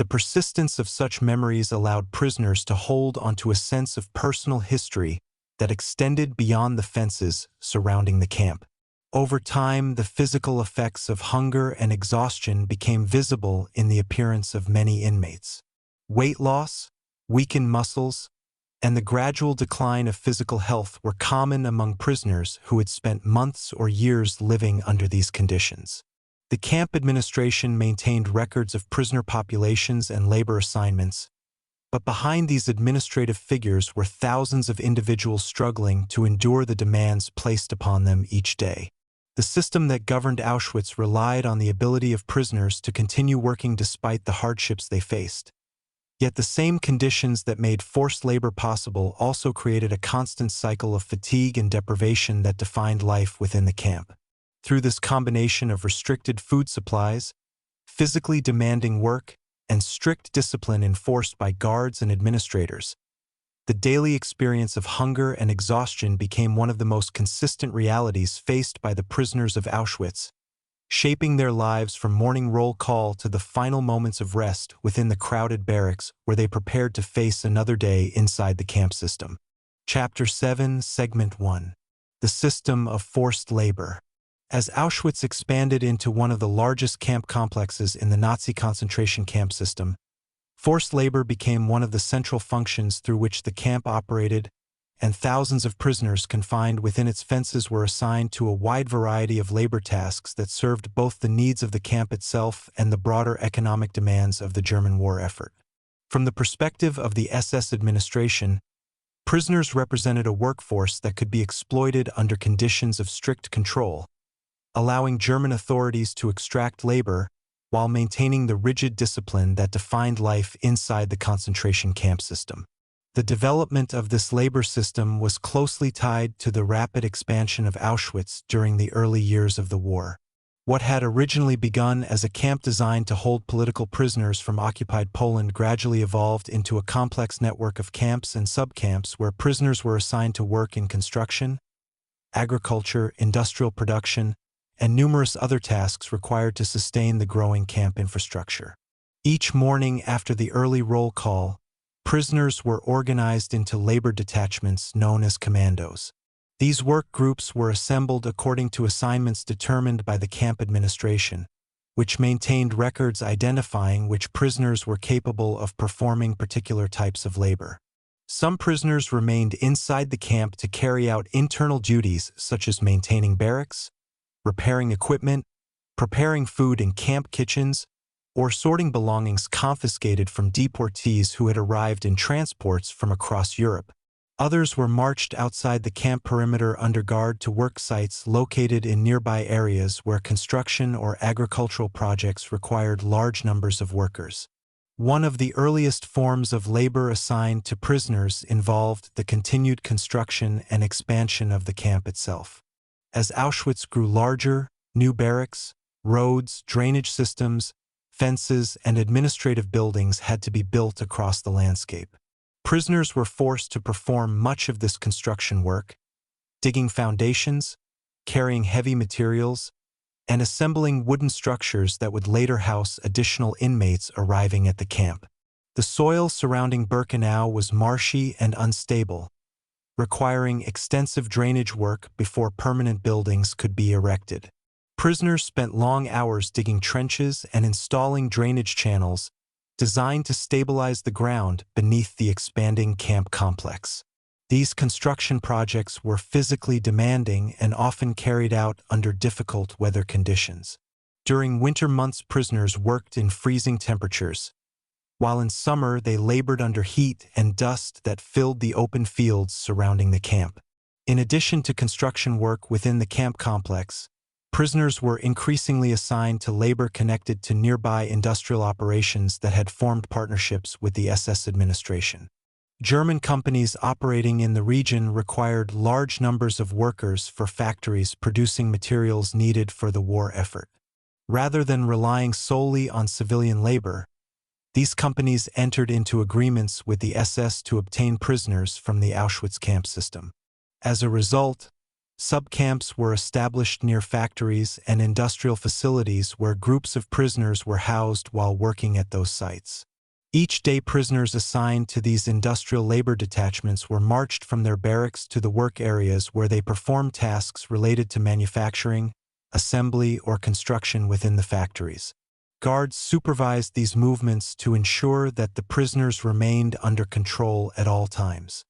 The persistence of such memories allowed prisoners to hold onto a sense of personal history that extended beyond the fences surrounding the camp. Over time, the physical effects of hunger and exhaustion became visible in the appearance of many inmates. Weight loss, weakened muscles, and the gradual decline of physical health were common among prisoners who had spent months or years living under these conditions. The camp administration maintained records of prisoner populations and labor assignments, but behind these administrative figures were thousands of individuals struggling to endure the demands placed upon them each day. The system that governed Auschwitz relied on the ability of prisoners to continue working despite the hardships they faced. Yet the same conditions that made forced labor possible also created a constant cycle of fatigue and deprivation that defined life within the camp. Through this combination of restricted food supplies, physically demanding work, and strict discipline enforced by guards and administrators, the daily experience of hunger and exhaustion became one of the most consistent realities faced by the prisoners of Auschwitz, shaping their lives from morning roll call to the final moments of rest within the crowded barracks where they prepared to face another day inside the camp system. Chapter 7, Segment 1. The System of Forced Labor. As Auschwitz expanded into one of the largest camp complexes in the Nazi concentration camp system, forced labor became one of the central functions through which the camp operated, and thousands of prisoners confined within its fences were assigned to a wide variety of labor tasks that served both the needs of the camp itself and the broader economic demands of the German war effort. From the perspective of the SS administration, prisoners represented a workforce that could be exploited under conditions of strict control, allowing German authorities to extract labor while maintaining the rigid discipline that defined life inside the concentration camp system. The development of this labor system was closely tied to the rapid expansion of Auschwitz during the early years of the war. What had originally begun as a camp designed to hold political prisoners from occupied Poland gradually evolved into a complex network of camps and subcamps where prisoners were assigned to work in construction, agriculture, industrial production, and numerous other tasks required to sustain the growing camp infrastructure. Each morning after the early roll call, prisoners were organized into labor detachments known as commandos. These work groups were assembled according to assignments determined by the camp administration, which maintained records identifying which prisoners were capable of performing particular types of labor. Some prisoners remained inside the camp to carry out internal duties such as maintaining barracks, repairing equipment, preparing food in camp kitchens, or sorting belongings confiscated from deportees who had arrived in transports from across Europe. Others were marched outside the camp perimeter under guard to work sites located in nearby areas where construction or agricultural projects required large numbers of workers. One of the earliest forms of labor assigned to prisoners involved the continued construction and expansion of the camp itself. As Auschwitz grew larger, new barracks, roads, drainage systems, fences, and administrative buildings had to be built across the landscape. Prisoners were forced to perform much of this construction work, digging foundations, carrying heavy materials, and assembling wooden structures that would later house additional inmates arriving at the camp. The soil surrounding Birkenau was marshy and unstable, requiring extensive drainage work before permanent buildings could be erected. Prisoners spent long hours digging trenches and installing drainage channels designed to stabilize the ground beneath the expanding camp complex. These construction projects were physically demanding and often carried out under difficult weather conditions. During winter months, prisoners worked in freezing temperatures, while in summer they labored under heat and dust that filled the open fields surrounding the camp. In addition to construction work within the camp complex, prisoners were increasingly assigned to labor connected to nearby industrial operations that had formed partnerships with the SS administration. German companies operating in the region required large numbers of workers for factories producing materials needed for the war effort. Rather than relying solely on civilian labor, these companies entered into agreements with the SS to obtain prisoners from the Auschwitz camp system. As a result, subcamps were established near factories and industrial facilities where groups of prisoners were housed while working at those sites. Each day, prisoners assigned to these industrial labor detachments were marched from their barracks to the work areas where they performed tasks related to manufacturing, assembly, or construction within the factories. Guards supervised these movements to ensure that the prisoners remained under control at all times.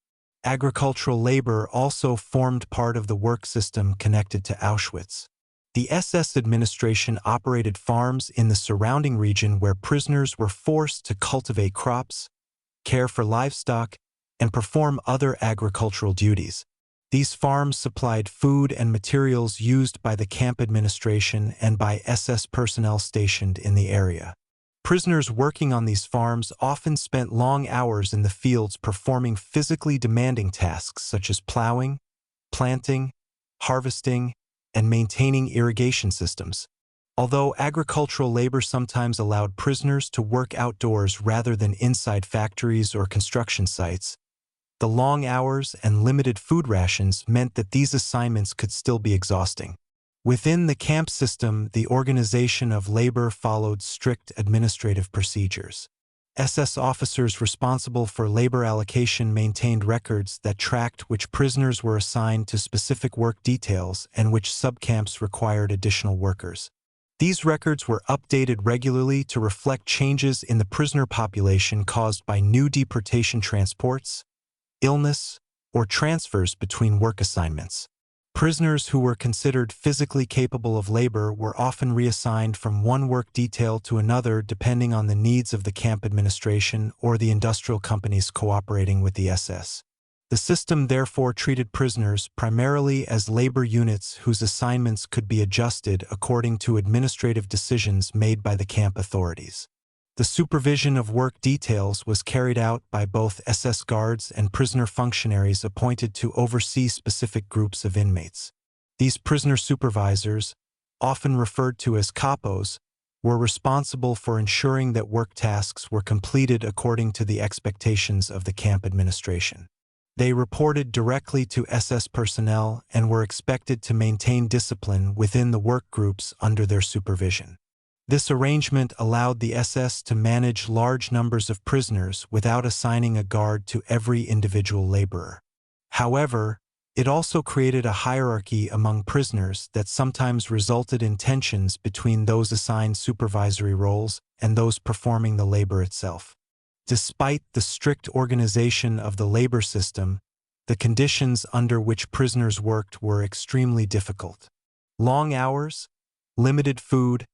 Agricultural labor also formed part of the work system connected to Auschwitz. The SS administration operated farms in the surrounding region where prisoners were forced to cultivate crops, care for livestock, and perform other agricultural duties. These farms supplied food and materials used by the camp administration and by SS personnel stationed in the area. Prisoners working on these farms often spent long hours in the fields performing physically demanding tasks such as plowing, planting, harvesting, and maintaining irrigation systems. Although agricultural labor sometimes allowed prisoners to work outdoors rather than inside factories or construction sites, the long hours and limited food rations meant that these assignments could still be exhausting. Within the camp system, the organization of labor followed strict administrative procedures. SS officers responsible for labor allocation maintained records that tracked which prisoners were assigned to specific work details and which subcamps required additional workers. These records were updated regularly to reflect changes in the prisoner population caused by new deportation transports, illness, or transfers between work assignments. Prisoners who were considered physically capable of labor were often reassigned from one work detail to another depending on the needs of the camp administration or the industrial companies cooperating with the SS. The system therefore treated prisoners primarily as labor units whose assignments could be adjusted according to administrative decisions made by the camp authorities. The supervision of work details was carried out by both SS guards and prisoner functionaries appointed to oversee specific groups of inmates. These prisoner supervisors, often referred to as capos, were responsible for ensuring that work tasks were completed according to the expectations of the camp administration. They reported directly to SS personnel and were expected to maintain discipline within the work groups under their supervision. This arrangement allowed the SS to manage large numbers of prisoners without assigning a guard to every individual laborer. However, it also created a hierarchy among prisoners that sometimes resulted in tensions between those assigned supervisory roles and those performing the labor itself. Despite the strict organization of the labor system, the conditions under which prisoners worked were extremely difficult. Long hours, limited food,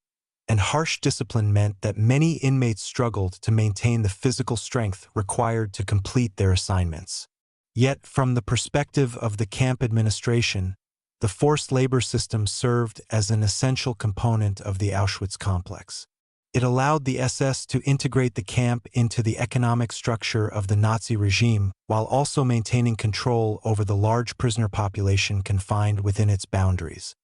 and harsh discipline meant that many inmates struggled to maintain the physical strength required to complete their assignments. Yet, from the perspective of the camp administration, the forced labor system served as an essential component of the Auschwitz complex. It allowed the SS to integrate the camp into the economic structure of the Nazi regime while also maintaining control over the large prisoner population confined within its boundaries.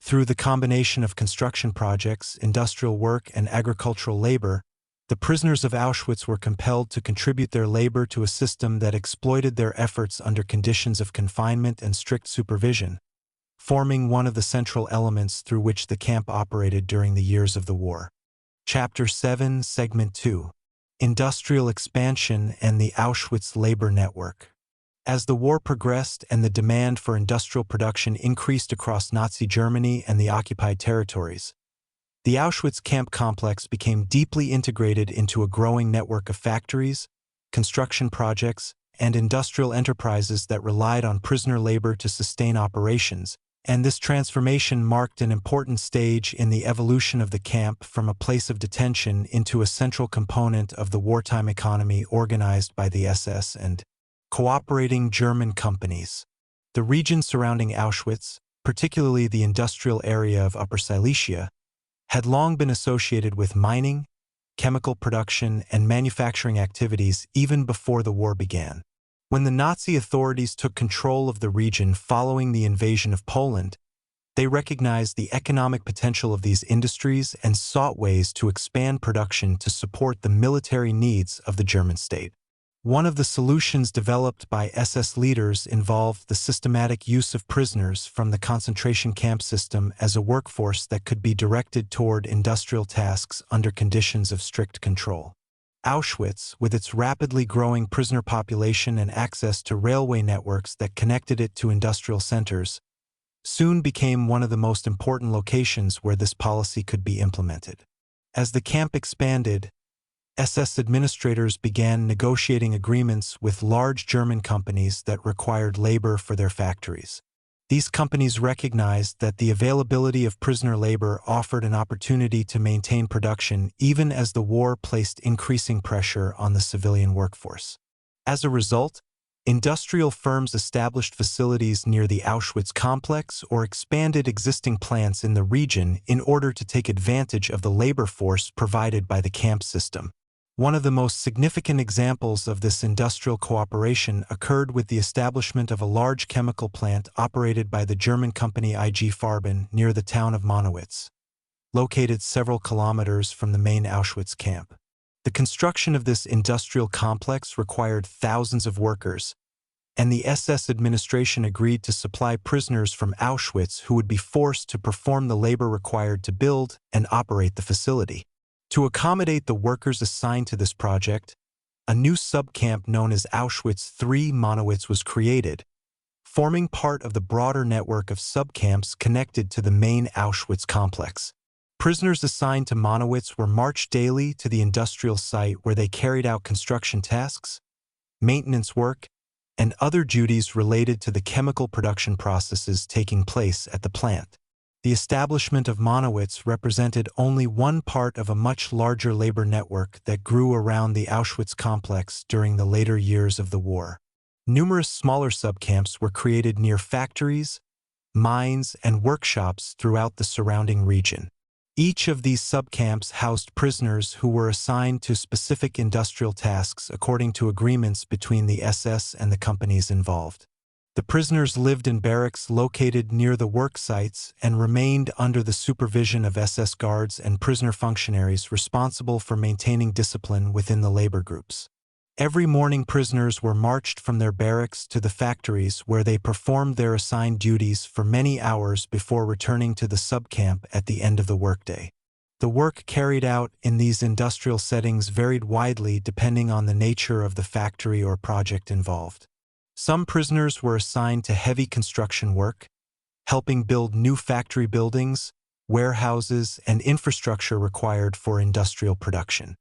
Through the combination of construction projects, industrial work, and agricultural labor, the prisoners of Auschwitz were compelled to contribute their labor to a system that exploited their efforts under conditions of confinement and strict supervision, forming one of the central elements through which the camp operated during the years of the war. Chapter 7, Segment 2: Industrial Expansion and the Auschwitz Labor Network. As the war progressed and the demand for industrial production increased across Nazi Germany and the occupied territories, the Auschwitz camp complex became deeply integrated into a growing network of factories, construction projects, and industrial enterprises that relied on prisoner labor to sustain operations, and this transformation marked an important stage in the evolution of the camp from a place of detention into a central component of the wartime economy organized by the SS and cooperating German companies. The region surrounding Auschwitz, particularly the industrial area of Upper Silesia, had long been associated with mining, chemical production, and manufacturing activities even before the war began. When the Nazi authorities took control of the region following the invasion of Poland, they recognized the economic potential of these industries and sought ways to expand production to support the military needs of the German state. One of the solutions developed by SS leaders involved the systematic use of prisoners from the concentration camp system as a workforce that could be directed toward industrial tasks under conditions of strict control. Auschwitz, with its rapidly growing prisoner population and access to railway networks that connected it to industrial centers, soon became one of the most important locations where this policy could be implemented. As the camp expanded, SS administrators began negotiating agreements with large German companies that required labor for their factories. These companies recognized that the availability of prisoner labor offered an opportunity to maintain production even as the war placed increasing pressure on the civilian workforce. As a result, industrial firms established facilities near the Auschwitz complex or expanded existing plants in the region in order to take advantage of the labor force provided by the camp system. One of the most significant examples of this industrial cooperation occurred with the establishment of a large chemical plant operated by the German company IG Farben near the town of Monowitz, located several kilometers from the main Auschwitz camp. The construction of this industrial complex required thousands of workers, and the SS administration agreed to supply prisoners from Auschwitz who would be forced to perform the labor required to build and operate the facility. To accommodate the workers assigned to this project, a new subcamp known as Auschwitz III Monowitz was created, forming part of the broader network of subcamps connected to the main Auschwitz complex. Prisoners assigned to Monowitz were marched daily to the industrial site where they carried out construction tasks, maintenance work, and other duties related to the chemical production processes taking place at the plant. The establishment of Monowitz represented only one part of a much larger labor network that grew around the Auschwitz complex during the later years of the war. Numerous smaller subcamps were created near factories, mines, and workshops throughout the surrounding region. Each of these subcamps housed prisoners who were assigned to specific industrial tasks according to agreements between the SS and the companies involved. The prisoners lived in barracks located near the work sites and remained under the supervision of SS guards and prisoner functionaries responsible for maintaining discipline within the labor groups. Every morning, prisoners were marched from their barracks to the factories where they performed their assigned duties for many hours before returning to the subcamp at the end of the workday. The work carried out in these industrial settings varied widely depending on the nature of the factory or project involved. Some prisoners were assigned to heavy construction work, helping build new factory buildings, warehouses, and infrastructure required for industrial production.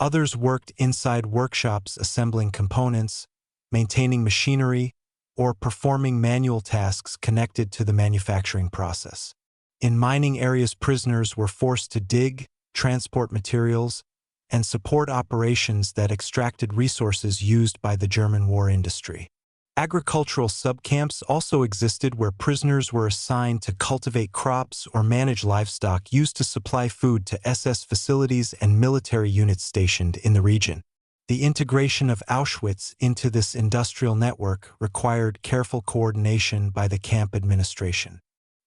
Others worked inside workshops assembling components, maintaining machinery, or performing manual tasks connected to the manufacturing process. In mining areas, prisoners were forced to dig, transport materials, and support operations that extracted resources used by the German war industry. Agricultural subcamps also existed where prisoners were assigned to cultivate crops or manage livestock used to supply food to SS facilities and military units stationed in the region. The integration of Auschwitz into this industrial network required careful coordination by the camp administration.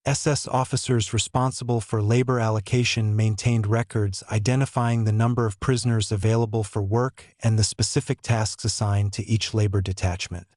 SS officers responsible for labor allocation maintained records identifying the number of prisoners available for work and the specific tasks assigned to each labor detachment.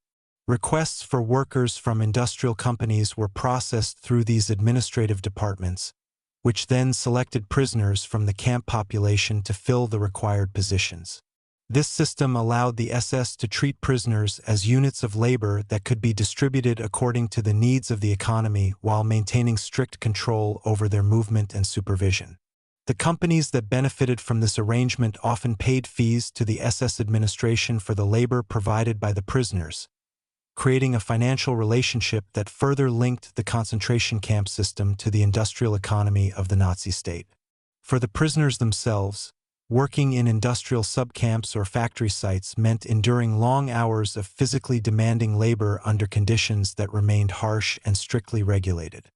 Requests for workers from industrial companies were processed through these administrative departments, which then selected prisoners from the camp population to fill the required positions. This system allowed the SS to treat prisoners as units of labor that could be distributed according to the needs of the economy while maintaining strict control over their movement and supervision. The companies that benefited from this arrangement often paid fees to the SS administration for the labor provided by the prisoners, creating a financial relationship that further linked the concentration camp system to the industrial economy of the Nazi state. For the prisoners themselves, working in industrial subcamps or factory sites meant enduring long hours of physically demanding labor under conditions that remained harsh and strictly regulated.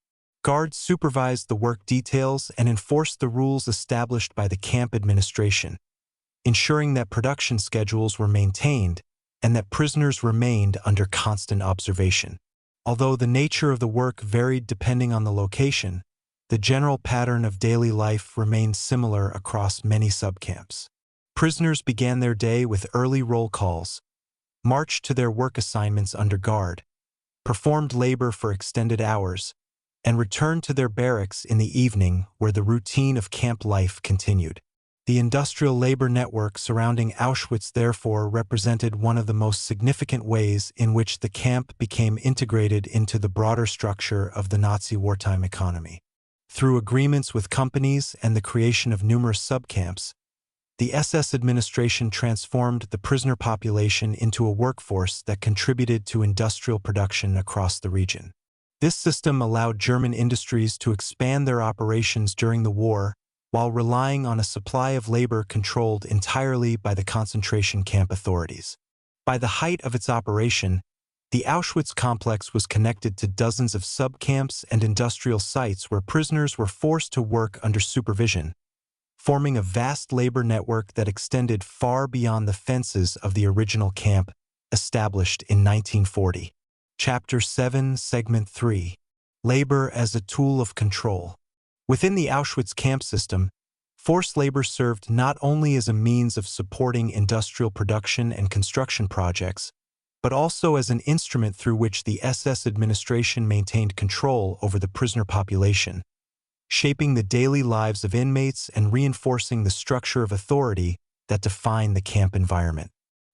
Guards supervised the work details and enforced the rules established by the camp administration, ensuring that production schedules were maintained and that prisoners remained under constant observation. Although the nature of the work varied depending on the location, the general pattern of daily life remained similar across many subcamps. Prisoners began their day with early roll calls, marched to their work assignments under guard, performed labor for extended hours, and returned to their barracks in the evening where the routine of camp life continued. The industrial labor network surrounding Auschwitz therefore represented one of the most significant ways in which the camp became integrated into the broader structure of the Nazi wartime economy. Through agreements with companies and the creation of numerous subcamps, the SS administration transformed the prisoner population into a workforce that contributed to industrial production across the region. This system allowed German industries to expand their operations during the war while relying on a supply of labor controlled entirely by the concentration camp authorities. By the height of its operation, the Auschwitz complex was connected to dozens of subcamps and industrial sites where prisoners were forced to work under supervision, forming a vast labor network that extended far beyond the fences of the original camp established in 1940. Chapter 7, Segment 3. Labor as a Tool of Control. Within the Auschwitz camp system, forced labor served not only as a means of supporting industrial production and construction projects, but also as an instrument through which the SS administration maintained control over the prisoner population, shaping the daily lives of inmates and reinforcing the structure of authority that defined the camp environment.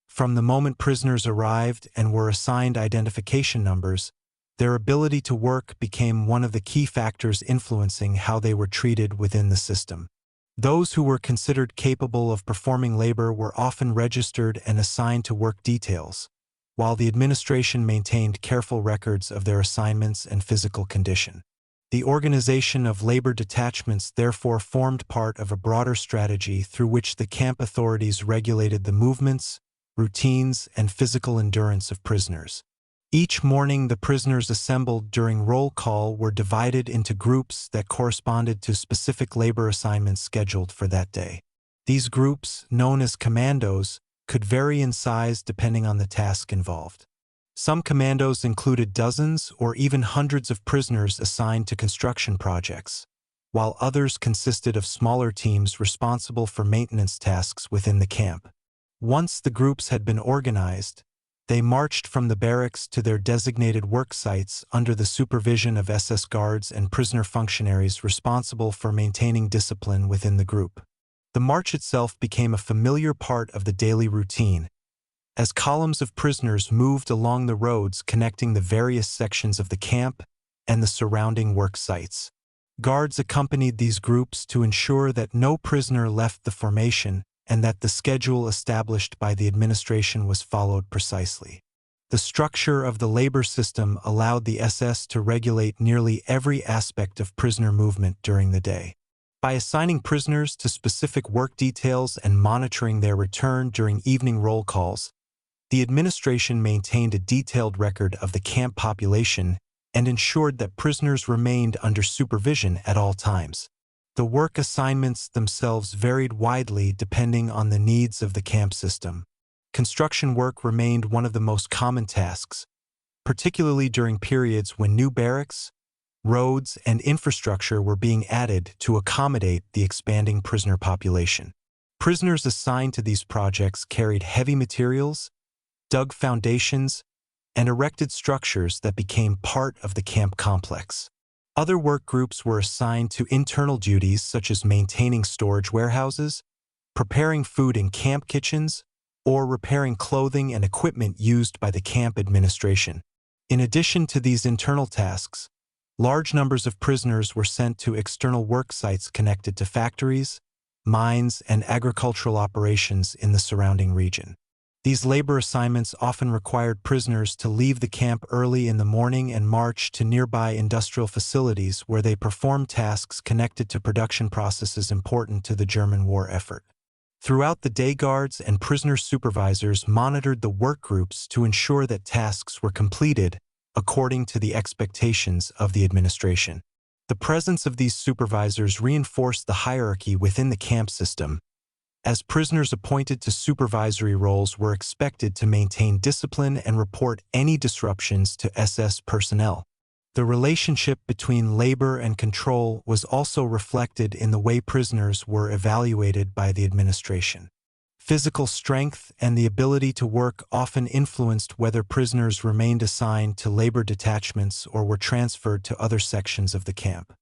From the moment prisoners arrived and were assigned identification numbers, their ability to work became one of the key factors influencing how they were treated within the system. Those who were considered capable of performing labor were often registered and assigned to work details, while the administration maintained careful records of their assignments and physical condition. The organization of labor detachments therefore formed part of a broader strategy through which the camp authorities regulated the movements, routines, and physical endurance of prisoners. Each morning, the prisoners assembled during roll call were divided into groups that corresponded to specific labor assignments scheduled for that day. These groups, known as commandos, could vary in size depending on the task involved. Some commandos included dozens or even hundreds of prisoners assigned to construction projects, while others consisted of smaller teams responsible for maintenance tasks within the camp. Once the groups had been organized, they marched from the barracks to their designated work sites under the supervision of SS guards and prisoner functionaries responsible for maintaining discipline within the group. The march itself became a familiar part of the daily routine, as columns of prisoners moved along the roads connecting the various sections of the camp and the surrounding work sites. Guards accompanied these groups to ensure that no prisoner left the formation and that the schedule established by the administration was followed precisely. The structure of the labor system allowed the SS to regulate nearly every aspect of prisoner movement during the day. By assigning prisoners to specific work details and monitoring their return during evening roll calls, the administration maintained a detailed record of the camp population and ensured that prisoners remained under supervision at all times. The work assignments themselves varied widely depending on the needs of the camp system. Construction work remained one of the most common tasks, particularly during periods when new barracks, roads, and infrastructure were being added to accommodate the expanding prisoner population. Prisoners assigned to these projects carried heavy materials, dug foundations, and erected structures that became part of the camp complex. Other work groups were assigned to internal duties such as maintaining storage warehouses, preparing food in camp kitchens, or repairing clothing and equipment used by the camp administration. In addition to these internal tasks, large numbers of prisoners were sent to external work sites connected to factories, mines, and agricultural operations in the surrounding region. These labor assignments often required prisoners to leave the camp early in the morning and march to nearby industrial facilities where they performed tasks connected to production processes important to the German war effort. Throughout the day, guards and prisoner supervisors monitored the work groups to ensure that tasks were completed according to the expectations of the administration. The presence of these supervisors reinforced the hierarchy within the camp system, as prisoners appointed to supervisory roles were expected to maintain discipline and report any disruptions to SS personnel. The relationship between labor and control was also reflected in the way prisoners were evaluated by the administration. Physical strength and the ability to work often influenced whether prisoners remained assigned to labor detachments or were transferred to other sections of the camp.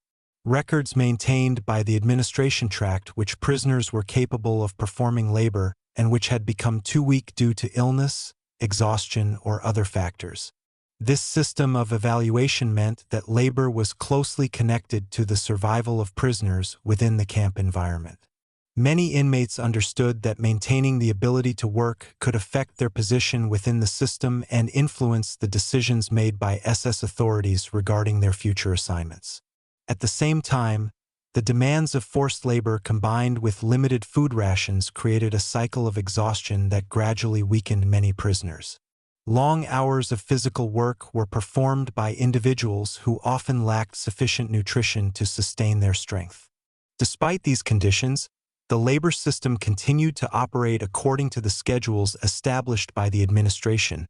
Records maintained by the administration tracked which prisoners were capable of performing labor and which had become too weak due to illness, exhaustion, or other factors. This system of evaluation meant that labor was closely connected to the survival of prisoners within the camp environment. Many inmates understood that maintaining the ability to work could affect their position within the system and influence the decisions made by SS authorities regarding their future assignments. At the same time, the demands of forced labor combined with limited food rations created a cycle of exhaustion that gradually weakened many prisoners. Long hours of physical work were performed by individuals who often lacked sufficient nutrition to sustain their strength. Despite these conditions, the labor system continued to operate according to the schedules established by the administration,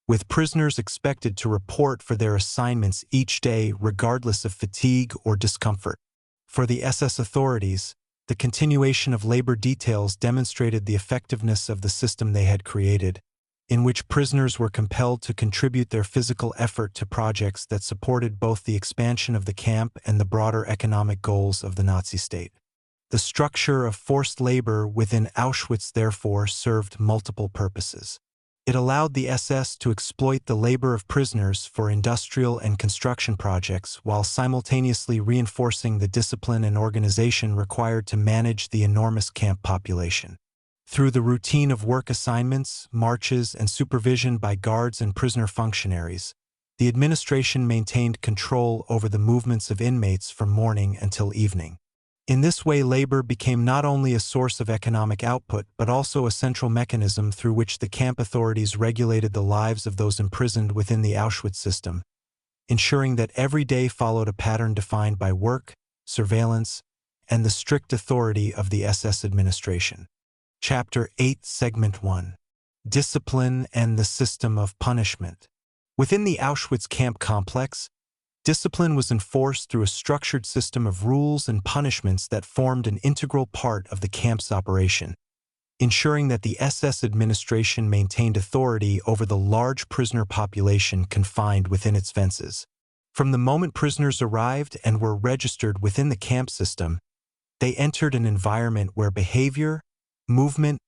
with prisoners expected to report for their assignments each day regardless of fatigue or discomfort. For the SS authorities, the continuation of labor details demonstrated the effectiveness of the system they had created, in which prisoners were compelled to contribute their physical effort to projects that supported both the expansion of the camp and the broader economic goals of the Nazi state. The structure of forced labor within Auschwitz therefore served multiple purposes. It allowed the SS to exploit the labor of prisoners for industrial and construction projects while simultaneously reinforcing the discipline and organization required to manage the enormous camp population. Through the routine of work assignments, marches, and supervision by guards and prisoner functionaries, the administration maintained control over the movements of inmates from morning until evening. In this way, labor became not only a source of economic output but also a central mechanism through which the camp authorities regulated the lives of those imprisoned within the Auschwitz system, ensuring that every day followed a pattern defined by work, surveillance, and the strict authority of the SS administration. Chapter 8, Segment 1. Discipline and the System of Punishment. Within the Auschwitz camp complex, discipline was enforced through a structured system of rules and punishments that formed an integral part of the camp's operation, ensuring that the SS administration maintained authority over the large prisoner population confined within its fences. From the moment prisoners arrived and were registered within the camp system, they entered an environment where behavior, movement,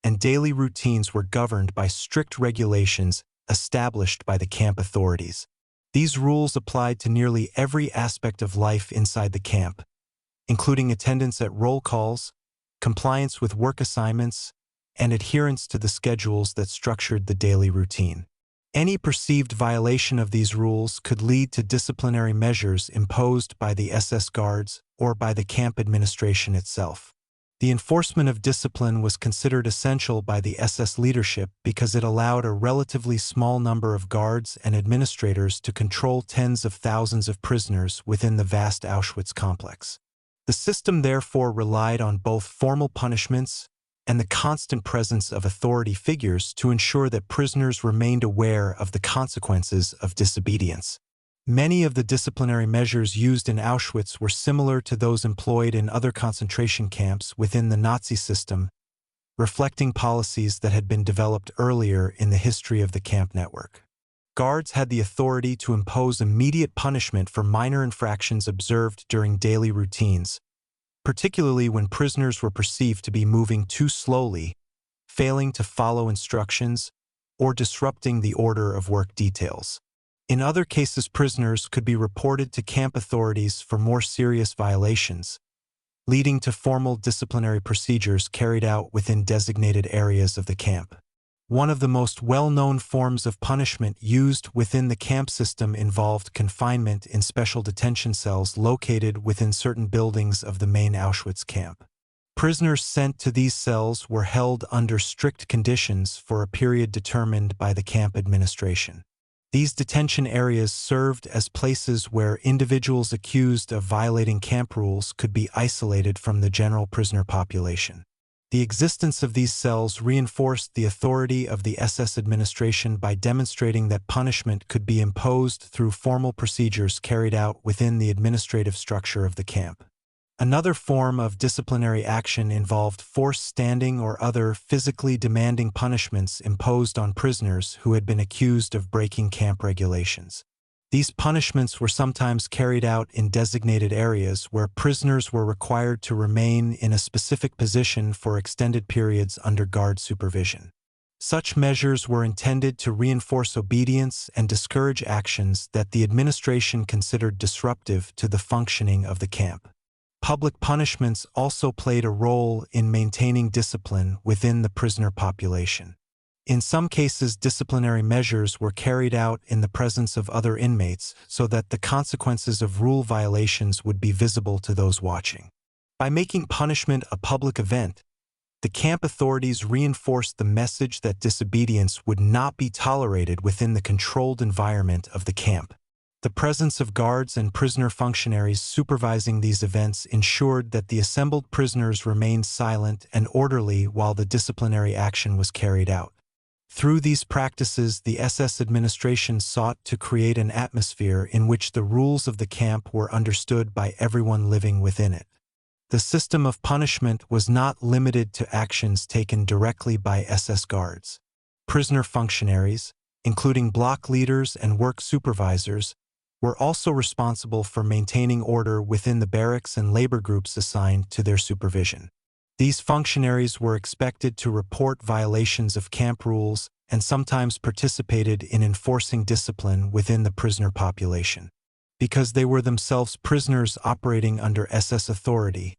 and daily routines were governed by strict regulations established by the camp authorities. These rules applied to nearly every aspect of life inside the camp, including attendance at roll calls, compliance with work assignments, and adherence to the schedules that structured the daily routine. Any perceived violation of these rules could lead to disciplinary measures imposed by the SS guards or by the camp administration itself. The enforcement of discipline was considered essential by the SS leadership because it allowed a relatively small number of guards and administrators to control tens of thousands of prisoners within the vast Auschwitz complex. The system therefore relied on both formal punishments and the constant presence of authority figures to ensure that prisoners remained aware of the consequences of disobedience. Many of the disciplinary measures used in Auschwitz were similar to those employed in other concentration camps within the Nazi system, reflecting policies that had been developed earlier in the history of the camp network. Guards had the authority to impose immediate punishment for minor infractions observed during daily routines, particularly when prisoners were perceived to be moving too slowly, failing to follow instructions, or disrupting the order of work details. In other cases, prisoners could be reported to camp authorities for more serious violations, leading to formal disciplinary procedures carried out within designated areas of the camp. One of the most well-known forms of punishment used within the camp system involved confinement in special detention cells located within certain buildings of the main Auschwitz camp. Prisoners sent to these cells were held under strict conditions for a period determined by the camp administration. These detention areas served as places where individuals accused of violating camp rules could be isolated from the general prisoner population. The existence of these cells reinforced the authority of the SS administration by demonstrating that punishment could be imposed through formal procedures carried out within the administrative structure of the camp. Another form of disciplinary action involved forced standing or other physically demanding punishments imposed on prisoners who had been accused of breaking camp regulations. These punishments were sometimes carried out in designated areas where prisoners were required to remain in a specific position for extended periods under guard supervision. Such measures were intended to reinforce obedience and discourage actions that the administration considered disruptive to the functioning of the camp. Public punishments also played a role in maintaining discipline within the prisoner population. In some cases, disciplinary measures were carried out in the presence of other inmates so that the consequences of rule violations would be visible to those watching. By making punishment a public event, the camp authorities reinforced the message that disobedience would not be tolerated within the controlled environment of the camp. The presence of guards and prisoner functionaries supervising these events ensured that the assembled prisoners remained silent and orderly while the disciplinary action was carried out. Through these practices, the SS administration sought to create an atmosphere in which the rules of the camp were understood by everyone living within it. The system of punishment was not limited to actions taken directly by SS guards. Prisoner functionaries, including block leaders and work supervisors, were also responsible for maintaining order within the barracks and labor groups assigned to their supervision. These functionaries were expected to report violations of camp rules and sometimes participated in enforcing discipline within the prisoner population. Because they were themselves prisoners operating under SS authority,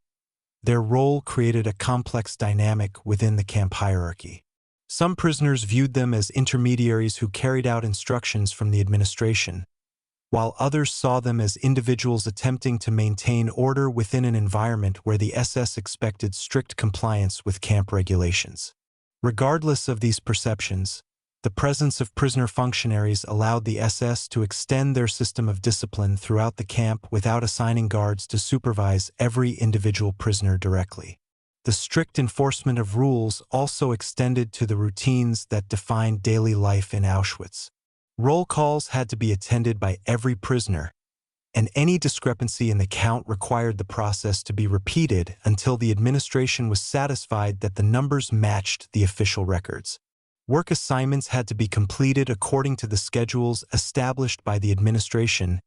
their role created a complex dynamic within the camp hierarchy. Some prisoners viewed them as intermediaries who carried out instructions from the administration, while others saw them as individuals attempting to maintain order within an environment where the SS expected strict compliance with camp regulations. Regardless of these perceptions, the presence of prisoner functionaries allowed the SS to extend their system of discipline throughout the camp without assigning guards to supervise every individual prisoner directly. The strict enforcement of rules also extended to the routines that defined daily life in Auschwitz. Roll calls had to be attended by every prisoner, and any discrepancy in the count required the process to be repeated until the administration was satisfied that the numbers matched the official records. Work assignments had to be completed according to the schedules established by the administration,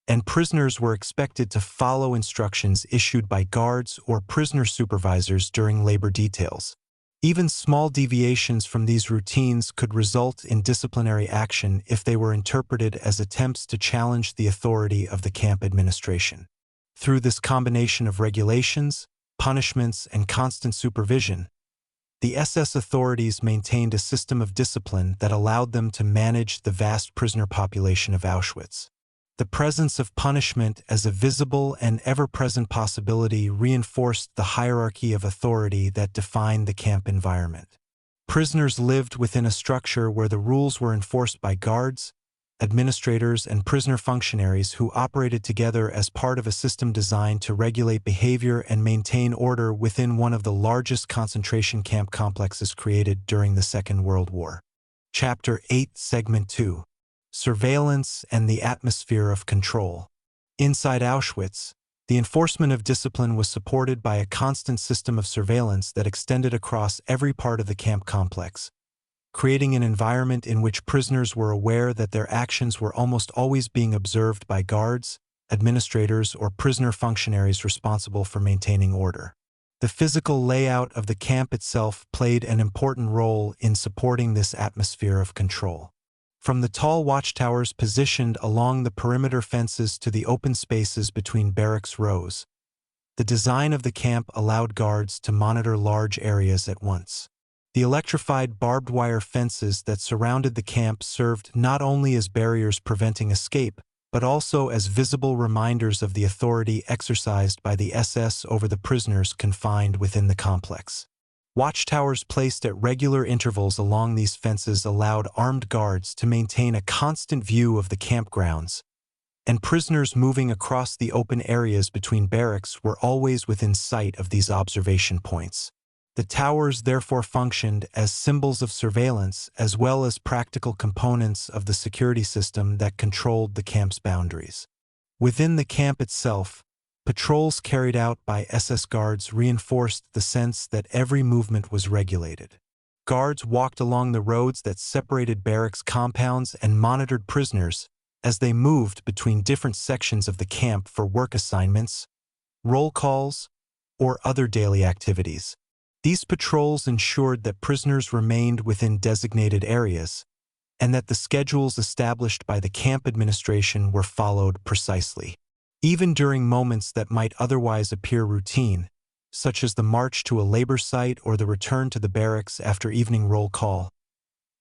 and prisoners were expected to follow instructions issued by guards or prisoner supervisors during labor details. Even small deviations from these routines could result in disciplinary action if they were interpreted as attempts to challenge the authority of the camp administration. Through this combination of regulations, punishments, and constant supervision, the SS authorities maintained a system of discipline that allowed them to manage the vast prisoner population of Auschwitz. The presence of punishment as a visible and ever-present possibility reinforced the hierarchy of authority that defined the camp environment. Prisoners lived within a structure where the rules were enforced by guards, administrators, and prisoner functionaries who operated together as part of a system designed to regulate behavior and maintain order within one of the largest concentration camp complexes created during the Second World War. Chapter 8, Segment 2. Surveillance and the Atmosphere of Control. Inside Auschwitz, the enforcement of discipline was supported by a constant system of surveillance that extended across every part of the camp complex, creating an environment in which prisoners were aware that their actions were almost always being observed by guards, administrators, or prisoner functionaries responsible for maintaining order. The physical layout of the camp itself played an important role in supporting this atmosphere of control. From the tall watchtowers positioned along the perimeter fences to the open spaces between barracks rows, the design of the camp allowed guards to monitor large areas at once. The electrified barbed wire fences that surrounded the camp served not only as barriers preventing escape, but also as visible reminders of the authority exercised by the SS over the prisoners confined within the complex. Watchtowers placed at regular intervals along these fences allowed armed guards to maintain a constant view of the campgrounds, and prisoners moving across the open areas between barracks were always within sight of these observation points. The towers therefore functioned as symbols of surveillance as well as practical components of the security system that controlled the camp's boundaries. Within the camp itself, patrols carried out by SS guards reinforced the sense that every movement was regulated. Guards walked along the roads that separated barracks compounds and monitored prisoners, as they moved between different sections of the camp for work assignments, roll calls, or other daily activities. These patrols ensured that prisoners remained within designated areas and that the schedules established by the camp administration were followed precisely. Even during moments that might otherwise appear routine, such as the march to a labor site or the return to the barracks after evening roll call,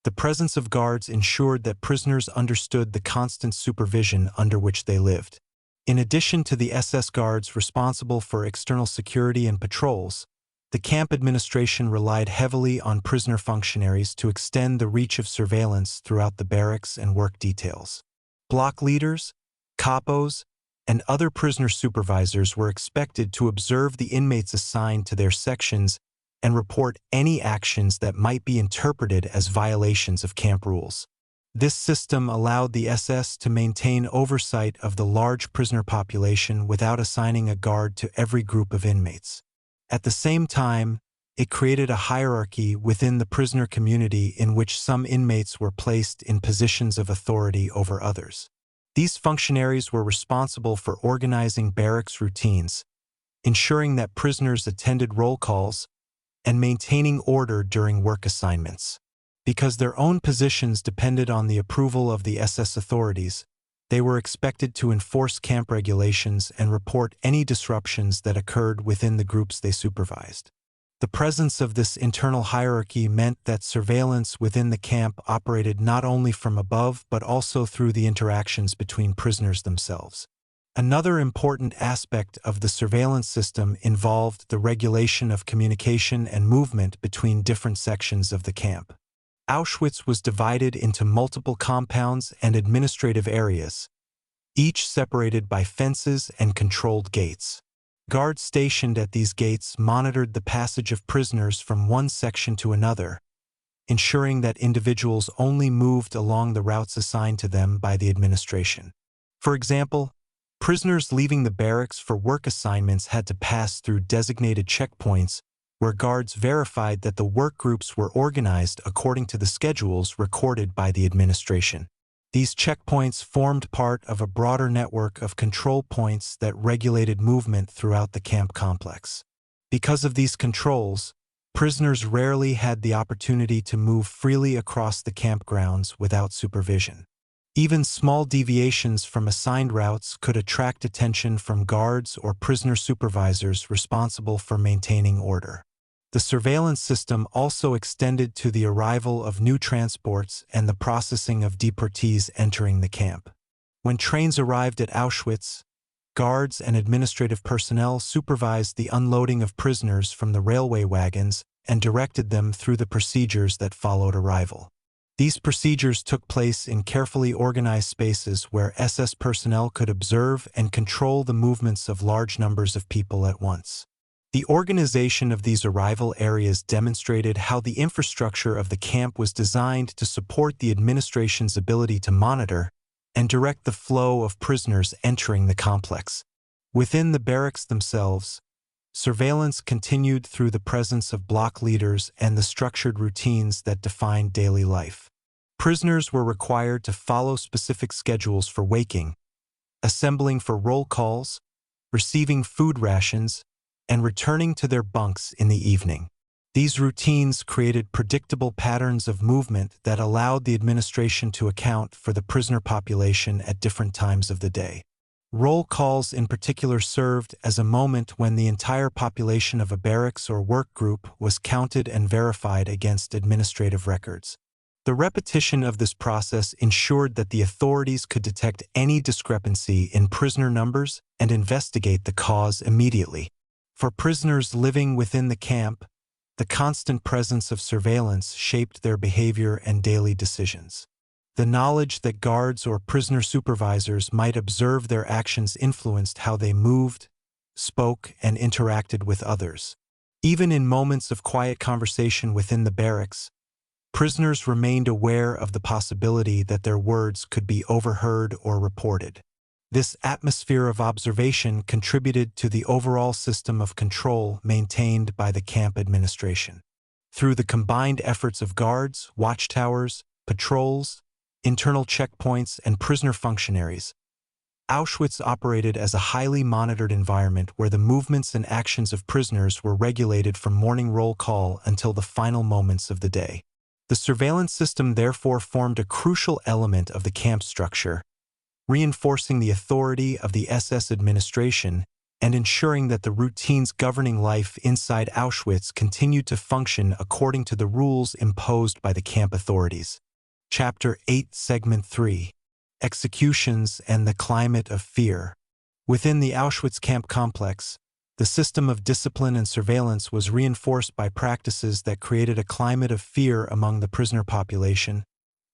the presence of guards ensured that prisoners understood the constant supervision under which they lived. In addition to the SS guards responsible for external security and patrols, the camp administration relied heavily on prisoner functionaries to extend the reach of surveillance throughout the barracks and work details. Block leaders, capos, and other prisoner supervisors were expected to observe the inmates assigned to their sections and report any actions that might be interpreted as violations of camp rules. This system allowed the SS to maintain oversight of the large prisoner population without assigning a guard to every group of inmates. At the same time, it created a hierarchy within the prisoner community in which some inmates were placed in positions of authority over others. These functionaries were responsible for organizing barracks routines, ensuring that prisoners attended roll calls, and maintaining order during work assignments. Because their own positions depended on the approval of the SS authorities, they were expected to enforce camp regulations and report any disruptions that occurred within the groups they supervised. The presence of this internal hierarchy meant that surveillance within the camp operated not only from above but also through the interactions between prisoners themselves. Another important aspect of the surveillance system involved the regulation of communication and movement between different sections of the camp. Auschwitz was divided into multiple compounds and administrative areas, each separated by fences and controlled gates. Guards stationed at these gates monitored the passage of prisoners from one section to another, ensuring that individuals only moved along the routes assigned to them by the administration. For example, prisoners leaving the barracks for work assignments had to pass through designated checkpoints where guards verified that the work groups were organized according to the schedules recorded by the administration. These checkpoints formed part of a broader network of control points that regulated movement throughout the camp complex. Because of these controls, prisoners rarely had the opportunity to move freely across the campgrounds without supervision. Even small deviations from assigned routes could attract attention from guards or prisoner supervisors responsible for maintaining order. The surveillance system also extended to the arrival of new transports and the processing of deportees entering the camp. When trains arrived at Auschwitz, guards and administrative personnel supervised the unloading of prisoners from the railway wagons and directed them through the procedures that followed arrival. These procedures took place in carefully organized spaces where SS personnel could observe and control the movements of large numbers of people at once. The organization of these arrival areas demonstrated how the infrastructure of the camp was designed to support the administration's ability to monitor and direct the flow of prisoners entering the complex. Within the barracks themselves, surveillance continued through the presence of block leaders and the structured routines that defined daily life. Prisoners were required to follow specific schedules for waking, assembling for roll calls, receiving food rations, and returning to their bunks in the evening. These routines created predictable patterns of movement that allowed the administration to account for the prisoner population at different times of the day. Roll calls in particular served as a moment when the entire population of a barracks or work group was counted and verified against administrative records. The repetition of this process ensured that the authorities could detect any discrepancy in prisoner numbers and investigate the cause immediately. For prisoners living within the camp, the constant presence of surveillance shaped their behavior and daily decisions. The knowledge that guards or prisoner supervisors might observe their actions influenced how they moved, spoke, and interacted with others. Even in moments of quiet conversation within the barracks, prisoners remained aware of the possibility that their words could be overheard or reported. This atmosphere of observation contributed to the overall system of control maintained by the camp administration. Through the combined efforts of guards, watchtowers, patrols, internal checkpoints, and prisoner functionaries, Auschwitz operated as a highly monitored environment where the movements and actions of prisoners were regulated from morning roll call until the final moments of the day. The surveillance system therefore formed a crucial element of the camp structure, reinforcing the authority of the SS administration and ensuring that the routines governing life inside Auschwitz continued to function according to the rules imposed by the camp authorities. Chapter 8, Segment 3. Executions and the Climate of Fear. Within the Auschwitz camp complex, the system of discipline and surveillance was reinforced by practices that created a climate of fear among the prisoner population,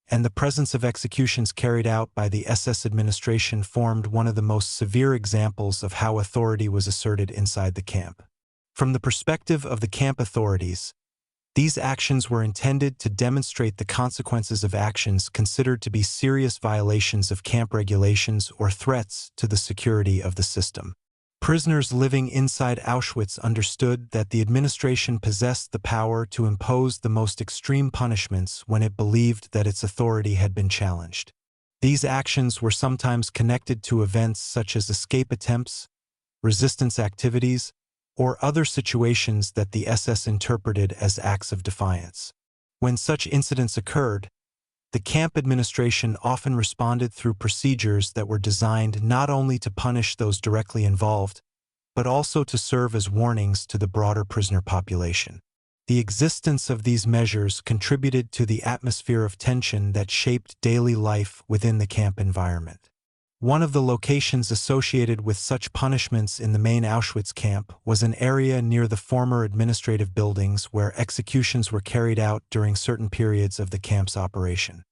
and the presence of executions carried out by the SS administration formed one of the most severe examples of how authority was asserted inside the camp. From the perspective of the camp authorities, these actions were intended to demonstrate the consequences of actions considered to be serious violations of camp regulations or threats to the security of the system. Prisoners living inside Auschwitz understood that the administration possessed the power to impose the most extreme punishments when it believed that its authority had been challenged. These actions were sometimes connected to events such as escape attempts, resistance activities, or other situations that the SS interpreted as acts of defiance. When such incidents occurred, the camp administration often responded through procedures that were designed not only to punish those directly involved, but also to serve as warnings to the broader prisoner population. The existence of these measures contributed to the atmosphere of tension that shaped daily life within the camp environment. One of the locations associated with such punishments in the main Auschwitz camp was an area near the former administrative buildings where executions were carried out during certain periods of the camp's operation.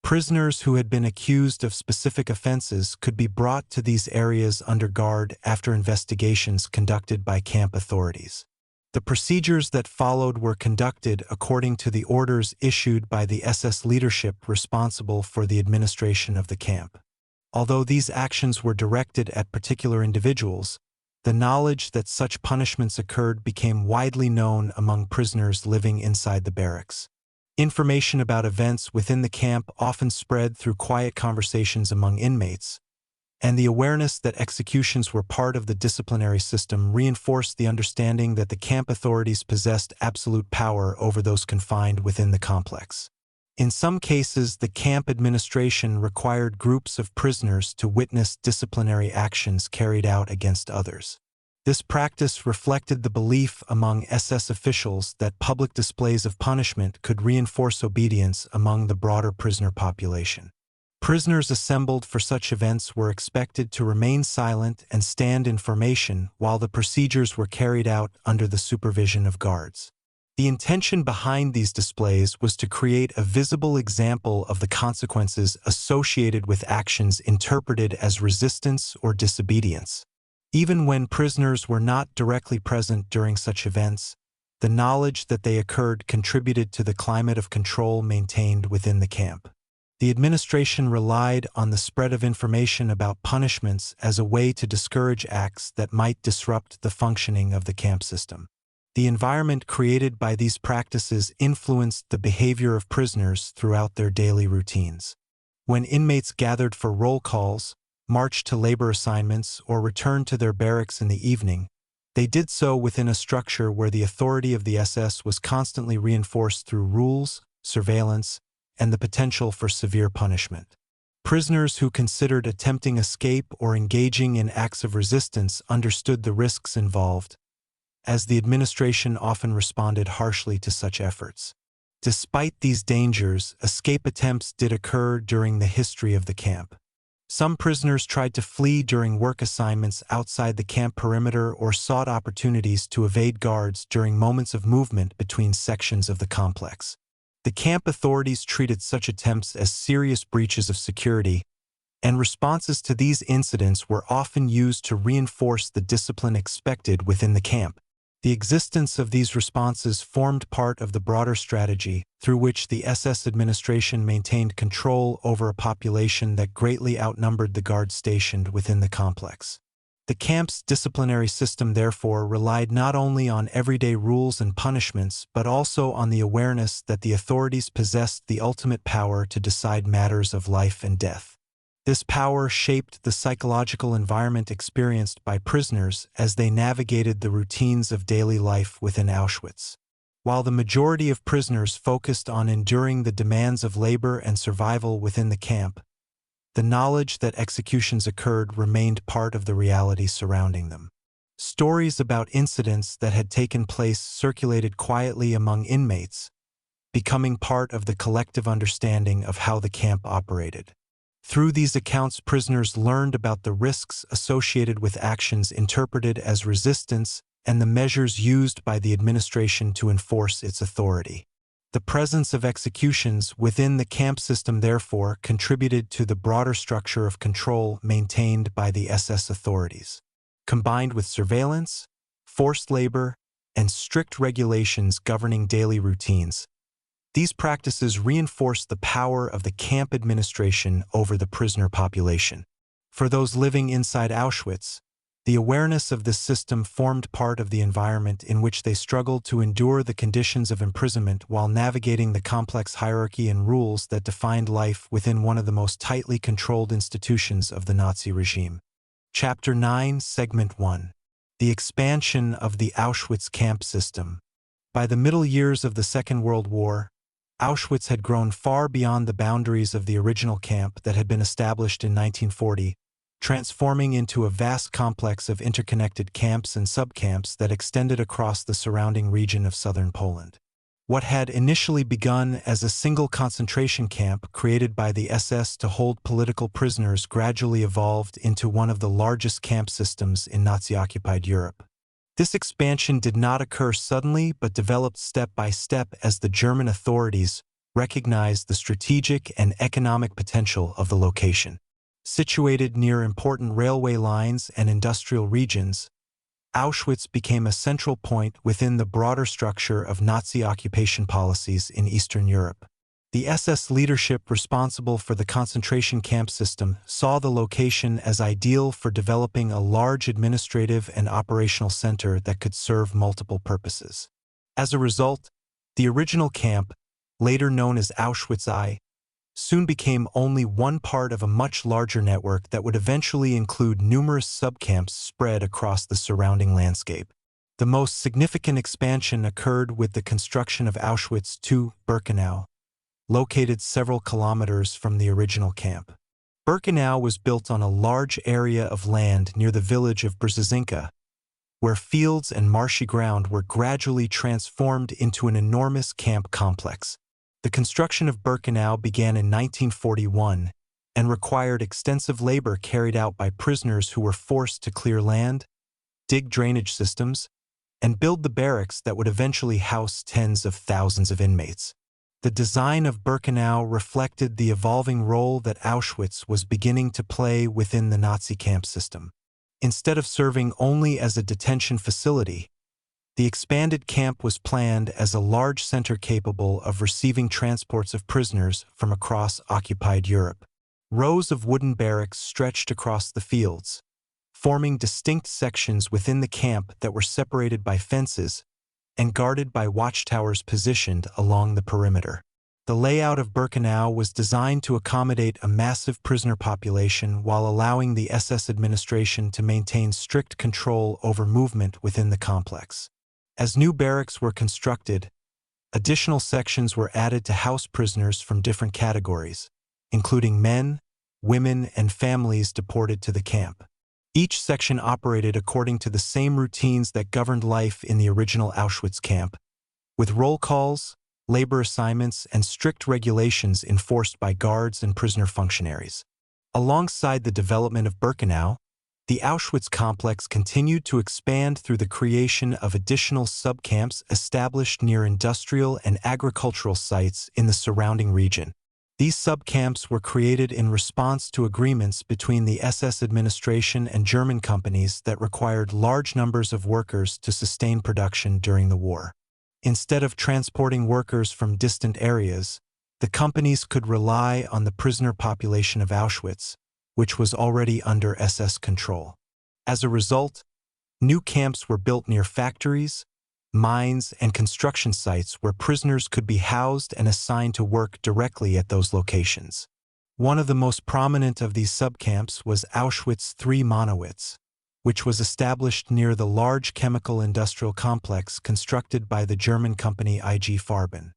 Prisoners who had been accused of specific offenses could be brought to these areas under guard after investigations conducted by camp authorities. The procedures that followed were conducted according to the orders issued by the SS leadership responsible for the administration of the camp. Although these actions were directed at particular individuals, the knowledge that such punishments occurred became widely known among prisoners living inside the barracks. Information about events within the camp often spread through quiet conversations among inmates, and the awareness that executions were part of the disciplinary system reinforced the understanding that the camp authorities possessed absolute power over those confined within the complex. In some cases, the camp administration required groups of prisoners to witness disciplinary actions carried out against others. This practice reflected the belief among SS officials that public displays of punishment could reinforce obedience among the broader prisoner population. Prisoners assembled for such events were expected to remain silent and stand in formation while the procedures were carried out under the supervision of guards. The intention behind these displays was to create a visible example of the consequences associated with actions interpreted as resistance or disobedience. Even when prisoners were not directly present during such events, the knowledge that they occurred contributed to the climate of control maintained within the camp. The administration relied on the spread of information about punishments as a way to discourage acts that might disrupt the functioning of the camp system. The environment created by these practices influenced the behavior of prisoners throughout their daily routines. When inmates gathered for roll calls, marched to labor assignments, or returned to their barracks in the evening, they did so within a structure where the authority of the SS was constantly reinforced through rules, surveillance, and the potential for severe punishment. Prisoners who considered attempting escape or engaging in acts of resistance understood the risks involved, as the administration often responded harshly to such efforts. Despite these dangers, escape attempts did occur during the history of the camp. Some prisoners tried to flee during work assignments outside the camp perimeter or sought opportunities to evade guards during moments of movement between sections of the complex. The camp authorities treated such attempts as serious breaches of security, and responses to these incidents were often used to reinforce the discipline expected within the camp. The existence of these responses formed part of the broader strategy through which the SS administration maintained control over a population that greatly outnumbered the guards stationed within the complex. The camp's disciplinary system therefore relied not only on everyday rules and punishments but also on the awareness that the authorities possessed the ultimate power to decide matters of life and death. This power shaped the psychological environment experienced by prisoners as they navigated the routines of daily life within Auschwitz. While the majority of prisoners focused on enduring the demands of labor and survival within the camp, the knowledge that executions occurred remained part of the reality surrounding them. Stories about incidents that had taken place circulated quietly among inmates, becoming part of the collective understanding of how the camp operated. Through these accounts, prisoners learned about the risks associated with actions interpreted as resistance and the measures used by the administration to enforce its authority. The presence of executions within the camp system therefore contributed to the broader structure of control maintained by the SS authorities. Combined with surveillance, forced labor, and strict regulations governing daily routines, these practices reinforced the power of the camp administration over the prisoner population. For those living inside Auschwitz, the awareness of this system formed part of the environment in which they struggled to endure the conditions of imprisonment while navigating the complex hierarchy and rules that defined life within one of the most tightly controlled institutions of the Nazi regime. Chapter 9, Segment 1. The expansion of the Auschwitz camp system. By the middle years of the Second World War, Auschwitz had grown far beyond the boundaries of the original camp that had been established in 1940, transforming into a vast complex of interconnected camps and subcamps that extended across the surrounding region of southern Poland. What had initially begun as a single concentration camp created by the SS to hold political prisoners gradually evolved into one of the largest camp systems in Nazi-occupied Europe. This expansion did not occur suddenly but developed step by step as the German authorities recognized the strategic and economic potential of the location. Situated near important railway lines and industrial regions, Auschwitz became a central point within the broader structure of Nazi occupation policies in Eastern Europe. The SS leadership responsible for the concentration camp system saw the location as ideal for developing a large administrative and operational center that could serve multiple purposes. As a result, the original camp, later known as Auschwitz I, soon became only one part of a much larger network that would eventually include numerous subcamps spread across the surrounding landscape. The most significant expansion occurred with the construction of Auschwitz II Birkenau, located several kilometers from the original camp. Birkenau was built on a large area of land near the village of Brzezinka, where fields and marshy ground were gradually transformed into an enormous camp complex. The construction of Birkenau began in 1941 and required extensive labor carried out by prisoners who were forced to clear land, dig drainage systems, and build the barracks that would eventually house tens of thousands of inmates. The design of Birkenau reflected the evolving role that Auschwitz was beginning to play within the Nazi camp system. Instead of serving only as a detention facility, the expanded camp was planned as a large center capable of receiving transports of prisoners from across occupied Europe. Rows of wooden barracks stretched across the fields, forming distinct sections within the camp that were separated by fences and guarded by watchtowers positioned along the perimeter. The layout of Birkenau was designed to accommodate a massive prisoner population while allowing the SS administration to maintain strict control over movement within the complex. As new barracks were constructed, additional sections were added to house prisoners from different categories, including men, women, and families deported to the camp. Each section operated according to the same routines that governed life in the original Auschwitz camp, with roll calls, labor assignments, and strict regulations enforced by guards and prisoner functionaries. Alongside the development of Birkenau, the Auschwitz complex continued to expand through the creation of additional subcamps established near industrial and agricultural sites in the surrounding region. These subcamps were created in response to agreements between the SS administration and German companies that required large numbers of workers to sustain production during the war. Instead of transporting workers from distant areas, the companies could rely on the prisoner population of Auschwitz, which was already under SS control. As a result, new camps were built near factories, mines, and construction sites where prisoners could be housed and assigned to work directly at those locations. One of the most prominent of these subcamps was Auschwitz III Monowitz, which was established near the large chemical industrial complex constructed by the German company IG Farben.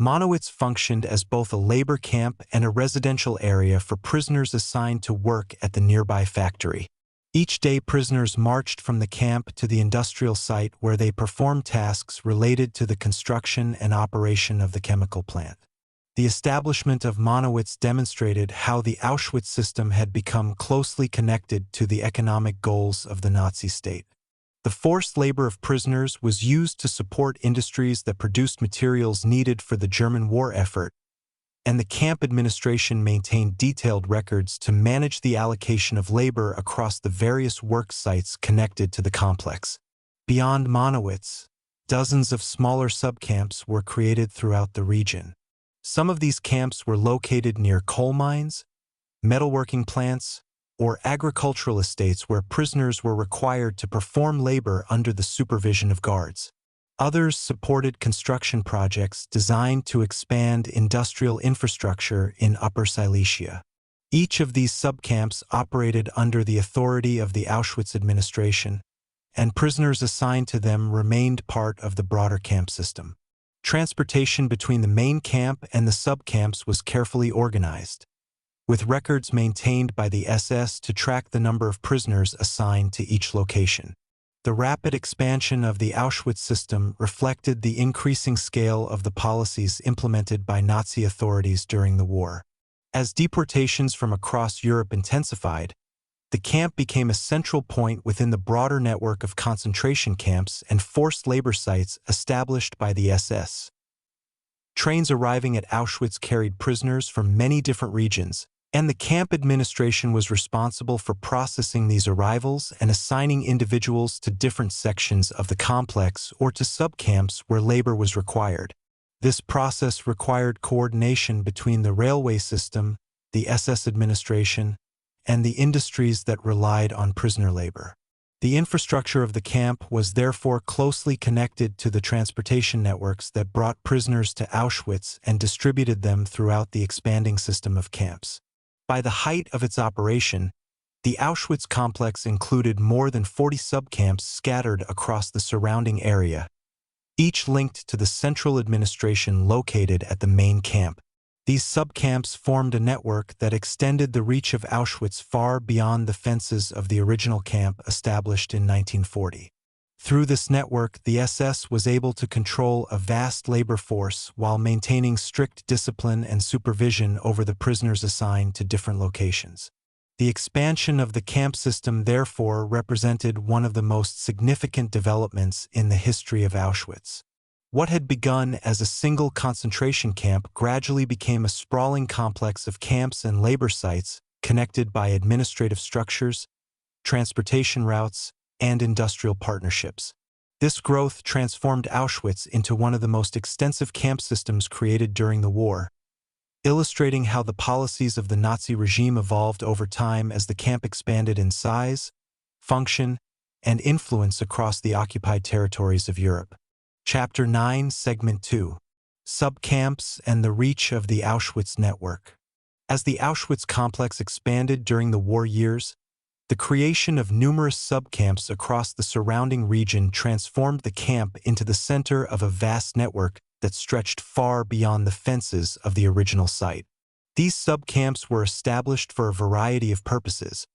Monowitz functioned as both a labor camp and a residential area for prisoners assigned to work at the nearby factory. Each day, prisoners marched from the camp to the industrial site where they performed tasks related to the construction and operation of the chemical plant. The establishment of Monowitz demonstrated how the Auschwitz system had become closely connected to the economic goals of the Nazi state. The forced labor of prisoners was used to support industries that produced materials needed for the German war effort, and the camp administration maintained detailed records to manage the allocation of labor across the various work sites connected to the complex. Beyond Monowitz, dozens of smaller subcamps were created throughout the region. Some of these camps were located near coal mines, metalworking plants, or agricultural estates where prisoners were required to perform labor under the supervision of guards. Others supported construction projects designed to expand industrial infrastructure in Upper Silesia. Each of these subcamps operated under the authority of the Auschwitz administration, and prisoners assigned to them remained part of the broader camp system. Transportation between the main camp and the subcamps was carefully organized, with records maintained by the SS to track the number of prisoners assigned to each location. The rapid expansion of the Auschwitz system reflected the increasing scale of the policies implemented by Nazi authorities during the war. As deportations from across Europe intensified, the camp became a central point within the broader network of concentration camps and forced labor sites established by the SS. Trains arriving at Auschwitz carried prisoners from many different regions, and the camp administration was responsible for processing these arrivals and assigning individuals to different sections of the complex or to subcamps where labor was required. This process required coordination between the railway system, the SS administration, and the industries that relied on prisoner labor. The infrastructure of the camp was therefore closely connected to the transportation networks that brought prisoners to Auschwitz and distributed them throughout the expanding system of camps. By the height of its operation, the Auschwitz complex included more than 40 subcamps scattered across the surrounding area, each linked to the central administration located at the main camp. These subcamps formed a network that extended the reach of Auschwitz far beyond the fences of the original camp established in 1940. Through this network, the SS was able to control a vast labor force while maintaining strict discipline and supervision over the prisoners assigned to different locations. The expansion of the camp system therefore represented one of the most significant developments in the history of Auschwitz. What had begun as a single concentration camp gradually became a sprawling complex of camps and labor sites connected by administrative structures, transportation routes, and industrial partnerships. This growth transformed Auschwitz into one of the most extensive camp systems created during the war, illustrating how the policies of the Nazi regime evolved over time as the camp expanded in size, function, and influence across the occupied territories of Europe. Chapter 9, Segment 2. Subcamps and the Reach of the Auschwitz Network. As the Auschwitz complex expanded during the war years, the creation of numerous subcamps across the surrounding region transformed the camp into the center of a vast network that stretched far beyond the fences of the original site. These subcamps were established for a variety of purposes,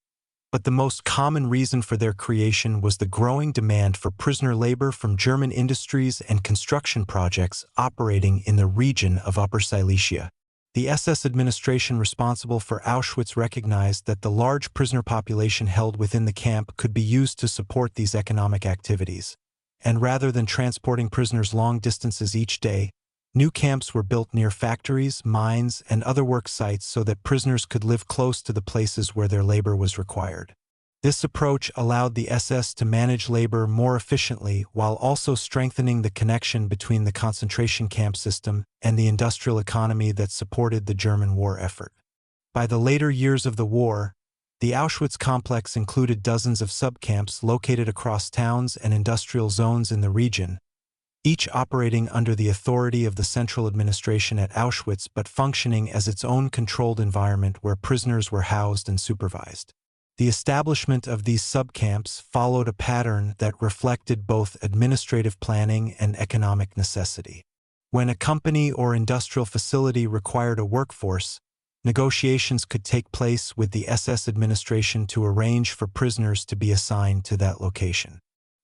but the most common reason for their creation was the growing demand for prisoner labor from German industries and construction projects operating in the region of Upper Silesia. The SS administration responsible for Auschwitz recognized that the large prisoner population held within the camp could be used to support these economic activities, and rather than transporting prisoners long distances each day, new camps were built near factories, mines, and other work sites so that prisoners could live close to the places where their labor was required. This approach allowed the SS to manage labor more efficiently while also strengthening the connection between the concentration camp system and the industrial economy that supported the German war effort. By the later years of the war, The Auschwitz complex included dozens of subcamps located across towns and industrial zones in the region, each operating under the authority of the central administration at Auschwitz but functioning as its own controlled environment where prisoners were housed and supervised. The establishment of these subcamps followed a pattern that reflected both administrative planning and economic necessity. When a company or industrial facility required a workforce, negotiations could take place with the SS administration to arrange for prisoners to be assigned to that location.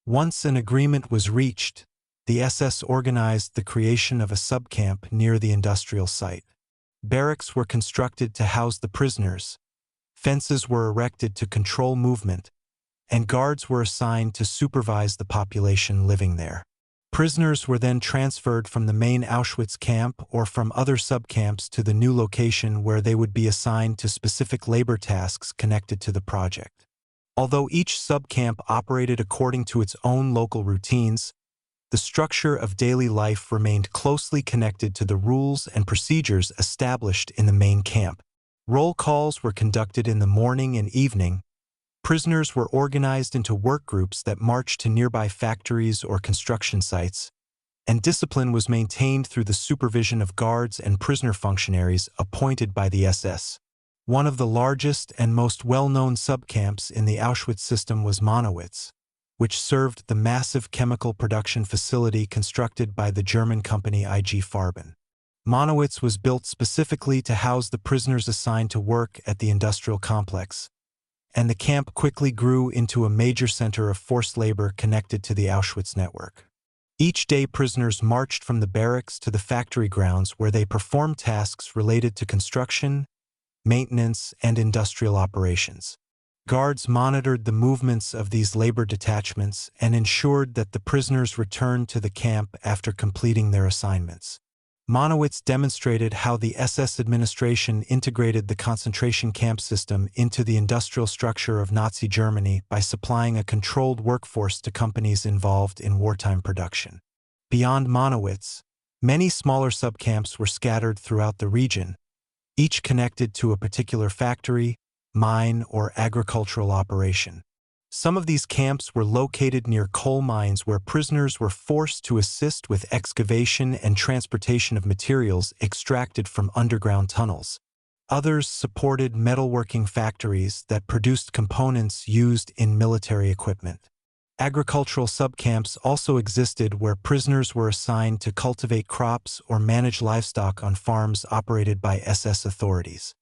Once an agreement was reached, the SS organized the creation of a subcamp near the industrial site. Barracks were constructed to house the prisoners, fences were erected to control movement, and guards were assigned to supervise the population living there. Prisoners were then transferred from the main Auschwitz camp or from other subcamps to the new location where they would be assigned to specific labor tasks connected to the project. Although each subcamp operated according to its own local routines, the structure of daily life remained closely connected to the rules and procedures established in the main camp. Roll calls were conducted in the morning and evening. Prisoners were organized into work groups that marched to nearby factories or construction sites, and discipline was maintained through the supervision of guards and prisoner functionaries appointed by the SS. One of the largest and most well-known subcamps in the Auschwitz system was Monowitz, which served the massive chemical production facility constructed by the German company IG Farben. Monowitz was built specifically to house the prisoners assigned to work at the industrial complex, and the camp quickly grew into a major center of forced labor connected to the Auschwitz network. Each day, prisoners marched from the barracks to the factory grounds where they performed tasks related to construction, maintenance, and industrial operations. Guards monitored the movements of these labor detachments and ensured that the prisoners returned to the camp after completing their assignments. Monowitz demonstrated how the SS administration integrated the concentration camp system into the industrial structure of Nazi Germany by supplying a controlled workforce to companies involved in wartime production. Beyond Monowitz, many smaller subcamps were scattered throughout the region, each connected to a particular factory, mine, or agricultural operation. Some of these camps were located near coal mines where prisoners were forced to assist with excavation and transportation of materials extracted from underground tunnels. Others supported metalworking factories that produced components used in military equipment. Agricultural subcamps also existed where prisoners were assigned to cultivate crops or manage livestock on farms operated by SS authorities.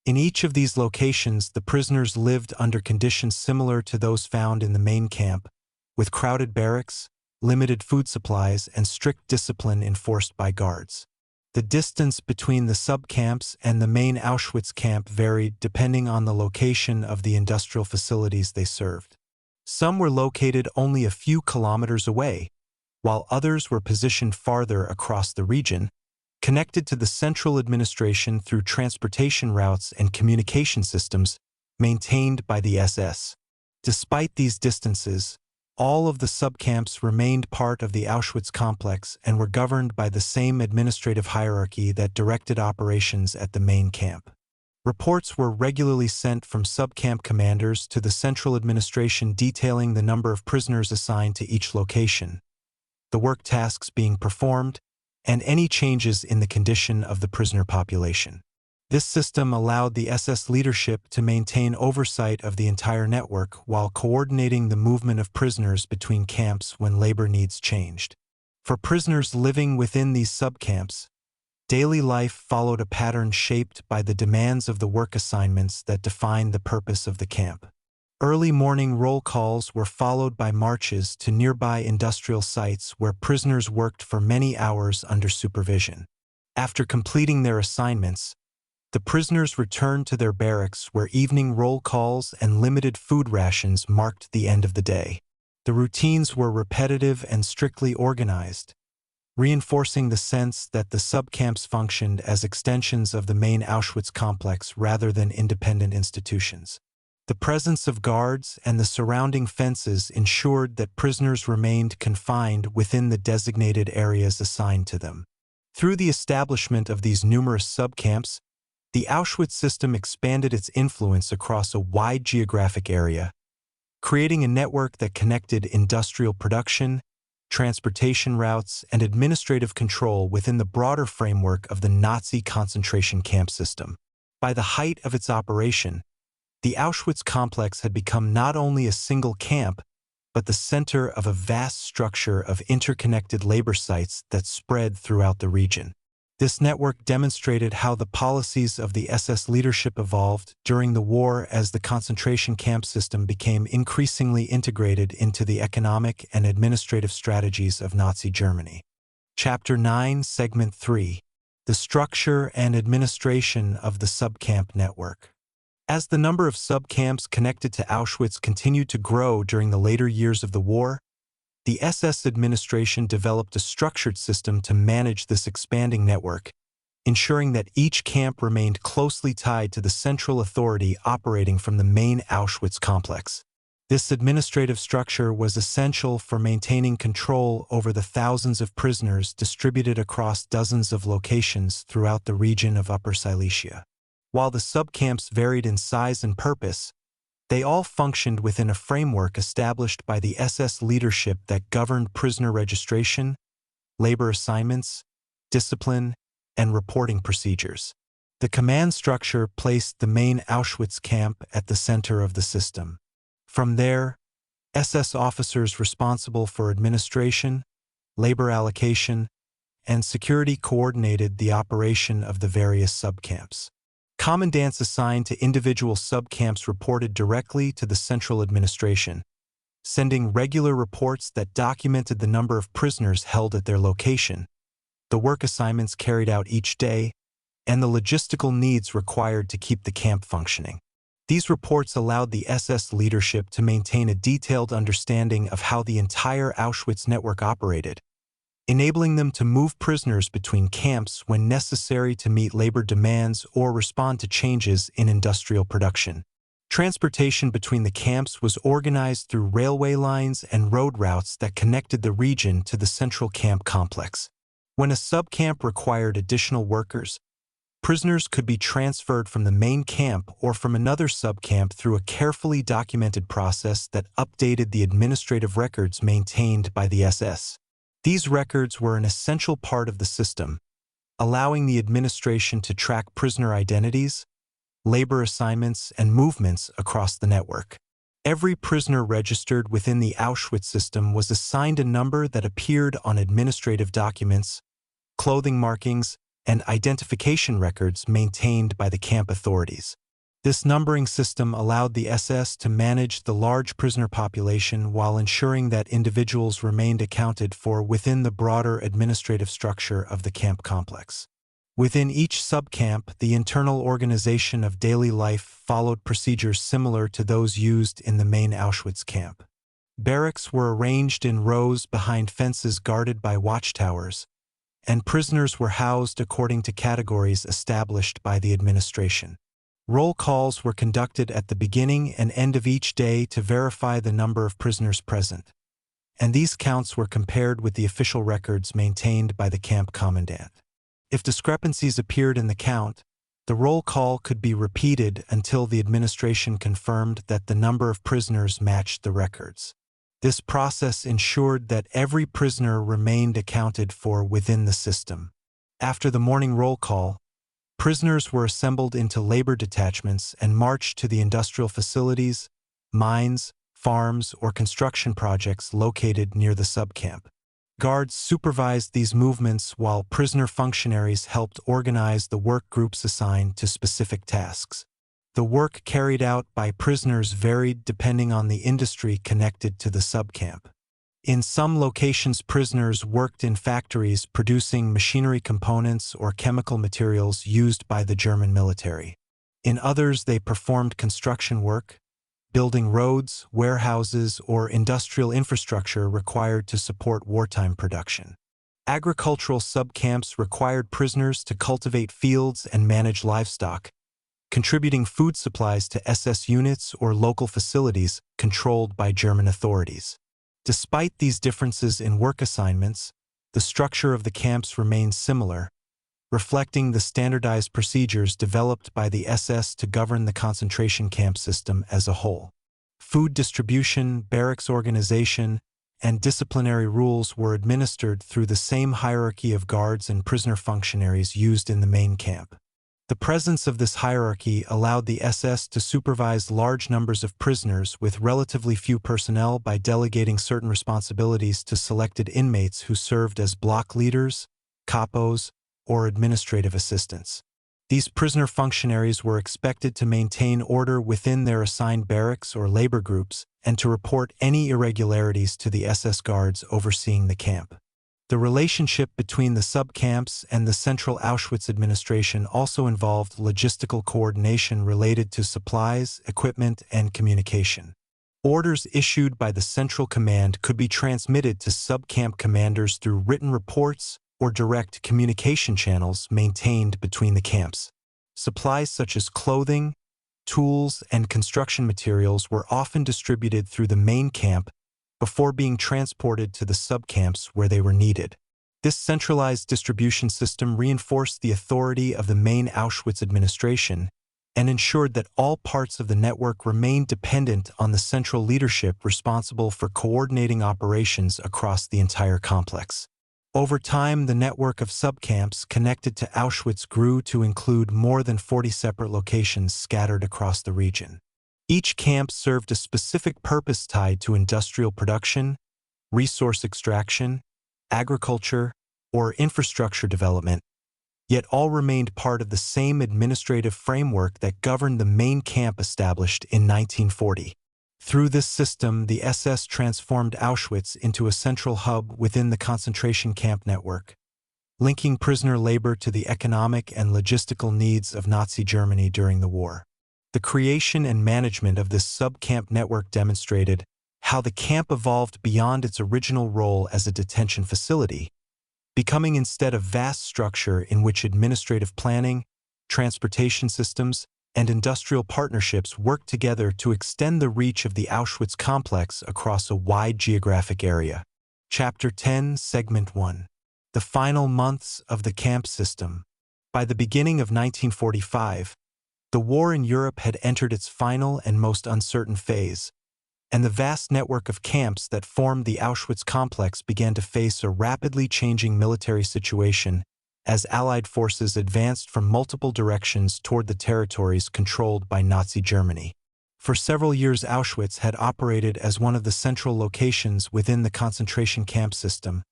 In each of these locations, the prisoners lived under conditions similar to those found in the main camp, with crowded barracks, limited food supplies, and strict discipline enforced by guards. The distance between the subcamps and the main Auschwitz camp varied depending on the location of the industrial facilities they served. Some were located only a few kilometers away, while others were positioned farther across the region, connected to the central administration through transportation routes and communication systems maintained by the SS. Despite these distances, all of the subcamps remained part of the Auschwitz complex and were governed by the same administrative hierarchy that directed operations at the main camp. Reports were regularly sent from subcamp commanders to the central administration detailing the number of prisoners assigned to each location, the work tasks being performed, and any changes in the condition of the prisoner population. This system allowed the SS leadership to maintain oversight of the entire network while coordinating the movement of prisoners between camps when labor needs changed. For prisoners living within these subcamps, daily life followed a pattern shaped by the demands of the work assignments that defined the purpose of the camp. Early morning roll calls were followed by marches to nearby industrial sites where prisoners worked for many hours under supervision. After completing their assignments, the prisoners returned to their barracks where evening roll calls and limited food rations marked the end of the day. The routines were repetitive and strictly organized, reinforcing the sense that the subcamps functioned as extensions of the main Auschwitz complex rather than independent institutions. The presence of guards and the surrounding fences ensured that prisoners remained confined within the designated areas assigned to them. Through the establishment of these numerous subcamps, The Auschwitz system expanded its influence across a wide geographic area, creating a network that connected industrial production, transportation routes, and administrative control within the broader framework of the Nazi concentration camp system. By the height of its operation, the Auschwitz complex had become not only a single camp, but the center of a vast structure of interconnected labor sites that spread throughout the region. This network demonstrated how the policies of the SS leadership evolved during the war as the concentration camp system became increasingly integrated into the economic and administrative strategies of Nazi Germany. Chapter 9, Segment 3: The Structure and Administration of the Subcamp Network. As the number of subcamps connected to Auschwitz continued to grow during the later years of the war, the SS administration developed a structured system to manage this expanding network, ensuring that each camp remained closely tied to the central authority operating from the main Auschwitz complex. This administrative structure was essential for maintaining control over the thousands of prisoners distributed across dozens of locations throughout the region of Upper Silesia. While the subcamps varied in size and purpose, they all functioned within a framework established by the SS leadership that governed prisoner registration, labor assignments, discipline, and reporting procedures. The command structure placed the main Auschwitz camp at the center of the system. From there, SS officers responsible for administration, labor allocation, and security coordinated the operation of the various subcamps. Commandants assigned to individual subcamps reported directly to the central administration, sending regular reports that documented the number of prisoners held at their location, the work assignments carried out each day, and the logistical needs required to keep the camp functioning. These reports allowed the SS leadership to maintain a detailed understanding of how the entire Auschwitz network operated, enabling them to move prisoners between camps when necessary to meet labor demands or respond to changes in industrial production. Transportation between the camps was organized through railway lines and road routes that connected the region to the central camp complex. When a subcamp required additional workers, prisoners could be transferred from the main camp or from another subcamp through a carefully documented process that updated the administrative records maintained by the SS. These records were an essential part of the system, allowing the administration to track prisoner identities, labor assignments, and movements across the network. Every prisoner registered within the Auschwitz system was assigned a number that appeared on administrative documents, clothing markings, and identification records maintained by the camp authorities. This numbering system allowed the SS to manage the large prisoner population while ensuring that individuals remained accounted for within the broader administrative structure of the camp complex. Within each subcamp, the internal organization of daily life followed procedures similar to those used in the main Auschwitz camp. Barracks were arranged in rows behind fences guarded by watchtowers, and prisoners were housed according to categories established by the administration. Roll calls were conducted at the beginning and end of each day to verify the number of prisoners present, and these counts were compared with the official records maintained by the camp commandant. If discrepancies appeared in the count, the roll call could be repeated until the administration confirmed that the number of prisoners matched the records. This process ensured that every prisoner remained accounted for within the system. After the morning roll call, prisoners were assembled into labor detachments and marched to the industrial facilities, mines, farms, or construction projects located near the subcamp. Guards supervised these movements while prisoner functionaries helped organize the work groups assigned to specific tasks. The work carried out by prisoners varied depending on the industry connected to the subcamp. In some locations, prisoners worked in factories producing machinery components or chemical materials used by the German military. In others, they performed construction work, building roads, warehouses, or industrial infrastructure required to support wartime production. Agricultural subcamps required prisoners to cultivate fields and manage livestock, contributing food supplies to SS units or local facilities controlled by German authorities. Despite these differences in work assignments, the structure of the camps remained similar, reflecting the standardized procedures developed by the SS to govern the concentration camp system as a whole. Food distribution, barracks organization, and disciplinary rules were administered through the same hierarchy of guards and prisoner functionaries used in the main camp. The presence of this hierarchy allowed the SS to supervise large numbers of prisoners with relatively few personnel by delegating certain responsibilities to selected inmates who served as block leaders, capos, or administrative assistants. These prisoner functionaries were expected to maintain order within their assigned barracks or labor groups and to report any irregularities to the SS guards overseeing the camp. The relationship between the subcamps and the central Auschwitz administration also involved logistical coordination related to supplies, equipment, and communication. Orders issued by the central command could be transmitted to subcamp commanders through written reports or direct communication channels maintained between the camps. Supplies such as clothing, tools, and construction materials were often distributed through the main camp before being transported to the subcamps where they were needed. This centralized distribution system reinforced the authority of the main Auschwitz administration and ensured that all parts of the network remained dependent on the central leadership responsible for coordinating operations across the entire complex. Over time, the network of subcamps connected to Auschwitz grew to include more than 40 separate locations scattered across the region. Each camp served a specific purpose tied to industrial production, resource extraction, agriculture, or infrastructure development, yet all remained part of the same administrative framework that governed the main camp established in 1940. Through this system, the SS transformed Auschwitz into a central hub within the concentration camp network, linking prisoner labor to the economic and logistical needs of Nazi Germany during the war. The creation and management of this sub-camp network demonstrated how the camp evolved beyond its original role as a detention facility, becoming instead a vast structure in which administrative planning, transportation systems, and industrial partnerships worked together to extend the reach of the Auschwitz complex across a wide geographic area. Chapter 10, Segment 1. The final months of the camp system. By the beginning of 1945, the war in Europe had entered its final and most uncertain phase, and the vast network of camps that formed the Auschwitz complex began to face a rapidly changing military situation as Allied forces advanced from multiple directions toward the territories controlled by Nazi Germany. For several years, Auschwitz had operated as one of the central locations within the concentration camp system,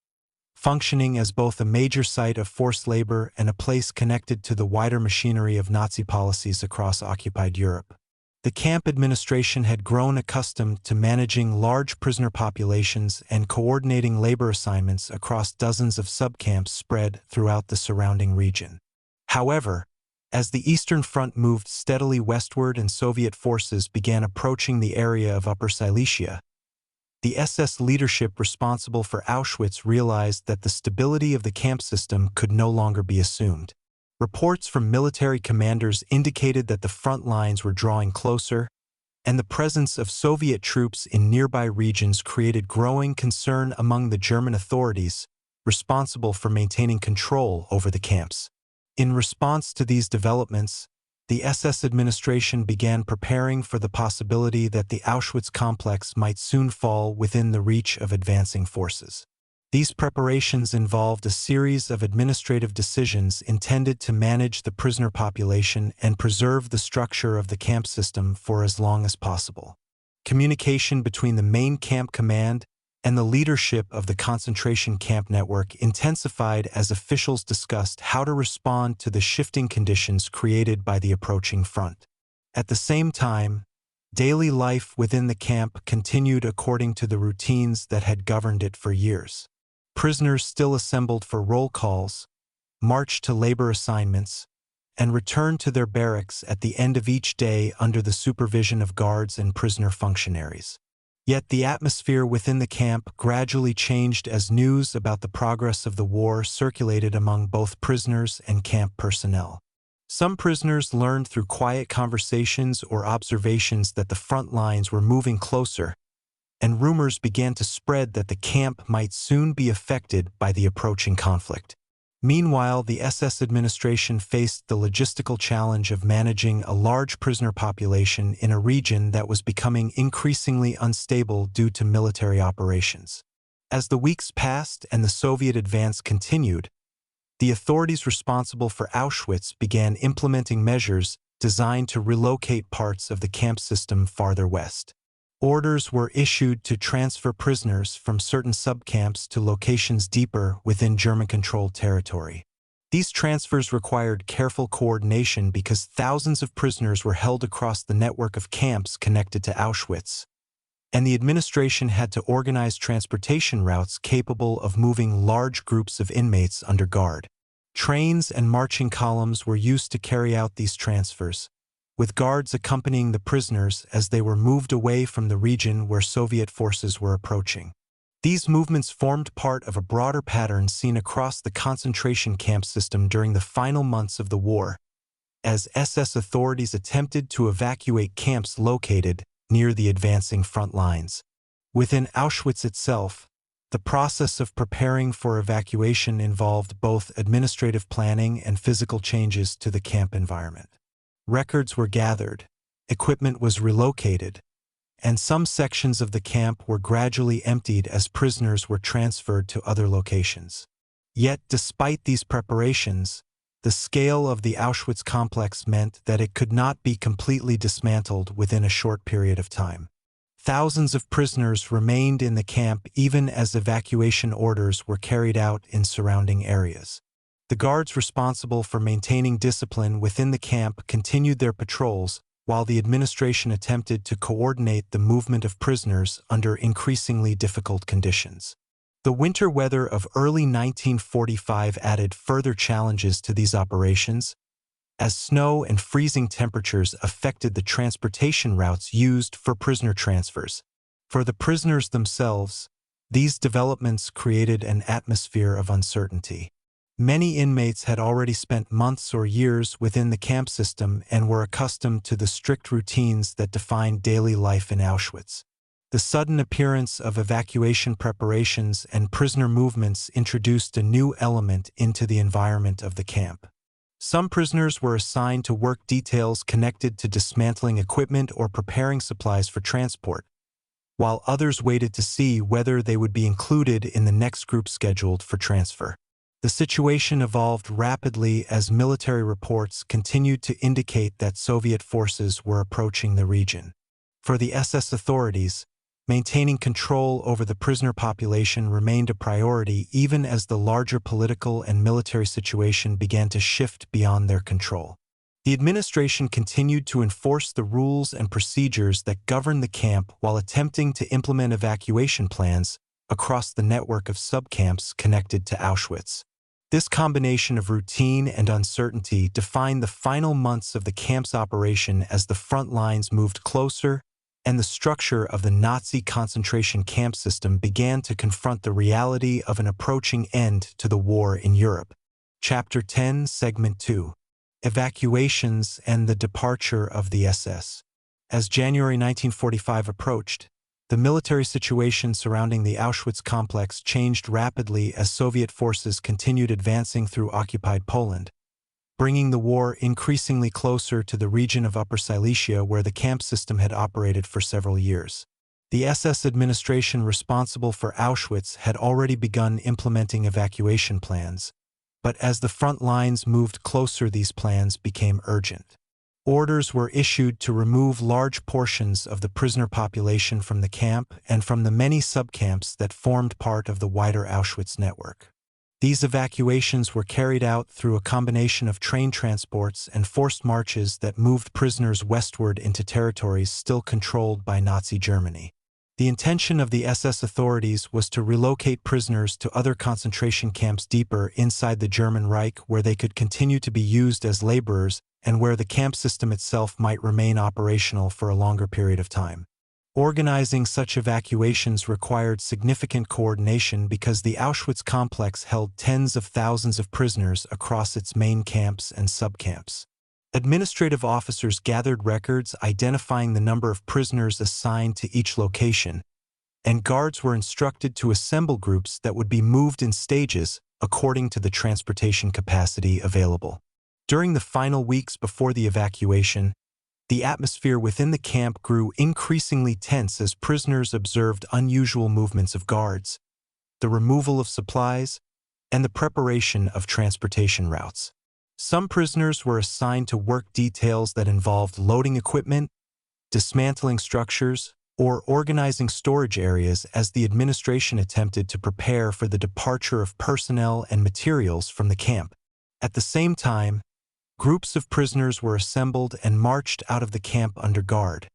functioning as both a major site of forced labor and a place connected to the wider machinery of Nazi policies across occupied Europe. The camp administration had grown accustomed to managing large prisoner populations and coordinating labor assignments across dozens of subcamps spread throughout the surrounding region. However, as the Eastern Front moved steadily westward and Soviet forces began approaching the area of Upper Silesia, the SS leadership responsible for Auschwitz realized that the stability of the camp system could no longer be assumed. Reports from military commanders indicated that the front lines were drawing closer, and the presence of Soviet troops in nearby regions created growing concern among the German authorities responsible for maintaining control over the camps. In response to these developments, the SS administration began preparing for the possibility that the Auschwitz complex might soon fall within the reach of advancing forces. These preparations involved a series of administrative decisions intended to manage the prisoner population and preserve the structure of the camp system for as long as possible. Communication between the main camp command and the leadership of the concentration camp network intensified as officials discussed how to respond to the shifting conditions created by the approaching front. At the same time, daily life within the camp continued according to the routines that had governed it for years. Prisoners still assembled for roll calls, marched to labor assignments, and returned to their barracks at the end of each day under the supervision of guards and prisoner functionaries. Yet the atmosphere within the camp gradually changed as news about the progress of the war circulated among both prisoners and camp personnel. Some prisoners learned through quiet conversations or observations that the front lines were moving closer, and rumors began to spread that the camp might soon be affected by the approaching conflict. Meanwhile, the SS administration faced the logistical challenge of managing a large prisoner population in a region that was becoming increasingly unstable due to military operations. As the weeks passed and the Soviet advance continued, the authorities responsible for Auschwitz began implementing measures designed to relocate parts of the camp system farther west. Orders were issued to transfer prisoners from certain subcamps to locations deeper within German-controlled territory. These transfers required careful coordination because thousands of prisoners were held across the network of camps connected to Auschwitz, and the administration had to organize transportation routes capable of moving large groups of inmates under guard. Trains and marching columns were used to carry out these transfers, with guards accompanying the prisoners as they were moved away from the region where Soviet forces were approaching. These movements formed part of a broader pattern seen across the concentration camp system during the final months of the war, as SS authorities attempted to evacuate camps located near the advancing front lines. Within Auschwitz itself, the process of preparing for evacuation involved both administrative planning and physical changes to the camp environment. Records were gathered, equipment was relocated, and some sections of the camp were gradually emptied as prisoners were transferred to other locations. Yet, despite these preparations, the scale of the Auschwitz complex meant that it could not be completely dismantled within a short period of time. Thousands of prisoners remained in the camp even as evacuation orders were carried out in surrounding areas. The guards responsible for maintaining discipline within the camp continued their patrols, while the administration attempted to coordinate the movement of prisoners under increasingly difficult conditions. The winter weather of early 1945 added further challenges to these operations, as snow and freezing temperatures affected the transportation routes used for prisoner transfers. For the prisoners themselves, these developments created an atmosphere of uncertainty. Many inmates had already spent months or years within the camp system and were accustomed to the strict routines that defined daily life in Auschwitz. The sudden appearance of evacuation preparations and prisoner movements introduced a new element into the environment of the camp. Some prisoners were assigned to work details connected to dismantling equipment or preparing supplies for transport, while others waited to see whether they would be included in the next group scheduled for transfer. The situation evolved rapidly as military reports continued to indicate that Soviet forces were approaching the region. For the SS authorities, maintaining control over the prisoner population remained a priority even as the larger political and military situation began to shift beyond their control. The administration continued to enforce the rules and procedures that governed the camp while attempting to implement evacuation plans across the network of subcamps connected to Auschwitz. This combination of routine and uncertainty defined the final months of the camp's operation as the front lines moved closer and the structure of the Nazi concentration camp system began to confront the reality of an approaching end to the war in Europe. Chapter 10, Segment 2. Evacuations and the Departure of the SS. As January 1945 approached, the military situation surrounding the Auschwitz complex changed rapidly as Soviet forces continued advancing through occupied Poland, bringing the war increasingly closer to the region of Upper Silesia where the camp system had operated for several years. The SS administration responsible for Auschwitz had already begun implementing evacuation plans, but as the front lines moved closer, these plans became urgent. Orders were issued to remove large portions of the prisoner population from the camp and from the many subcamps that formed part of the wider Auschwitz network. These evacuations were carried out through a combination of train transports and forced marches that moved prisoners westward into territories still controlled by Nazi Germany. The intention of the SS authorities was to relocate prisoners to other concentration camps deeper inside the German Reich where they could continue to be used as laborers and where the camp system itself might remain operational for a longer period of time. Organizing such evacuations required significant coordination because the Auschwitz complex held tens of thousands of prisoners across its main camps and subcamps. Administrative officers gathered records identifying the number of prisoners assigned to each location, and guards were instructed to assemble groups that would be moved in stages according to the transportation capacity available. During the final weeks before the evacuation, the atmosphere within the camp grew increasingly tense as prisoners observed unusual movements of guards, the removal of supplies, and the preparation of transportation routes. Some prisoners were assigned to work details that involved loading equipment, dismantling structures, or organizing storage areas as the administration attempted to prepare for the departure of personnel and materials from the camp. At the same time, groups of prisoners were assembled and marched out of the camp under guard,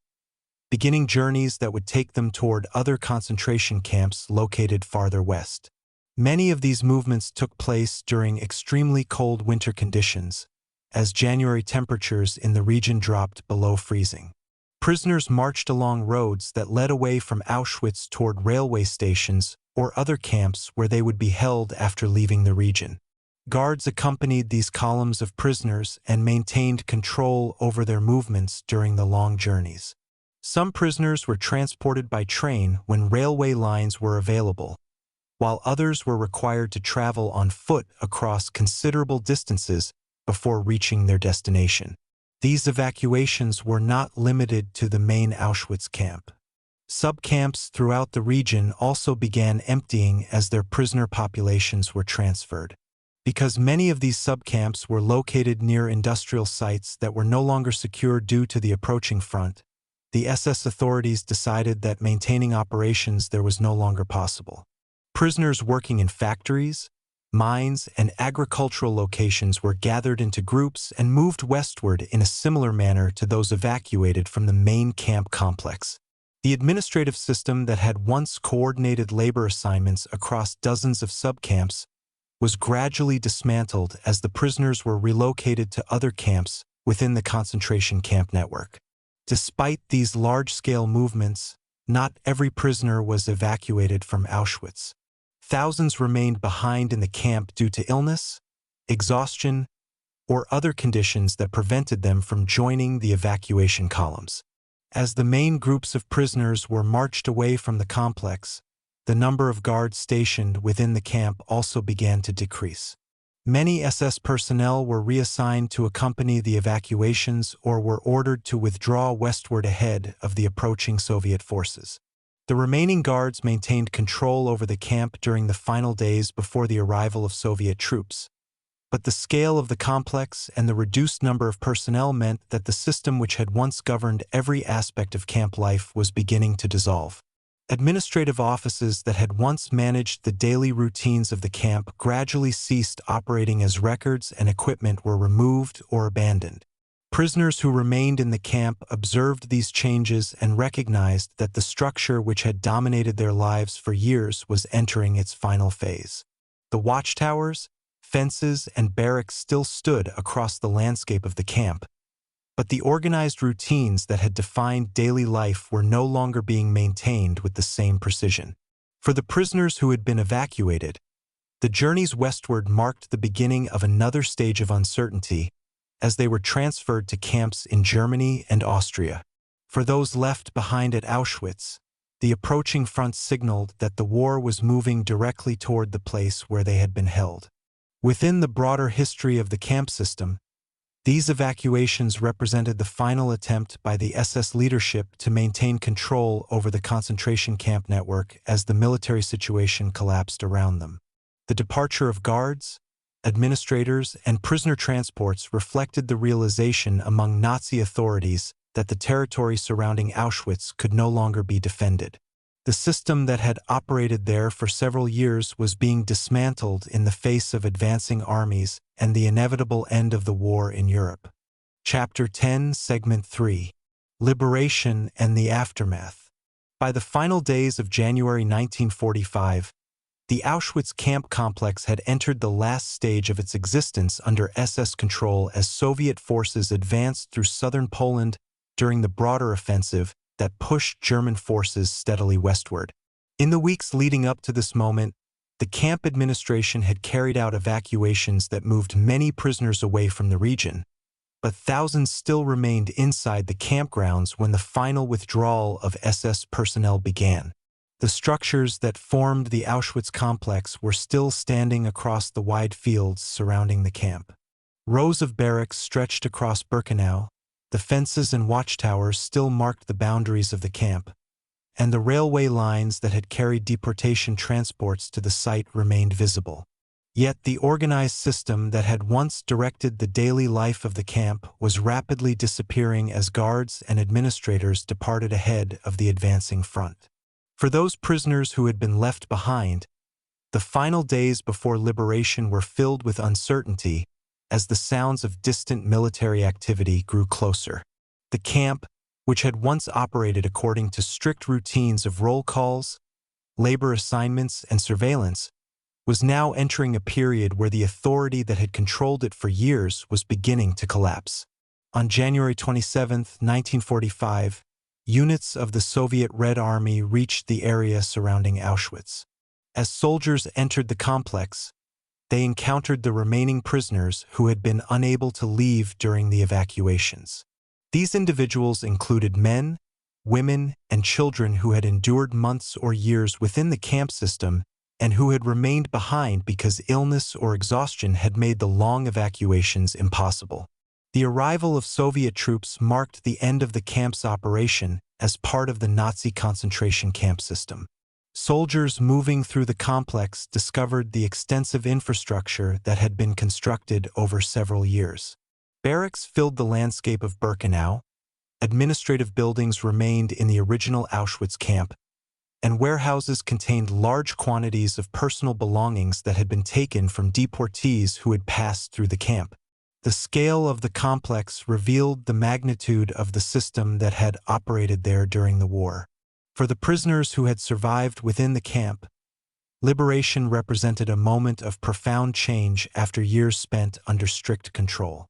beginning journeys that would take them toward other concentration camps located farther west. Many of these movements took place during extremely cold winter conditions, as January temperatures in the region dropped below freezing. Prisoners marched along roads that led away from Auschwitz toward railway stations or other camps where they would be held after leaving the region. Guards accompanied these columns of prisoners and maintained control over their movements during the long journeys. Some prisoners were transported by train when railway lines were available, while others were required to travel on foot across considerable distances before reaching their destination. These evacuations were not limited to the main Auschwitz camp. Subcamps throughout the region also began emptying as their prisoner populations were transferred. Because many of these subcamps were located near industrial sites that were no longer secure due to the approaching front, the SS authorities decided that maintaining operations there was no longer possible. Prisoners working in factories, mines, and agricultural locations were gathered into groups and moved westward in a similar manner to those evacuated from the main camp complex. The administrative system that had once coordinated labor assignments across dozens of subcamps was gradually dismantled as the prisoners were relocated to other camps within the concentration camp network. Despite these large-scale movements, not every prisoner was evacuated from Auschwitz. Thousands remained behind in the camp due to illness, exhaustion, or other conditions that prevented them from joining the evacuation columns. As the main groups of prisoners were marched away from the complex, the number of guards stationed within the camp also began to decrease. Many SS personnel were reassigned to accompany the evacuations or were ordered to withdraw westward ahead of the approaching Soviet forces. The remaining guards maintained control over the camp during the final days before the arrival of Soviet troops. But the scale of the complex and the reduced number of personnel meant that the system which had once governed every aspect of camp life was beginning to dissolve. Administrative offices that had once managed the daily routines of the camp gradually ceased operating as records, and equipment were removed or abandoned. Prisoners who remained in the camp observed these changes and recognized that the structure which had dominated their lives for years was entering its final phase. The watchtowers, fences, and barracks still stood across the landscape of the camp, but the organized routines that had defined daily life were no longer being maintained with the same precision. For the prisoners who had been evacuated, the journeys westward marked the beginning of another stage of uncertainty, as they were transferred to camps in Germany and Austria. For those left behind at Auschwitz, the approaching front signaled that the war was moving directly toward the place where they had been held. Within the broader history of the camp system, these evacuations represented the final attempt by the SS leadership to maintain control over the concentration camp network as the military situation collapsed around them. The departure of guards, administrators, and prisoner transports reflected the realization among Nazi authorities that the territory surrounding Auschwitz could no longer be defended. The system that had operated there for several years was being dismantled in the face of advancing armies and the inevitable end of the war in Europe. Chapter 10, Segment 3. Liberation and the Aftermath. By the final days of January 1945, the Auschwitz camp complex had entered the last stage of its existence under SS control as Soviet forces advanced through southern Poland during the broader offensive that pushed German forces steadily westward. In the weeks leading up to this moment, the camp administration had carried out evacuations that moved many prisoners away from the region, but thousands still remained inside the campgrounds when the final withdrawal of SS personnel began. The structures that formed the Auschwitz complex were still standing across the wide fields surrounding the camp. Rows of barracks stretched across Birkenau, the fences and watchtowers still marked the boundaries of the camp, and the railway lines that had carried deportation transports to the site remained visible. Yet the organized system that had once directed the daily life of the camp was rapidly disappearing as guards and administrators departed ahead of the advancing front. For those prisoners who had been left behind, the final days before liberation were filled with uncertainty as the sounds of distant military activity grew closer. The camp, which had once operated according to strict routines of roll calls, labor assignments, and surveillance, was now entering a period where the authority that had controlled it for years was beginning to collapse. On January 27, 1945, units of the Soviet Red Army reached the area surrounding Auschwitz. As soldiers entered the complex, they encountered the remaining prisoners who had been unable to leave during the evacuations. These individuals included men, women, and children who had endured months or years within the camp system and who had remained behind because illness or exhaustion had made the long evacuations impossible. The arrival of Soviet troops marked the end of the camp's operation as part of the Nazi concentration camp system. Soldiers moving through the complex discovered the extensive infrastructure that had been constructed over several years. Barracks filled the landscape of Birkenau, administrative buildings remained in the original Auschwitz camp, and warehouses contained large quantities of personal belongings that had been taken from deportees who had passed through the camp. The scale of the complex revealed the magnitude of the system that had operated there during the war. For the prisoners who had survived within the camp, liberation represented a moment of profound change after years spent under strict control.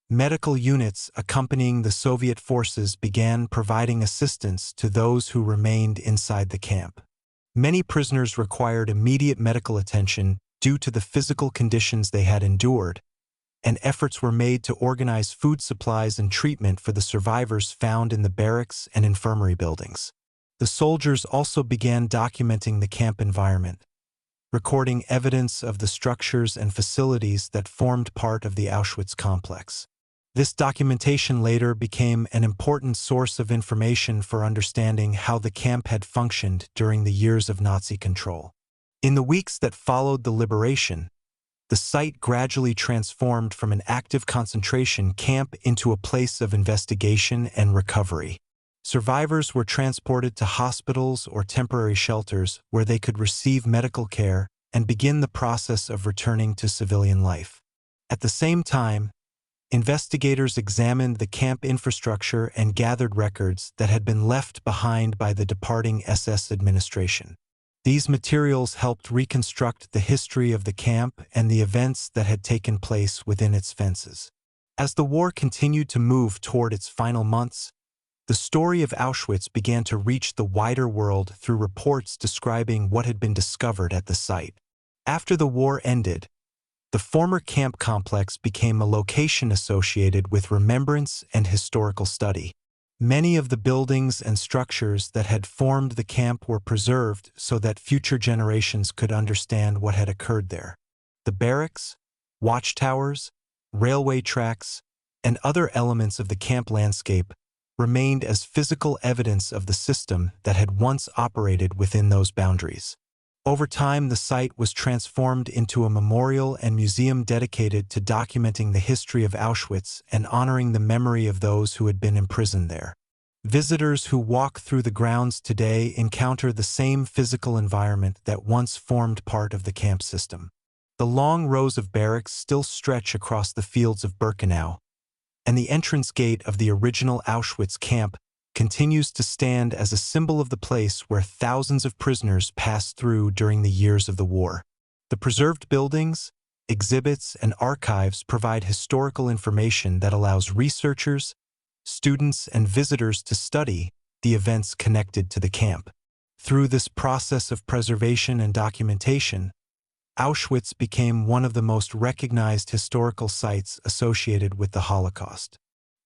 Medical units accompanying the Soviet forces began providing assistance to those who remained inside the camp. Many prisoners required immediate medical attention due to the physical conditions they had endured, and efforts were made to organize food supplies and treatment for the survivors found in the barracks and infirmary buildings. The soldiers also began documenting the camp environment, recording evidence of the structures and facilities that formed part of the Auschwitz complex. This documentation later became an important source of information for understanding how the camp had functioned during the years of Nazi control. In the weeks that followed the liberation, the site gradually transformed from an active concentration camp into a place of investigation and recovery. Survivors were transported to hospitals or temporary shelters where they could receive medical care and begin the process of returning to civilian life. At the same time, investigators examined the camp infrastructure and gathered records that had been left behind by the departing SS administration. These materials helped reconstruct the history of the camp and the events that had taken place within its fences. As the war continued to move toward its final months, the story of Auschwitz began to reach the wider world through reports describing what had been discovered at the site. After the war ended, the former camp complex became a location associated with remembrance and historical study. Many of the buildings and structures that had formed the camp were preserved so that future generations could understand what had occurred there. The barracks, watchtowers, railway tracks, and other elements of the camp landscape remained as physical evidence of the system that had once operated within those boundaries. Over time, the site was transformed into a memorial and museum dedicated to documenting the history of Auschwitz and honoring the memory of those who had been imprisoned there. Visitors who walk through the grounds today encounter the same physical environment that once formed part of the camp system. The long rows of barracks still stretch across the fields of Birkenau, and the entrance gate of the original Auschwitz camp continues to stand as a symbol of the place where thousands of prisoners passed through during the years of the war. The preserved buildings, exhibits, and archives provide historical information that allows researchers, students, and visitors to study the events connected to the camp. Through this process of preservation and documentation, Auschwitz became one of the most recognized historical sites associated with the Holocaust.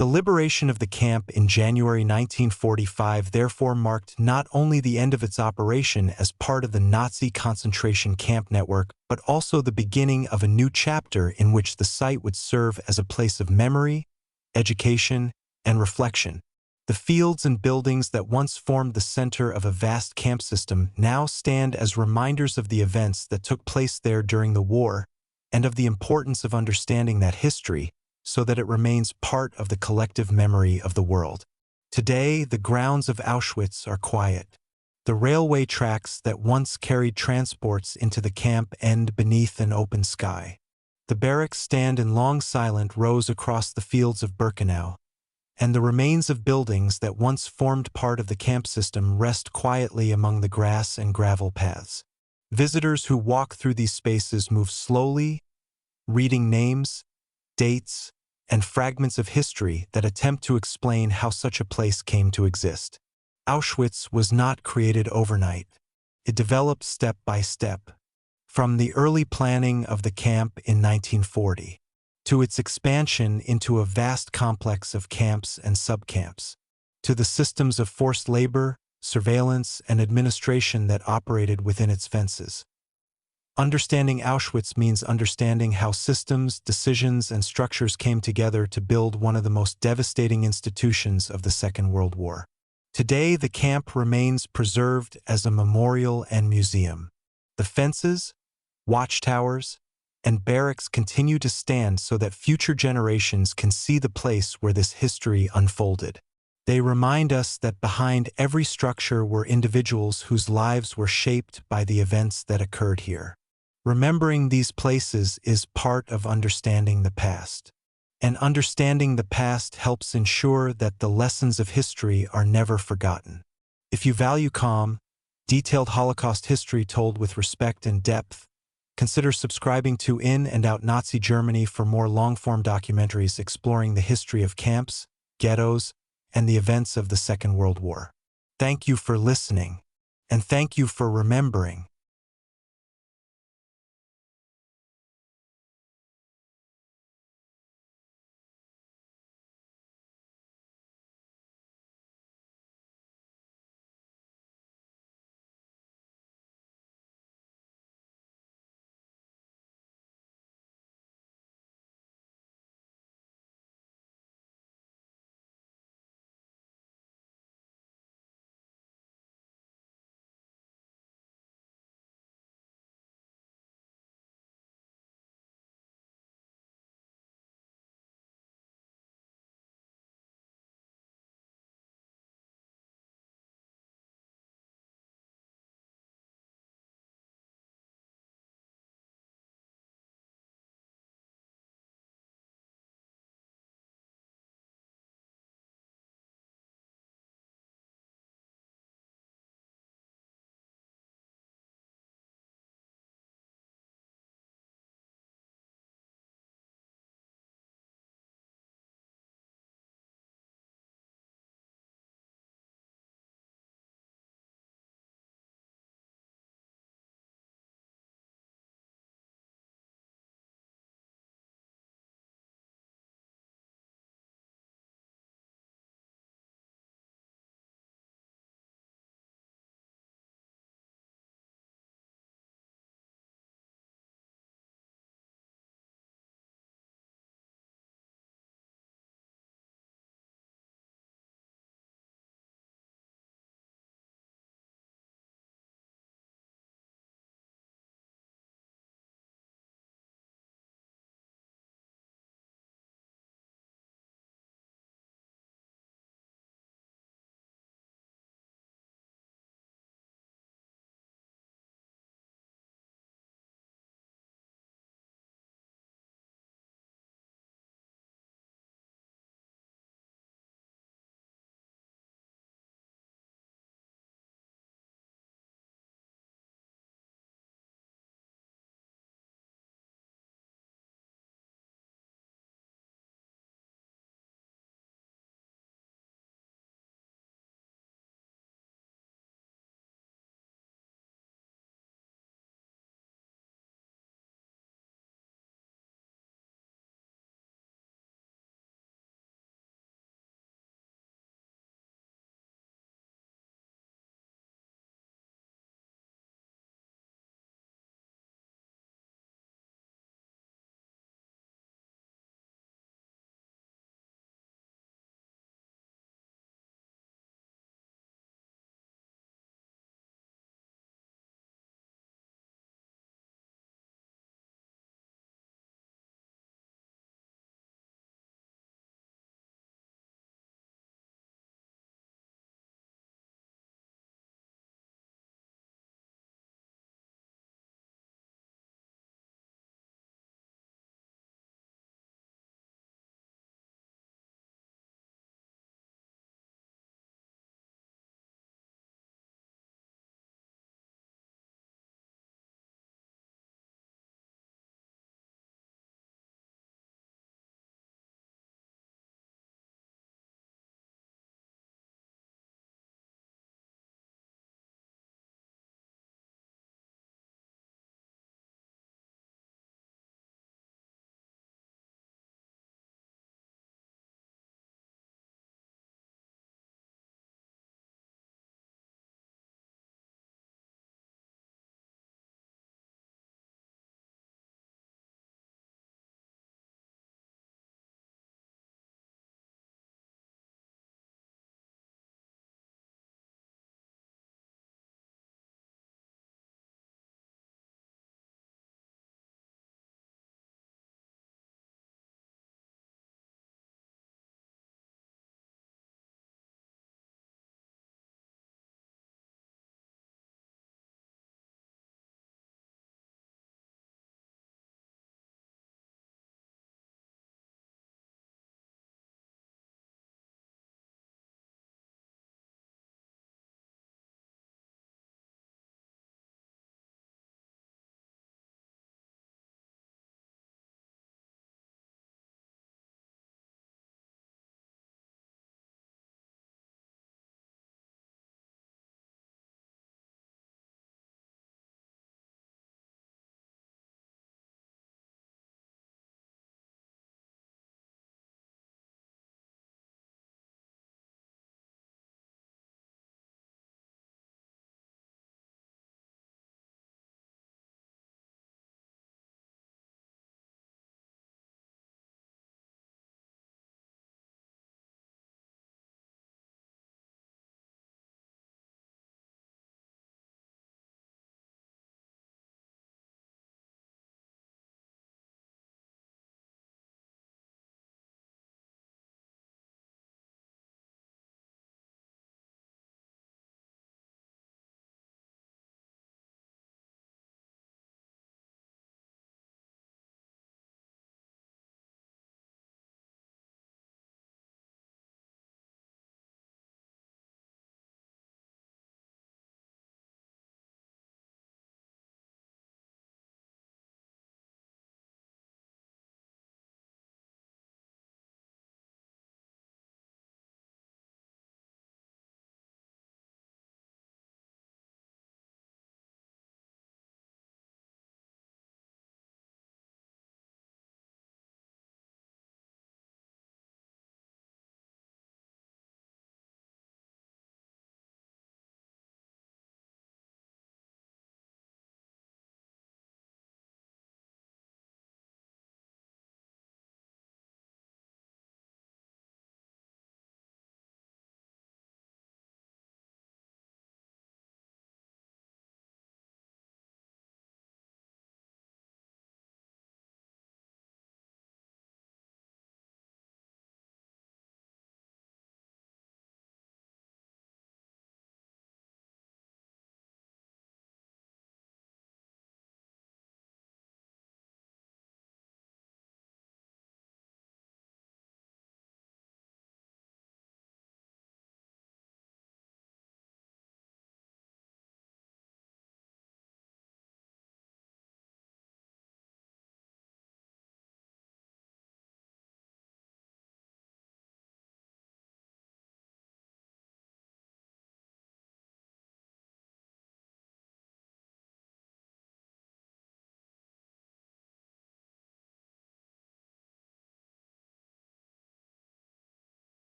The liberation of the camp in January 1945 therefore marked not only the end of its operation as part of the Nazi concentration camp network, but also the beginning of a new chapter in which the site would serve as a place of memory, education, and reflection. The fields and buildings that once formed the center of a vast camp system now stand as reminders of the events that took place there during the war and of the importance of understanding that history so that it remains part of the collective memory of the world. Today, the grounds of Auschwitz are quiet. The railway tracks that once carried transports into the camp end beneath an open sky. The barracks stand in long silent rows across the fields of Birkenau, and the remains of buildings that once formed part of the camp system rest quietly among the grass and gravel paths. Visitors who walk through these spaces move slowly, reading names, dates, and fragments of history that attempt to explain how such a place came to exist. Auschwitz was not created overnight. It developed step by step, from the early planning of the camp in 1940 to its expansion into a vast complex of camps and subcamps, to the systems of forced labor, surveillance, and administration that operated within its fences. Understanding Auschwitz means understanding how systems, decisions, and structures came together to build one of the most devastating institutions of the Second World War. Today, the camp remains preserved as a memorial and museum. The fences, watchtowers, and barracks continue to stand so that future generations can see the place where this history unfolded. They remind us that behind every structure were individuals whose lives were shaped by the events that occurred here. Remembering these places is part of understanding the past. And understanding the past helps ensure that the lessons of history are never forgotten. If you value calm, detailed Holocaust history told with respect and depth, consider subscribing to In&Out Nazi Germany for more long-form documentaries exploring the history of camps, ghettos, and the events of the Second World War. Thank you for listening, and thank you for remembering.